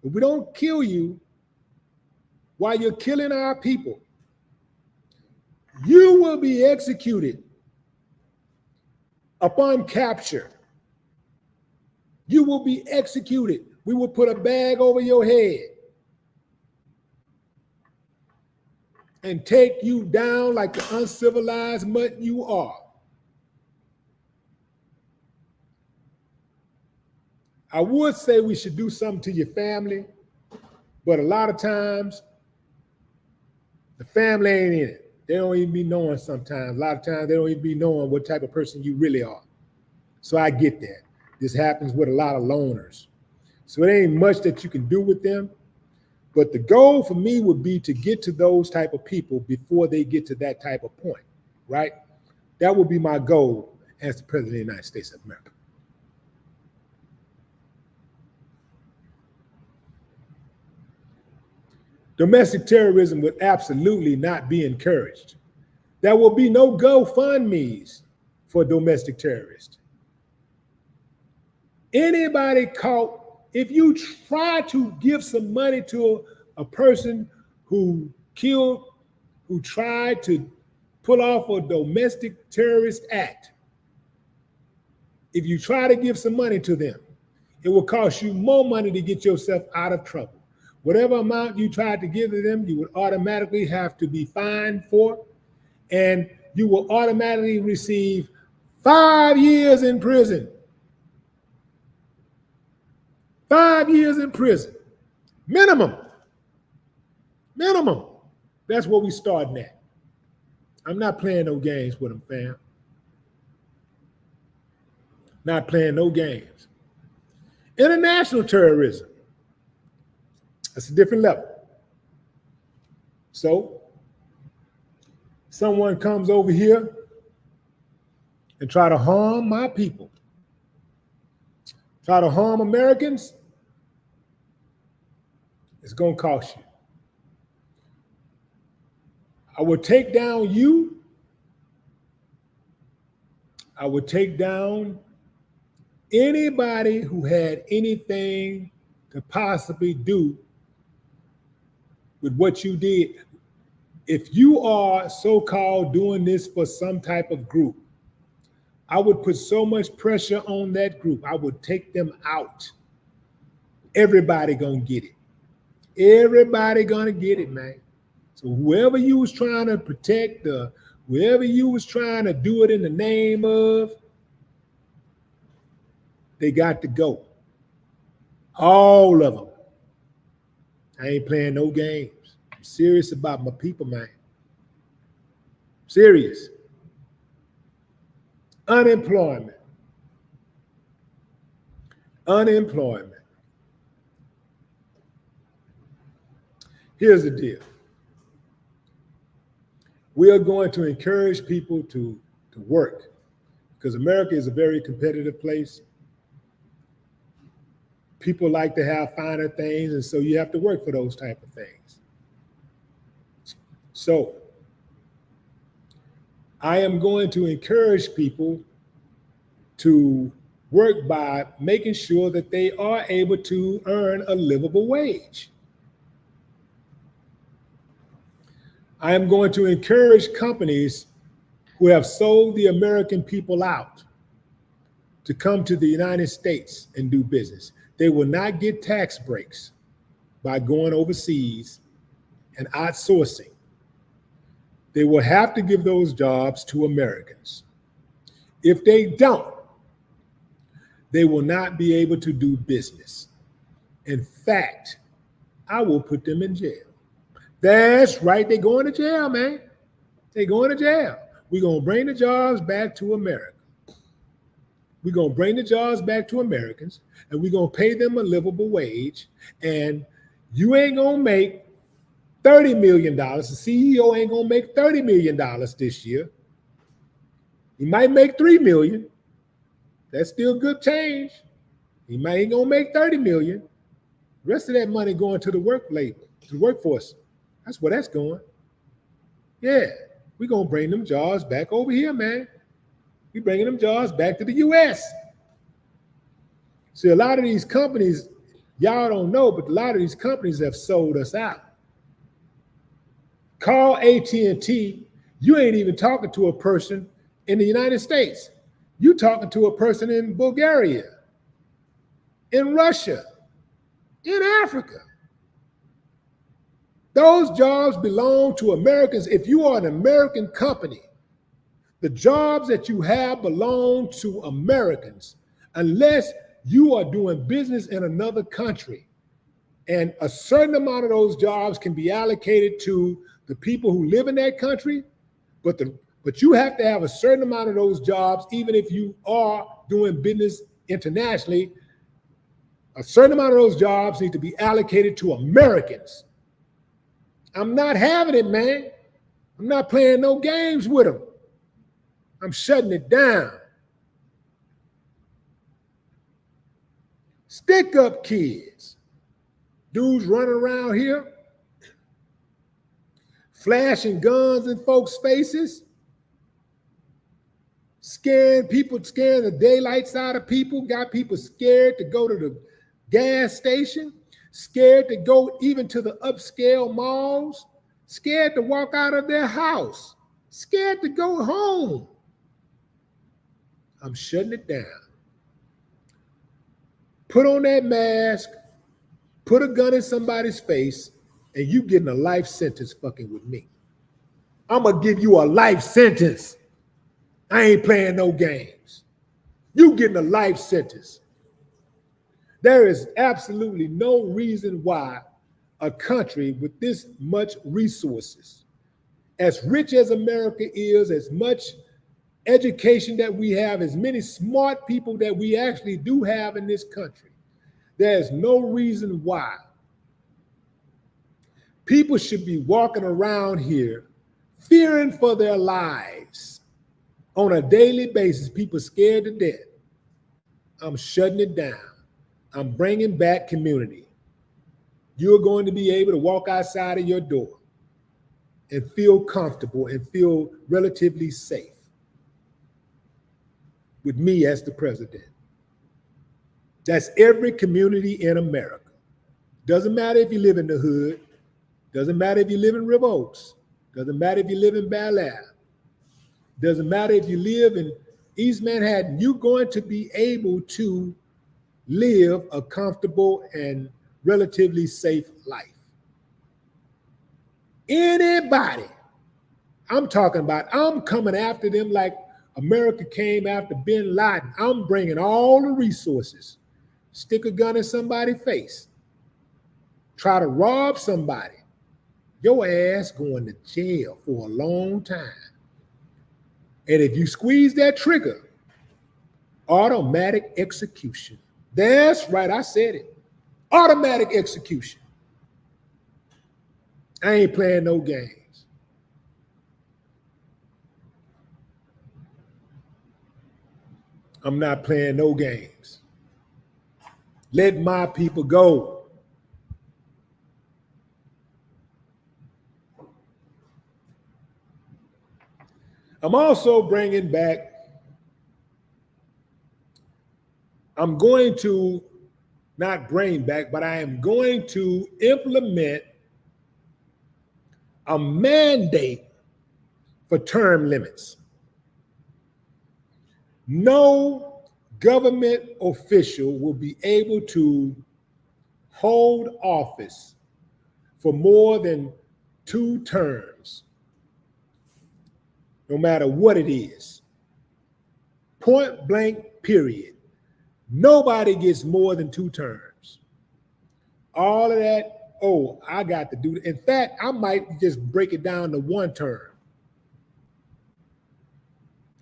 If we don't kill you while you're killing our people, you will be executed upon capture. You will be executed. We will put a bag over your head and take you down like the uncivilized mutt you are. I would say we should do something to your family, but a lot of times the family ain't in it. They don't even be knowing sometimes. A lot of times they don't even be knowing what type of person you really are. So I get that. This happens with a lot of loners. So it ain't much that you can do with them. But the goal for me would be to get to those type of people before they get to that type of point, right? That would be my goal as the President of the United States of America. Domestic terrorism would absolutely not be encouraged. There will be no GoFundMes for domestic terrorists. Anybody caught, if you try to give some money to a person who tried to pull off a domestic terrorist act, if you try to give some money to them, it will cost you more money to get yourself out of trouble. Whatever amount you tried to give to them, you would automatically have to be fined for, and you will automatically receive 5 years in prison. 5 years in prison. Minimum. Minimum. That's what we starting at. I'm not playing no games with them, fam. Not playing no games. International terrorism. That's a different level. So, someone comes over here and try to harm my people, try to harm Americans, it's going to cost you. I would take down you. I would take down anybody who had anything to possibly do with what you did. If you are so-called doing this for some type of group, I would put so much pressure on that group. I would take them out. Everybody gonna get it. Everybody gonna get it, man. So whoever you was trying to protect, whoever you was trying to do it in the name of, they got to go. All of them. I ain't playing no games. I'm serious about my people, man. Serious. Unemployment. Unemployment. Here's the deal. We are going to encourage people to work because America is a very competitive place. People like to have finer things, and so you have to work for those type of things. So I am going to encourage people to work by making sure that they are able to earn a livable wage. I am going to encourage companies who have sold the American people out to come to the United States and do business. They will not get tax breaks by going overseas and outsourcing. They will have to give those jobs to Americans. If they don't, they will not be able to do business. In fact, I will put them in jail. That's right, they're going to jail, man. They're going to jail. We're going to bring the jobs back to America. We're going to bring the jobs back to Americans, and we're going to pay them a livable wage. And you ain't going to make $30 million. The CEO ain't going to make $30 million this year. He might make $3 million. That's still good change. He might ain't going to make $30 million. The rest of that money going to the workforce. That's where that's going. Yeah, we're going to bring them jobs back over here, man. We're bringing them jobs back to the U.S. See, a lot of these companies, y'all don't know, but a lot of these companies have sold us out. Call AT&T, you ain't even talking to a person in the United States. You talking to a person in Bulgaria, in Russia, in Africa. Those jobs belong to Americans. If you are an American company, the jobs that you have belong to Americans, unless you are doing business in another country. And a certain amount of those jobs can be allocated to the people who live in that country, but you have to have a certain amount of those jobs, even if you are doing business internationally. A certain amount of those jobs need to be allocated to Americans. I'm not having it, man. I'm not playing no games with them. I'm shutting it down. Stick up kids. Dudes running around here, flashing guns in folks' faces, scaring the daylights out of people, got people scared to go to the gas station, scared to go even to the upscale malls, scared to walk out of their house, scared to go home. I'm shutting it down. Put on that mask, put a gun in somebody's face, and you getting a life sentence fucking with me. I'm gonna give you a life sentence. I ain't playing no games. You getting a life sentence. There is absolutely no reason why a country with this much resources, as rich as America is, as much education that we have, as many smart people that we actually do have in this country, there's no reason why people should be walking around here fearing for their lives on a daily basis. People scared to death. I'm shutting it down. I'm bringing back community. You're going to be able to walk outside of your door and feel comfortable and feel relatively safe with me as the president. That's every community in America. Doesn't matter if you live in the hood. Doesn't matter if you live in River Oaks. Doesn't matter if you live in Bel Air. Doesn't matter if you live in East Manhattan. You're going to be able to live a comfortable and relatively safe life. Anybody, I'm talking about, I'm coming after them like America came after bin Laden. I'm bringing all the resources. Stick a gun in somebody's face. Try to rob somebody. Your ass going to jail for a long time. And if you squeeze that trigger, automatic execution. That's right, I said it. Automatic execution. I ain't playing no games. I'm not playing no games. Let my people go. I'm also bringing back, I'm going to not bring back, but I am going to implement a mandate for term limits. No government official will be able to hold office for more than 2 terms, no matter what it is. Point blank, period. Nobody gets more than 2 terms. All of that, oh, I got to do it. In fact, I might just break it down to 1 term.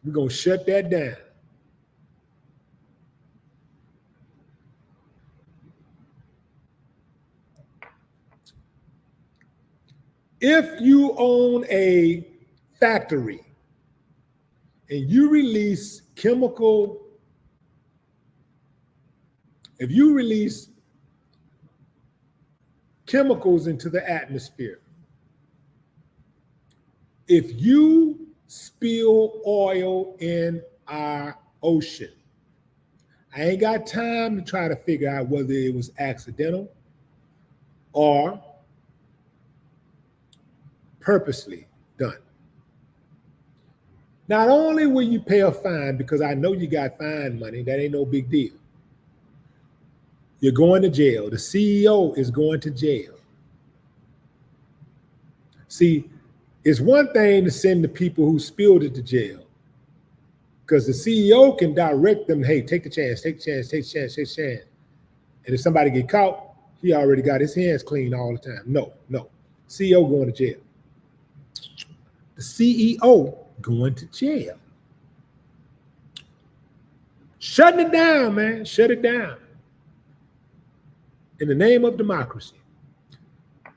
We're going to shut that down. If you own a factory and you release chemicals into the atmosphere, if you spill oil in our ocean, I ain't got time to try to figure out whether it was accidental or purposely done. Not only will you pay a fine, because I know you got fine money, that ain't no big deal. You're going to jail. The CEO is going to jail. See, it's one thing to send the people who spilled it to jail, because the CEO can direct them, hey, take the chance, take the chance, take the chance, take the chance. And if somebody get caught, he already got his hands clean all the time. No. CEO going to jail. The CEO going to jail. Shutting it down, man. Shut it down. In the name of democracy.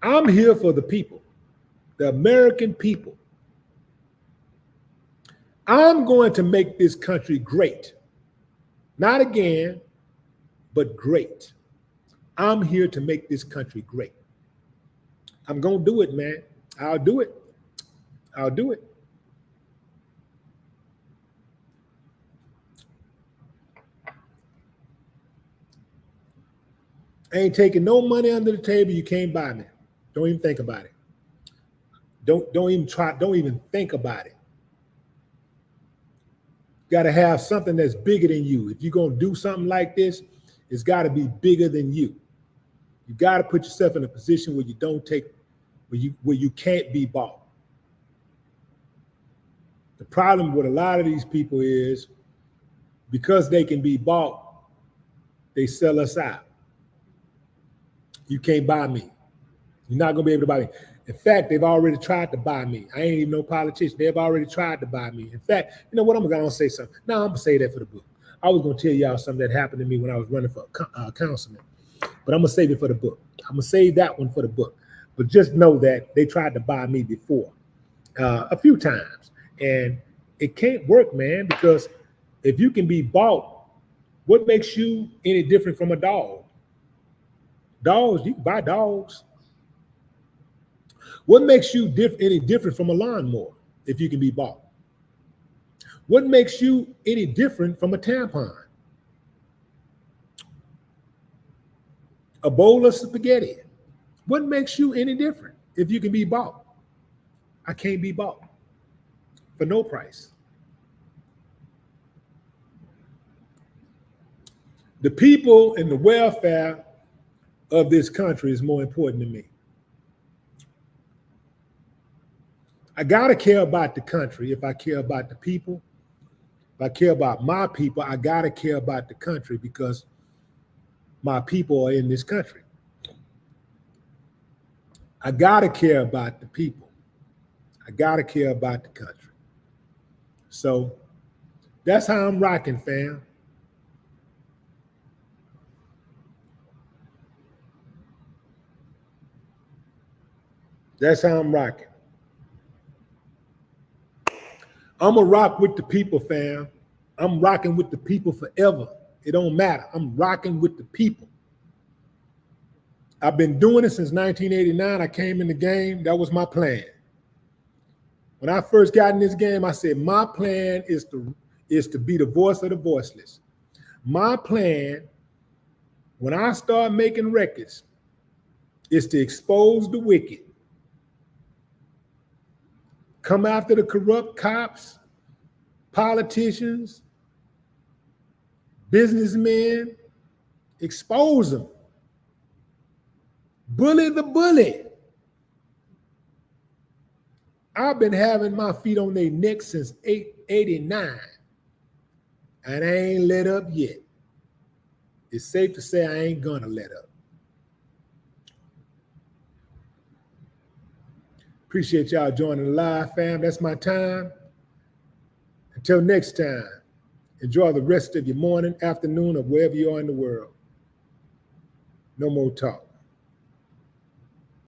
I'm here for the people, the American people. I'm going to make this country great. Not again, but great. I'm here to make this country great. I'm going to do it, man. I'll do it. I'll do it. I ain't taking no money under the table. You can't buy me. Don't even think about it. Don't even try. Don't even think about it. You got to have something that's bigger than you. If you're going to do something like this, it's got to be bigger than you. You got to put yourself in a position where you don't take, where you can't be bought. The problem with a lot of these people is because they can be bought, they sell us out. You can't buy me. You're not going to be able to buy me. In fact, they've already tried to buy me. I ain't even no politician. They've already tried to buy me. In fact, you know what? I'm going to say something. No, I'm going to say that for the book. I was going to tell y'all something that happened to me when I was running for councilman. But I'm going to save it for the book. I'm going to save that one for the book. But just know that they tried to buy me before a few times. And it can't work, man, because if you can be bought, what makes you any different from a dog? Dogs, you can buy dogs. What makes you any different from a lawnmower if you can be bought? What makes you any different from a tampon? A bowl of spaghetti. What makes you any different if you can be bought? I can't be bought for no price. The people and the welfare of this country is more important to me. I gotta care about the country if I care about the people. If I care about my people, I gotta care about the country because my people are in this country. I gotta care about the people. I gotta care about the country. So that's how I'm rocking, fam. That's how I'm rocking. I'm going to rock with the people, fam. I'm rocking with the people forever. It don't matter. I'm rocking with the people. I've been doing it since 1989. I came in the game. That was my plan. When I first got in this game, I said, my plan is to be the voice of the voiceless. My plan, when I start making records, is to expose the wicked. Come after the corrupt cops, politicians, businessmen, expose them. Bully the bully. I've been having my feet on their neck since 1989, and I ain't let up yet. It's safe to say I ain't gonna let up. Appreciate y'all joining the live, fam. That's my time. Until next time, enjoy the rest of your morning, afternoon, or wherever you are in the world. No more talk.